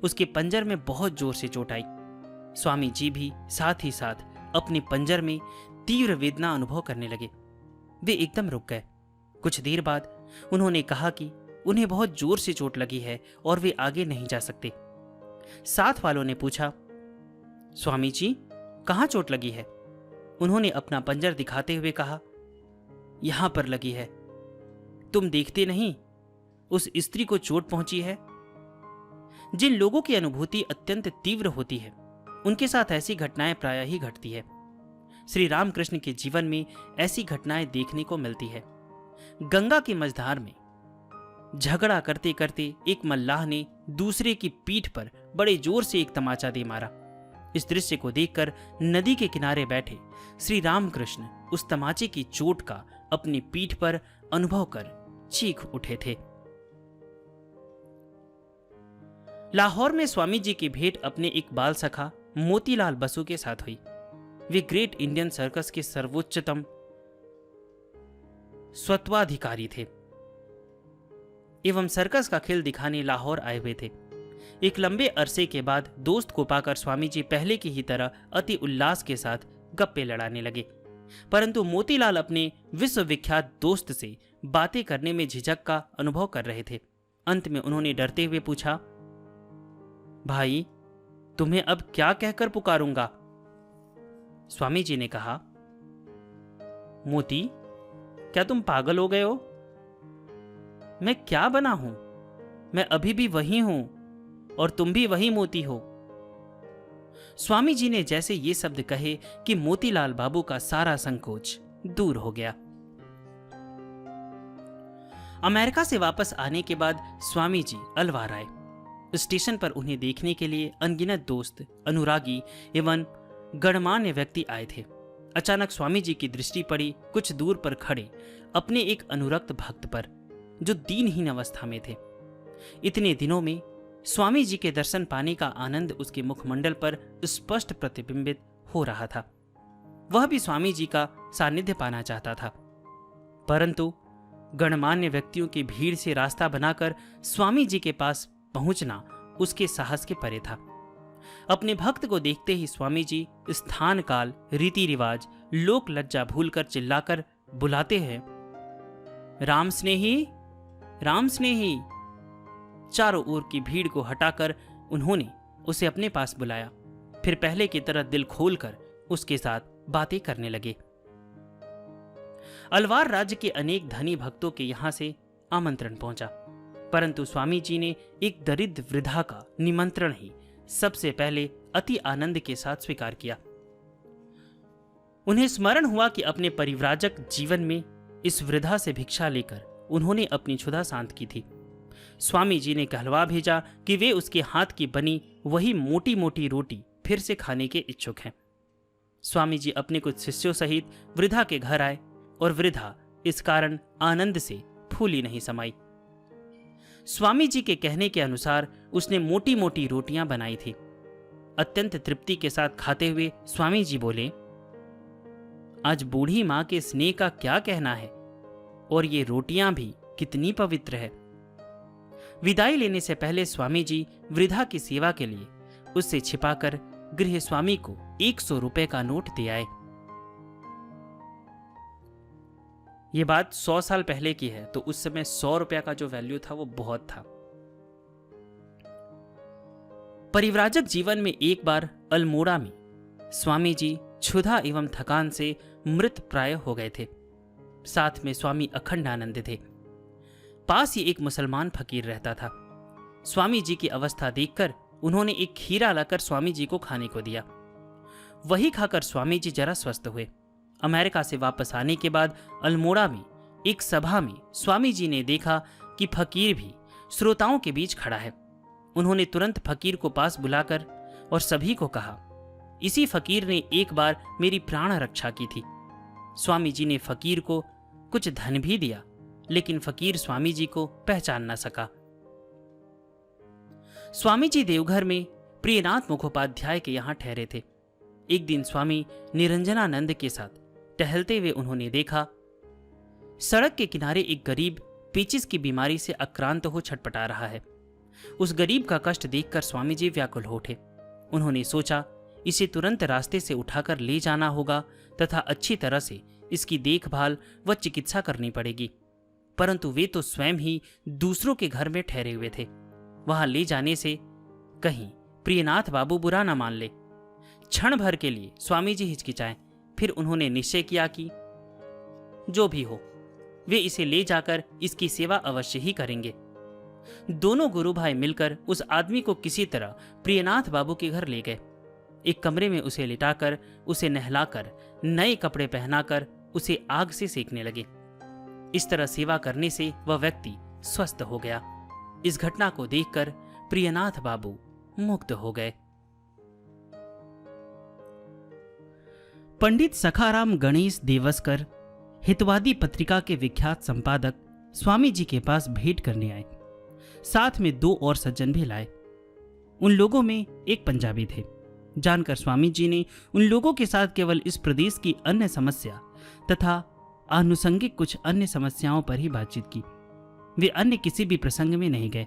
उसके पंजर में बहुत जोर से चोट आई। स्वामी जी भी साथ ही साथ अपने पंजर में तीव्र वेदना अनुभव करने लगे। वे एकदम रुक गए। कुछ देर बाद उन्होंने कहा कि उन्हें बहुत जोर से चोट लगी है और वे आगे नहीं जा सकते। साथ वालों ने पूछा, स्वामी जी, कहाँ चोट लगी है? उन्होंने अपना पंजर दिखाते हुए कहा, यहां पर लगी है। तुम देखते नहीं, उस स्त्री को चोट पहुंची है। जिन लोगों की अनुभूति अत्यंत तीव्र होती है, उनके साथ ऐसी घटनाएं प्रायः ही घटती है। श्री रामकृष्ण के जीवन में ऐसी घटनाएं देखने को मिलती है। गंगा की मझधार में झगड़ा करते करते एक मल्लाह ने दूसरे की पीठ पर बड़े जोर से एक तमाचा दे मारा। इस दृश्य को देखकर नदी के किनारे बैठे श्री रामकृष्ण उस तमाचे की चोट का अपनी पीठ पर अनुभव कर चीख उठे थे। लाहौर में स्वामी जी की भेंट अपने एक बाल सखा मोतीलाल बसु के साथ हुई। वे ग्रेट इंडियन सर्कस के सर्वोच्चतम स्वत्वाधिकारी थे एवं सर्कस का खेल दिखाने लाहौर आए हुए थे। एक लंबे अरसे के बाद दोस्त को पाकर स्वामी जी पहले की ही तरह अति उल्लास के साथ गप्पे लड़ाने लगे, परंतु मोतीलाल अपने विश्वविख्यात दोस्त से बातें करने में झिझक का अनुभव कर रहे थे। अंत में उन्होंने डरते हुए पूछा, भाई तुम्हें अब क्या कहकर पुकारूंगा? स्वामी जी ने कहा, मोती क्या तुम पागल हो गए हो? मैं क्या बना हूं? मैं अभी भी वही हूं और तुम भी वही मोती हो। स्वामी जी ने जैसे ये शब्द कहे कि मोतीलाल बाबू का सारा संकोच दूर हो गया। अमेरिका से वापस आने के बाद स्वामी जी अलवार आए। स्टेशन पर उन्हें देखने के लिए अनगिनत दोस्त, अनुरागी एवं गणमान्य व्यक्ति आए थे। अचानक स्वामी जी की दृष्टि पड़ी कुछ दूर पर खड़े अपने एक अनुरक्त भक्त पर, जो दीनहीन अवस्था में थे। इतने दिनों में स्वामी जी के दर्शन पाने का आनंद उसके मुखमंडल पर स्पष्ट प्रतिबिंबित हो रहा था। वह भी स्वामी जी का सानिध्य पाना चाहता था, परंतु गणमान्य व्यक्तियों की भीड़ से रास्ता बनाकर स्वामी जी के पास पहुंचना उसके साहस के परे था। अपने भक्त को देखते ही स्वामी जी स्थान काल, रीति रिवाज, लोक लज्जा भूलकर चिल्लाकर बुलाते हैं, राम स्नेही, राम स्नेही। चारों ओर की भीड़ को हटाकर उन्होंने उसे अपने पास बुलाया। फिर पहले की तरह दिल खोलकर उसके साथ बातें करने लगे। अलवार राज्य के अनेक धनी भक्तों के यहां से आमंत्रण पहुंचा, परंतु स्वामी जी ने एक दरिद्र वृद्धा का निमंत्रण ही सबसे पहले अति आनंद के साथ स्वीकार किया। उन्हें स्मरण हुआ कि अपने परिव्राजक जीवन में इस वृद्धा से भिक्षा लेकर उन्होंने अपनी क्षुधा शांत की थी। स्वामी जी ने कहलवा भेजा कि वे उसके हाथ की बनी वही मोटी मोटी रोटी फिर से खाने के इच्छुक हैं। स्वामी जी अपने कुछ शिष्यों सहित वृद्धा के घर आए और वृद्धा इस कारण आनंद से फूली नहीं समाई। स्वामी जी के कहने के अनुसार उसने मोटी मोटी रोटियां बनाई थी। अत्यंत तृप्ति के साथ खाते हुए स्वामी जी बोले, आज बूढ़ी मां के स्नेह का क्या कहना है, और ये रोटियां भी कितनी पवित्र है। विदाई लेने से पहले स्वामी जी वृद्धा की सेवा के लिए उससे छिपाकर गृह स्वामी को 100 रुपए का नोट दे आए। ये बात 100 साल पहले की है, तो उस समय 100 रुपया का जो वैल्यू था वो बहुत था। परिव्राजक जीवन में एक बार अल्मोड़ा में स्वामी जी क्षुधा एवं थकान से मृत प्राय हो गए थे। साथ में स्वामी अखंडानंद थे। पास ही एक मुसलमान फकीर रहता था। स्वामी जी की अवस्था देखकर उन्होंने एक खीरा लाकर स्वामी जी को खाने को दिया। वही खाकर स्वामी जी जरा स्वस्थ हुए। अमेरिका से वापस आने के बाद अल्मोड़ा में एक सभा में स्वामी जी ने देखा कि फकीर भी श्रोताओं के बीच खड़ा है। उन्होंने तुरंत फकीर को पास बुलाकर और सभी को कहा, इसी फकीर ने एक बार मेरी प्राण रक्षा की थी। स्वामी जी ने फकीर को कुछ धन भी दिया, लेकिन फकीर स्वामी जी को पहचान न सका। स्वामी जी देवघर में प्रियनाथ मुखोपाध्याय के यहां ठहरे थे। एक दिन स्वामी निरंजनानंद के साथ टहलते हुए उन्होंने देखा, सड़क के किनारे एक गरीब पेचिस की बीमारी से आक्रांत हो छटपटा रहा है। उस गरीब का कष्ट देखकर स्वामी जी व्याकुल हो उठे। उन्होंने सोचा, इसे तुरंत रास्ते से उठाकर ले जाना होगा तथा अच्छी तरह से इसकी देखभाल व चिकित्सा करनी पड़ेगी। परंतु वे तो स्वयं ही दूसरों के घर में ठहरे हुए थे। वहां ले जाने से कहीं प्रियनाथ बाबू बुरा न मान ले। क्षण भर के लिए स्वामी जी हिचकिचाए। फिर उन्होंने निश्चय किया कि जो भी हो, वे इसे ले जाकर इसकी सेवा अवश्य ही करेंगे। दोनों गुरु भाई मिलकर उस आदमी को किसी तरह प्रियनाथ बाबू के घर ले गए। एक कमरे में उसे लिटाकर, उसे नहलाकर, नए कपड़े पहनाकर उसे आग से सेकने लगे। इस तरह सेवा करने से वह व्यक्ति स्वस्थ हो गया। इस घटना को देखकर प्रियनाथ बाबू मुक्त हो गए। पंडित सखाराम गणेश देवस्कर हितवादी पत्रिका के विख्यात संपादक स्वामी जी के पास भेंट करने आए। साथ में 2 और सज्जन भी लाए। उन लोगों में एक पंजाबी थे। जानकर स्वामी जी ने उन लोगों के साथ केवल इस प्रदेश की अन्य समस्या तथा आनुषंगिक कुछ अन्य समस्याओं पर ही बातचीत की। वे अन्य किसी भी प्रसंग में नहीं गए।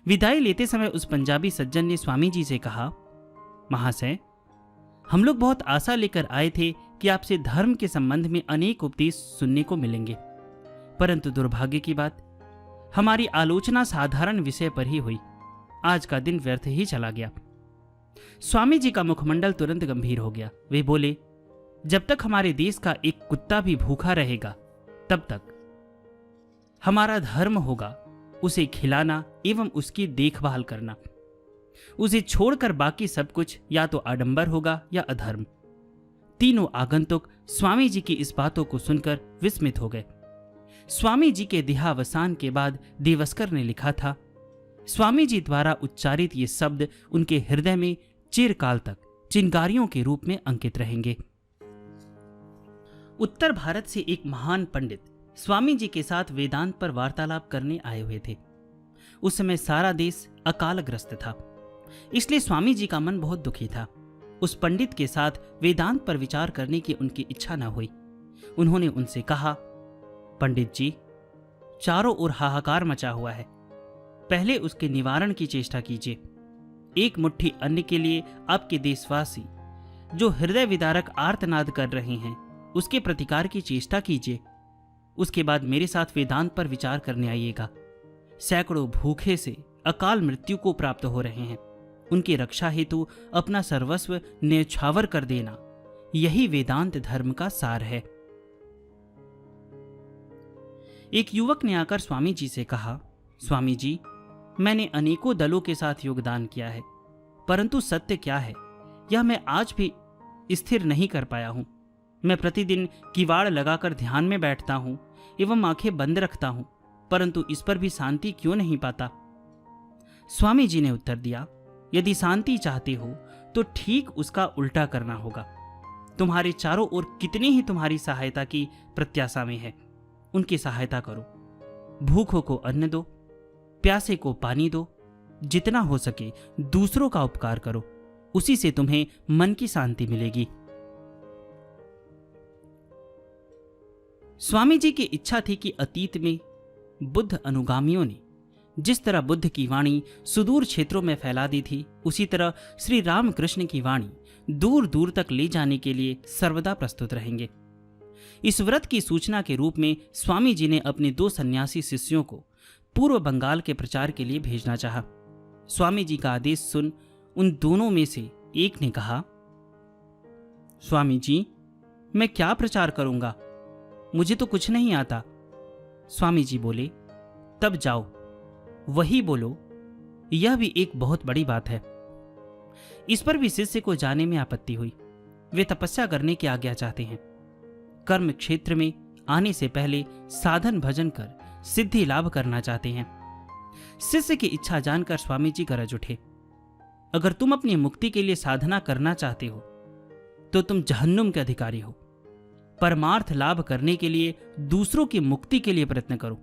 विदाई लेते समय उस पंजाबी सज्जन ने स्वामी जी से कहा, महाशय, हम लोग बहुत आशा लेकर आए थे कि आपसे धर्म के संबंध में अनेक उपदेश सुनने को मिलेंगे, परंतु दुर्भाग्य की बात, हमारी आलोचना साधारण विषय पर ही हुई। आज का दिन व्यर्थ ही चला गया। स्वामी जी का मुखमंडल तुरंत गंभीर हो गया। वे बोले, जब तक हमारे देश का एक कुत्ता भी भूखा रहेगा, तब तक हमारा धर्म होगा उसे खिलाना एवं उसकी देखभाल करना। उसे छोड़कर बाकी सब कुछ या तो आडंबर होगा या अधर्म। तीनों आगंतुक स्वामी जी की इस बातों को सुनकर विस्मित हो गए। स्वामी जी के देहावसान के बाद देवस्कर ने लिखा था, स्वामी जी द्वारा उच्चारित ये शब्द उनके हृदय में चिरकाल तक चिंगारियों के रूप में अंकित रहेंगे। उत्तर भारत से एक महान पंडित स्वामी जी के साथ वेदांत पर वार्तालाप करने आए हुए थे। उस समय सारा देश अकालग्रस्त था, इसलिए स्वामी जी का मन बहुत दुखी था। उस पंडित के साथ वेदांत पर विचार करने की उनकी इच्छा न हुई। उन्होंने उनसे कहा, पंडित जी, चारों ओर हाहाकार मचा हुआ है, पहले उसके निवारण की चेष्टा कीजिए। एक मुट्ठी अन्न के लिए आपके देशवासी जो हृदय विदारक आर्तनाद कर रहे हैं, उसके प्रतिकार की चेष्टा कीजिए। उसके बाद मेरे साथ वेदांत पर विचार करने आइएगा। सैकड़ों भूखे से अकाल मृत्यु को प्राप्त हो रहे हैं। उनकी रक्षा हेतु अपना सर्वस्व न्यौछावर कर देना, यही वेदांत धर्म का सार है। एक युवक ने आकर स्वामी जी से कहा, स्वामी जी, मैंने अनेकों दलों के साथ योगदान किया है, परंतु सत्य क्या है यह मैं आज भी स्थिर नहीं कर पाया हूं। मैं प्रतिदिन किवाड़ लगाकर ध्यान में बैठता हूं एवं आंखें बंद रखता हूं, परंतु इस पर भी शांति क्यों नहीं पाता। स्वामी जी ने उत्तर दिया, यदि शांति चाहते हो तो ठीक उसका उल्टा करना होगा। तुम्हारे चारों ओर कितने ही तुम्हारी सहायता की प्रत्याशा में है, उनकी सहायता करो। भूखों को अन्न दो, प्यासे को पानी दो, जितना हो सके दूसरों का उपकार करो, उसी से तुम्हें मन की शांति मिलेगी। स्वामी जी की इच्छा थी कि अतीत में बुद्ध अनुगामियों ने जिस तरह बुद्ध की वाणी सुदूर क्षेत्रों में फैला दी थी, उसी तरह श्री रामकृष्ण की वाणी दूर दूर तक ले जाने के लिए सर्वदा प्रस्तुत रहेंगे। इस व्रत की सूचना के रूप में स्वामी जी ने अपने 2 सन्यासी शिष्यों को पूर्व बंगाल के प्रचार के लिए भेजना चाहा। स्वामी जी का आदेश सुन उन दोनों में से एक ने कहा, स्वामी जी, मैं क्या प्रचार करूंगा, मुझे तो कुछ नहीं आता। स्वामी जी बोले, तब जाओ, वही बोलो, यह भी एक बहुत बड़ी बात है। इस पर भी शिष्य को जाने में आपत्ति हुई। वे तपस्या करने की आज्ञा चाहते हैं। कर्म क्षेत्र में आने से पहले साधन भजन कर सिद्धि लाभ करना चाहते हैं। शिष्य की इच्छा जानकर स्वामी जी गरज उठे, अगर तुम अपनी मुक्ति के लिए साधना करना चाहते हो तो तुम जहन्नुम के अधिकारी हो। परमार्थ लाभ करने के लिए दूसरों की मुक्ति के लिए प्रयत्न करो।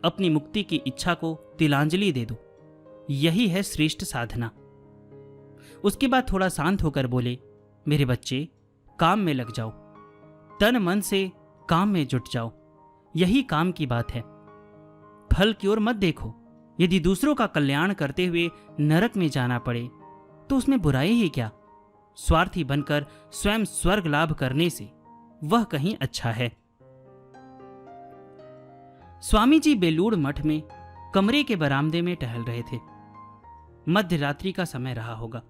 अपनी मुक्ति की इच्छा को तिलांजलि दे दो, यही है श्रेष्ठ साधना। उसके बाद थोड़ा शांत होकर बोले, मेरे बच्चे, काम में लग जाओ, तन मन से काम में जुट जाओ, यही काम की बात है। फल की ओर मत देखो। यदि दूसरों का कल्याण करते हुए नरक में जाना पड़े तो उसमें बुराई ही क्या। स्वार्थी बनकर स्वयं स्वर्ग लाभ करने से वह कहीं अच्छा है। स्वामी जी बेलूड़ मठ में कमरे के बरामदे में टहल रहे थे। मध्य रात्रि का समय रहा होगा।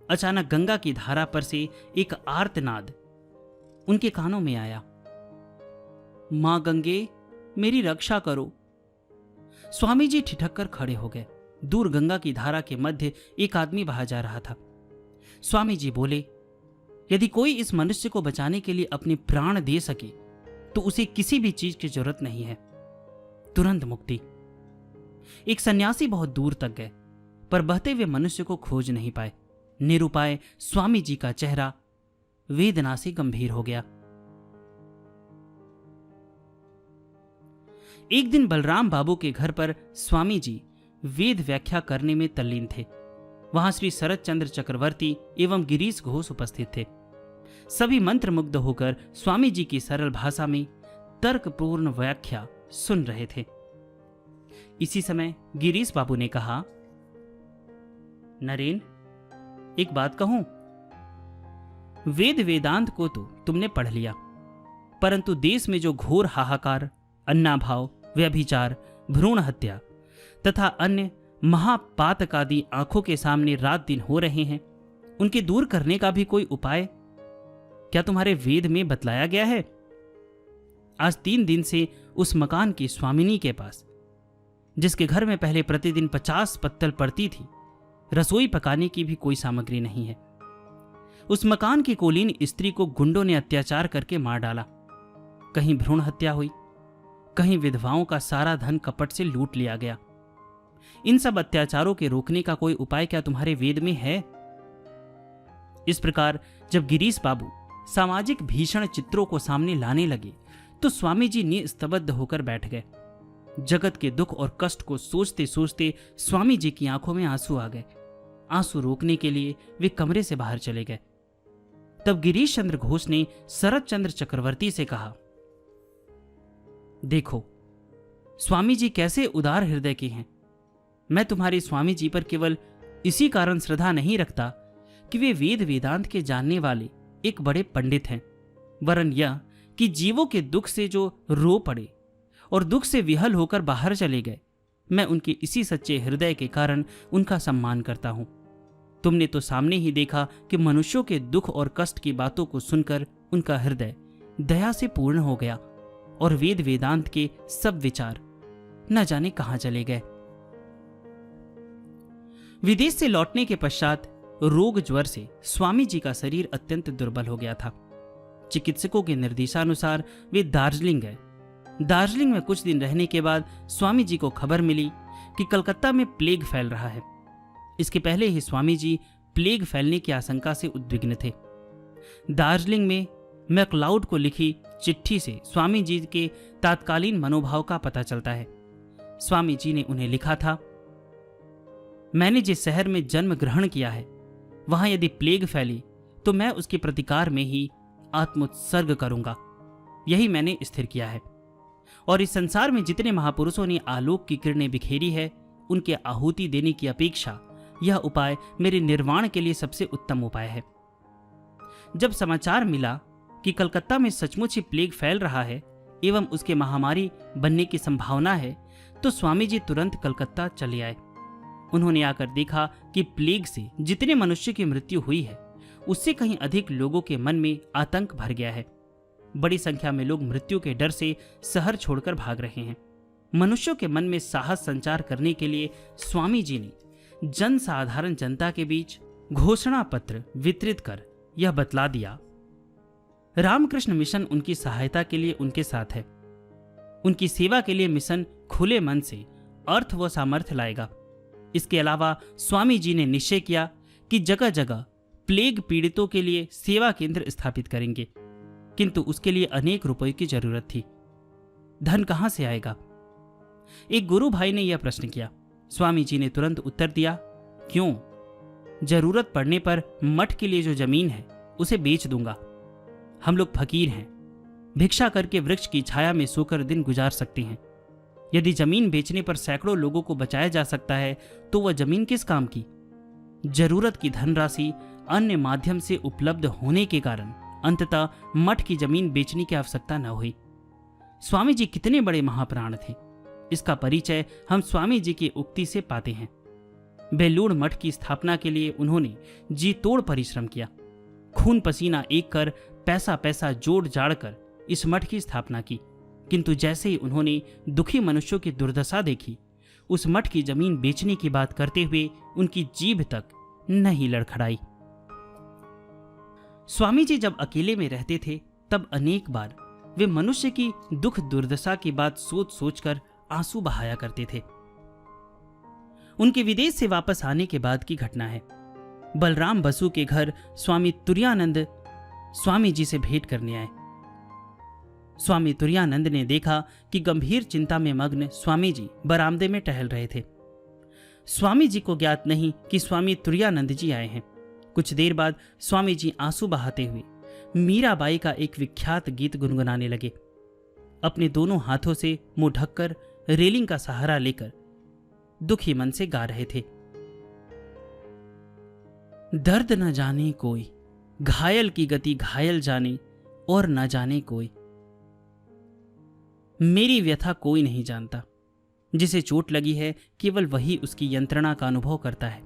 अचानक गंगा की धारा पर से एक आर्तनाद उनके कानों में आया, मां गंगे, मेरी रक्षा करो। स्वामी जी ठिठक कर खड़े हो गए। दूर गंगा की धारा के मध्य एक आदमी बहा जा रहा था। स्वामी जी बोले, यदि कोई इस मनुष्य को बचाने के लिए अपने प्राण दे सके तो उसे किसी भी चीज की जरूरत नहीं है, तुरंत मुक्ति। एक सन्यासी बहुत दूर तक गए, पर बहते हुए मनुष्य को खोज नहीं पाए। निरुपाय स्वामी जी का चेहरा वेदना से गंभीर हो गया। एक दिन बलराम बाबू के घर पर स्वामी जी वेद व्याख्या करने में तल्लीन थे। वहां श्री शरद चंद्र चक्रवर्ती एवं गिरीश घोष उपस्थित थे। सभी मंत्रमुग्ध होकर स्वामी जी की सरल भाषा में तर्कपूर्ण व्याख्या सुन रहे थे। इसी समय गिरीश बाबू ने कहा, नरेन, एक बात कहूं, वेद वेदांत को तो तुमने पढ़ लिया, परंतु देश में जो घोर हाहाकार, अन्नाभाव, व्यभिचार, भ्रूण हत्या तथा अन्य महापातकादि आंखों के सामने रात दिन हो रहे हैं, उनके दूर करने का भी कोई उपाय क्या तुम्हारे वेद में बतलाया गया है? आज 3 दिन से उस मकान की स्वामिनी के पास, जिसके घर में पहले प्रतिदिन 50 पत्तल पड़ती थी, रसोई पकाने की भी कोई सामग्री नहीं है। उस मकान की कुलीन स्त्री को गुंडों ने अत्याचार करके मार डाला। कहीं भ्रूण हत्या हुई, कहीं विधवाओं का सारा धन कपट से लूट लिया गया। इन सब अत्याचारों के रोकने का कोई उपाय क्या तुम्हारे वेद में है? इस प्रकार जब गिरीश बाबू सामाजिक भीषण चित्रों को सामने लाने लगे तो स्वामी जी निस्तब्ध होकर बैठ गए। जगत के दुख और कष्ट को सोचते सोचते स्वामी जी की आंखों में आंसू आ गए। आंसू रोकने के लिए वे कमरे से बाहर चले गए। तब गिरीश चंद्र घोष ने शरद चंद्र चक्रवर्ती से कहा, देखो स्वामी जी कैसे उदार हृदय के हैं। मैं तुम्हारे स्वामी जी पर केवल इसी कारण श्रद्धा नहीं रखता कि वे वेद वेदांत के जानने वाले एक बड़े पंडित हैं, वरन यह कि जीवों के दुख से जो रो पड़े और दुख से विहल होकर बाहर चले गए, मैं उनके इसी सच्चे हृदय के कारण उनका सम्मान करता हूं। तुमने तो सामने ही देखा कि मनुष्यों के दुख और कष्ट की बातों को सुनकर उनका हृदय दया से पूर्ण हो गया और वेद वेदांत के सब विचार न जाने कहां चले गए। विदेश से लौटने के पश्चात रोग ज्वर से स्वामी जी का शरीर अत्यंत दुर्बल हो गया था। चिकित्सकों के निर्देशानुसार वे दार्जिलिंग गए। दार्जिलिंग में कुछ दिन रहने के बाद स्वामी जी को खबर मिली कि कलकत्ता में प्लेग फैल रहा है। इसके पहले ही स्वामी जी प्लेग फैलने की आशंका से उद्विग्न थे। दार्जिलिंग में मैकलाउड को लिखी चिट्ठी से स्वामी जी के तात्कालीन मनोभाव का पता चलता है। स्वामी जी ने उन्हें लिखा था, मैंने जिस शहर में जन्म ग्रहण किया है, वहां यदि प्लेग फैली तो मैं उसके प्रतिकार में ही आत्मोत्सर्ग करूंगा। यही मैंने स्थिर किया है। और इस संसार में जितने महापुरुषों ने आलोक की किरणें बिखेरी है, उनके आहुति देने की अपेक्षा यह उपाय मेरे निर्वाण के लिए सबसे उत्तम उपाय है। जब समाचार मिला कि कलकत्ता में सचमुच ही प्लेग फैल रहा है एवं उसके महामारी बनने की संभावना है, तो स्वामी जी तुरंत कलकत्ता चले आए। उन्होंने आकर देखा कि प्लेग से जितने मनुष्य की मृत्यु हुई है, उससे कहीं अधिक लोगों के मन में आतंक भर गया है। बड़ी संख्या में लोग मृत्यु के डर से शहर छोड़कर भाग रहे हैं। मनुष्यों के मन में साहस संचार करने के लिए स्वामी जी ने जन साधारण जनता के बीच घोषणा पत्र वितरित कर यह बतला दिया, रामकृष्ण मिशन उनकी सहायता के लिए उनके साथ है। उनकी सेवा के लिए मिशन खुले मन से अर्थ व सामर्थ्य लाएगा। इसके अलावा स्वामी जी ने निश्चय किया कि जगह जगह प्लेग पीड़ितों के लिए सेवा केंद्र स्थापित करेंगे, किंतु उसके लिए अनेक रुपयों की जरूरत थी। धन कहां से आएगा? एक गुरु भाई ने यह प्रश्न किया। स्वामी जी ने तुरंत उत्तर दिया, क्यों, जरूरत पड़ने पर मठ के लिए जो जमीन है उसे बेच दूंगा। हम लोग फकीर हैं, भिक्षा करके वृक्ष की छाया में सोकर दिन गुजार सकते हैं। यदि जमीन बेचने पर सैकड़ों लोगों को बचाया जा सकता है, तो वह जमीन किस काम की? जरूरत की धनराशि अन्य माध्यम से उपलब्ध होने के कारण अंततः मठ की जमीन बेचने की आवश्यकता न हुई। स्वामी जी कितने बड़े महाप्राण थे, इसका परिचय हम स्वामी जी की उक्ति से पाते हैं। बेलूड़ मठ की स्थापना के लिए उन्होंने जी तोड़ परिश्रम किया। खून पसीना एक कर पैसा पैसा जोड़ जाड़ कर इस मठ की स्थापना की, किंतु जैसे ही उन्होंने दुखी मनुष्यों की दुर्दशा देखी, उस मठ की जमीन बेचने की बात करते हुए उनकी जीभ तक नहीं लड़खड़ाई। स्वामी जी जब अकेले में रहते थे, तब अनेक बार वे मनुष्य की दुख दुर्दशा की बात सोच सोचकर आंसू बहाया करते थे। उनके विदेश से वापस आने के बाद की घटना है। बलराम बसु के घर स्वामी तुरानंद स्वामी जी से भेंट करने आए। स्वामी तुरानंद ने देखा कि गंभीर चिंता में मग्न स्वामी जी बरामदे में टहल रहे थे। स्वामी जी को ज्ञात नहीं कि स्वामी तुरानंद जी आए हैं। कुछ देर बाद स्वामी जी आंसू बहाते हुए मीराबाई का एक विख्यात गीत गुनगुनाने लगे। अपने दोनों हाथों से मुंह ढककर रेलिंग का सहारा लेकर दुखी मन से गा रहे थे। दर्द न जाने कोई, घायल की गति घायल जाने, और न जाने कोई, मेरी व्यथा कोई नहीं जानता। जिसे चोट लगी है केवल वही उसकी यंत्रणा का अनुभव करता है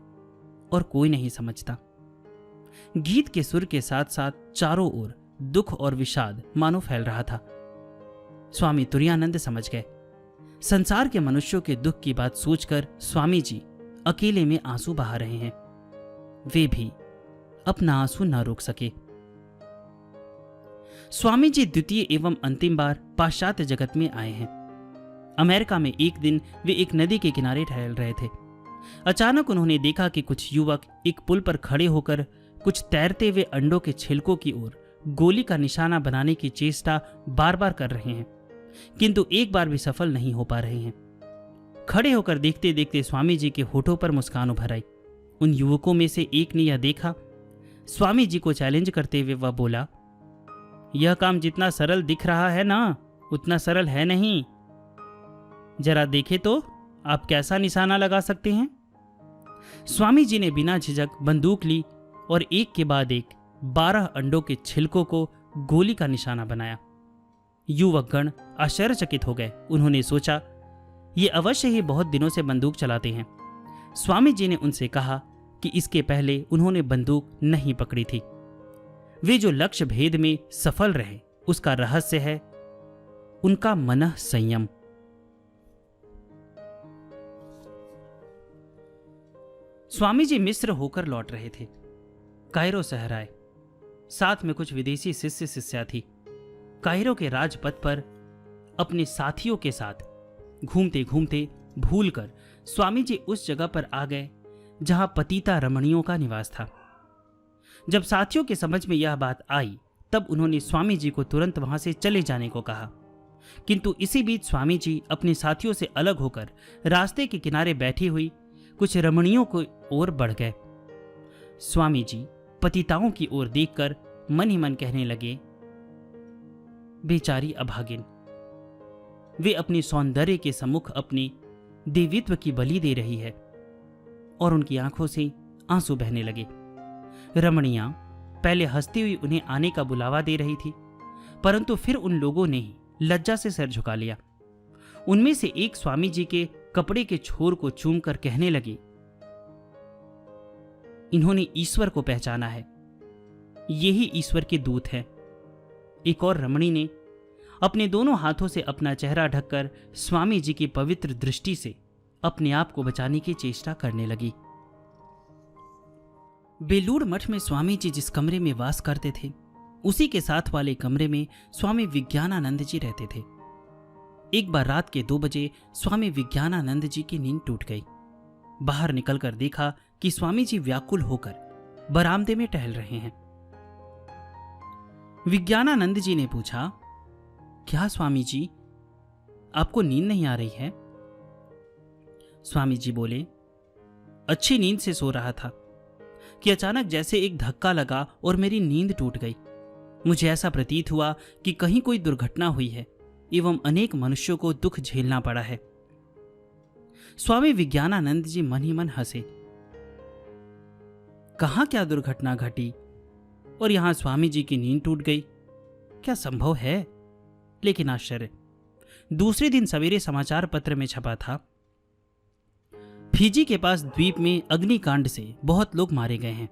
और कोई नहीं समझता। गीत के सुर के साथ साथ चारों ओर दुख और विषाद मानो फैल रहा था। स्वामी तुरानंद समझ गए। संसार के मनुष्यों के दुख की बात सोचकर स्वामी जी अकेले में आंसू बहा रहे हैं। वे भी अपना आंसू न रोक सके। स्वामी जी द्वितीय एवं अंतिम बार पाश्चात्य जगत में आए हैं। अमेरिका में एक दिन वे एक नदी के किनारे टहल रहे थे। अचानक उन्होंने देखा कि कुछ युवक एक पुल पर खड़े होकर कुछ तैरते हुए अंडों के छिलकों की ओर गोली का निशाना बनाने की चेष्टा बार बार कर रहे हैं, किंतु एक बार भी सफल नहीं हो पा रहे हैं। खड़े होकर देखते देखते स्वामी जी के होठों पर मुस्कान उभर आई। उन युवकों में से एक ने यह देखा। स्वामी जी को चैलेंज करते हुए वह बोला, यह काम जितना सरल दिख रहा है ना, उतना सरल है नहीं। जरा देखे तो आप कैसा निशाना लगा सकते हैं। स्वामी जी ने बिना झिझक बंदूक ली और एक के बाद एक 12 अंडों के छिलकों को गोली का निशाना बनाया। युवकगण आश्चर्यचकित हो गए। उन्होंने सोचा, ये अवश्य ही बहुत दिनों से बंदूक चलाते हैं। स्वामी जी ने उनसे कहा कि इसके पहले उन्होंने बंदूक नहीं पकड़ी थी। वे जो लक्ष्य भेद में सफल रहे उसका रहस्य है उनका मनः संयम। स्वामी जी मिस्र होकर लौट रहे थे। कायरो शहर आए। साथ में कुछ विदेशी शिष्य शिष्या थी। कायरो के राजपथ पर अपने साथियों के साथ घूमते घूमते भूलकर स्वामी जी उस जगह पर आ गए जहां पतिता रमणियों का निवास था। जब साथियों के समझ में यह बात आई तब उन्होंने स्वामी जी को तुरंत वहां से चले जाने को कहा, किंतु इसी बीच स्वामी जी अपने साथियों से अलग होकर रास्ते के किनारे बैठी हुई कुछ रमणियों की ओर बढ़ गए। स्वामी जी पतिताओं की ओर देखकर मन ही मन कहने लगे, बेचारी अभागिन, वे अपने सौंदर्य के सम्मुख अपने देवीत्व की बलि दे रही है। और उनकी आंखों से आंसू बहने लगे। रमणियां पहले हंसती हुई उन्हें आने का बुलावा दे रही थी, परंतु फिर उन लोगों ने ही लज्जा से सिर झुका लिया। उनमें से एक स्वामी जी के कपड़े के छोर को चूमकर कहने लगी, इन्होंने ईश्वर को पहचाना है, यही ईश्वर के दूत हैं। एक और रमणी ने अपने दोनों हाथों से अपना चेहरा ढककर स्वामी जी की पवित्र दृष्टि से अपने आप को बचाने की चेष्टा करने लगी। बेलूर मठ में स्वामी जी जिस कमरे में वास करते थे उसी के साथ वाले कमरे में स्वामी विज्ञानानंद जी रहते थे। एक बार रात के 2 बजे स्वामी विज्ञानानंद जी की नींद टूट गई। बाहर निकलकर देखा कि स्वामी जी व्याकुल होकर बरामदे में टहल रहे हैं। विज्ञानानंद जी ने पूछा, क्या स्वामी जी, आपको नींद नहीं आ रही है? स्वामी जी बोले, अच्छी नींद से सो रहा था कि अचानक जैसे एक धक्का लगा और मेरी नींद टूट गई। मुझे ऐसा प्रतीत हुआ कि कहीं कोई दुर्घटना हुई है एवं अनेक मनुष्यों को दुख झेलना पड़ा है। स्वामी विज्ञानानंद जी मन ही मन हंसे। कहां क्या दुर्घटना घटी और यहां स्वामी जी की नींद टूट गई? क्या संभव है? लेकिन आश्चर्य, दूसरे दिन सवेरे समाचार पत्र में छपा था, फिजी के पास द्वीप में अग्निकांड से बहुत लोग मारे गए हैं।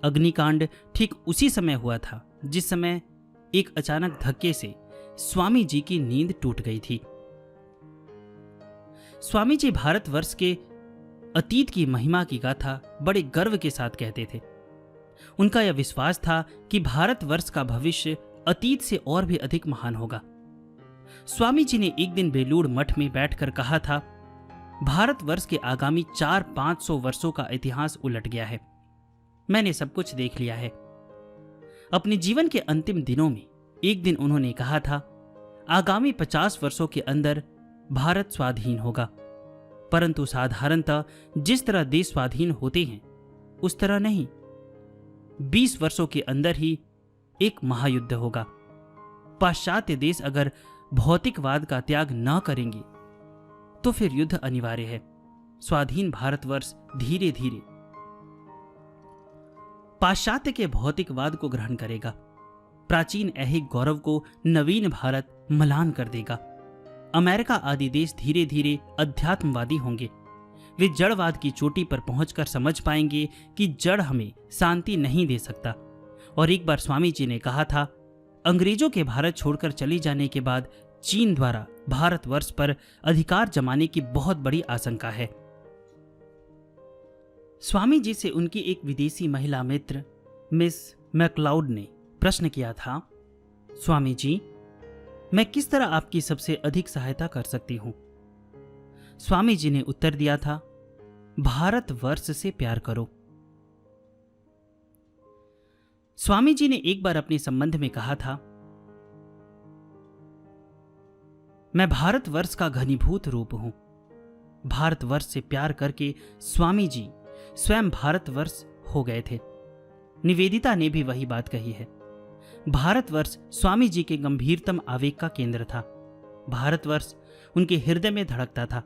अग्निकांड ठीक उसी समय हुआ था जिस समय एक अचानक धक्के से स्वामी जी की नींद टूट गई थी। स्वामी जी भारतवर्ष के अतीत की महिमा की गाथा बड़े गर्व के साथ कहते थे। उनका यह विश्वास था कि भारतवर्ष का भविष्य अतीत से और भी अधिक महान होगा। स्वामी जी ने एक दिन बेलूर मठ में बैठकर कहा था, भारतवर्ष के आगामी 400-500 वर्षों का इतिहास उलट गया है। मैंने सब कुछ देख लिया है। अपने जीवन के अंतिम दिनों में एक दिन उन्होंने कहा था, आगामी 50 वर्षों के अंदर भारत स्वाधीन होगा। परंतु साधारणतः जिस तरह देश स्वाधीन होते हैं उस तरह नहीं। 20 वर्षों के अंदर ही एक महायुद्ध होगा। पाश्चात्य देश अगर भौतिकवाद का त्याग न करेंगे तो फिर युद्ध अनिवार्य है। स्वाधीन भारतवर्ष धीरे धीरे पाश्चात्य के भौतिकवाद को ग्रहण करेगा। प्राचीन ऐहिक गौरव को नवीन भारत म्लान कर देगा। अमेरिका आदि देश धीरे धीरे अध्यात्मवादी होंगे। वे जड़वाद की चोटी पर पहुंचकर समझ पाएंगे कि जड़ हमें शांति नहीं दे सकता। और एक बार स्वामी जी ने कहा था, अंग्रेजों के भारत छोड़कर चले जाने के बाद चीन द्वारा भारतवर्ष पर अधिकार जमाने की बहुत बड़ी आशंका है। स्वामी जी से उनकी एक विदेशी महिला मित्र मिस मैक्लाउड ने प्रश्न किया था, स्वामी जी, मैं किस तरह आपकी सबसे अधिक सहायता कर सकती हूं? स्वामी जी ने उत्तर दिया था, भारतवर्ष से प्यार करो। स्वामी जी ने एक बार अपने संबंध में कहा था, मैं भारतवर्ष का घनीभूत रूप हूं। भारतवर्ष से प्यार करके स्वामी जी स्वयं भारतवर्ष हो गए थे। निवेदिता ने भी वही बात कही है। भारतवर्ष स्वामी जी के गंभीरतम आवेग का केंद्र था। भारतवर्ष उनके हृदय में धड़कता था,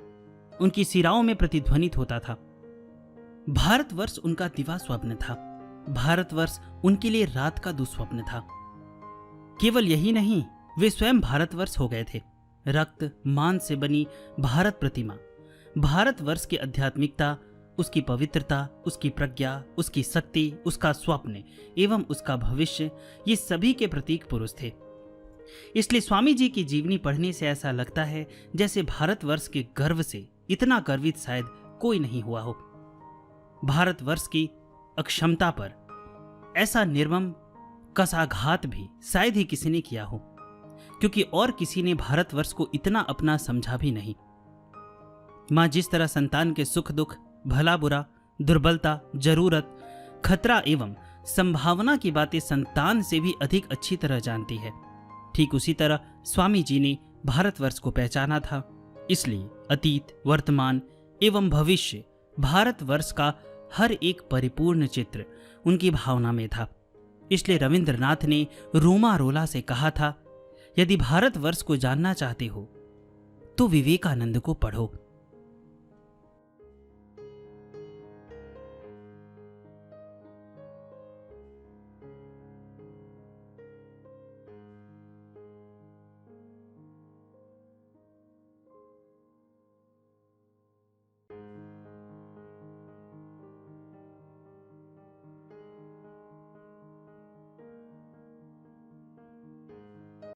उनकी सिराओं में प्रतिध्वनित होता था। भारतवर्ष उनका दिवा स्वप्न था। भारतवर्ष उनके लिए रात का दुस्वप्न था। केवल यही नहीं, वे स्वयं भारतवर्ष हो गए थे। रक्त मांस से बनी भारत प्रतिमा, भारतवर्ष की आध्यात्मिकता, उसकी पवित्रता, उसकी प्रज्ञा, उसकी शक्ति, उसका स्वप्न एवं उसका भविष्य, ये सभी के प्रतीक पुरुष थे। इसलिए स्वामी जी की जीवनी पढ़ने से ऐसा लगता है जैसे भारतवर्ष के गर्व से इतना गर्वित शायद कोई नहीं हुआ हो। भारतवर्ष की अक्षमता पर ऐसा निर्मम कसाघात भी शायद ही किसी ने किया हो, क्योंकि और किसी ने भारतवर्ष को इतना अपना समझा भी नहीं। मां जिस तरह संतान के सुख दुख, भला बुरा, दुर्बलता, जरूरत, खतरा एवं संभावना की बातें संतान से भी अधिक अच्छी तरह जानती है, ठीक उसी तरह स्वामी जी ने भारतवर्ष को पहचाना था। इसलिए अतीत, वर्तमान एवं भविष्य, भारतवर्ष का हर एक परिपूर्ण चित्र उनकी भावना में था। इसलिए रविंद्रनाथ ने रोमा रोला से कहा था, यदि भारतवर्ष को जानना चाहते हो तो विवेकानंद को पढ़ो।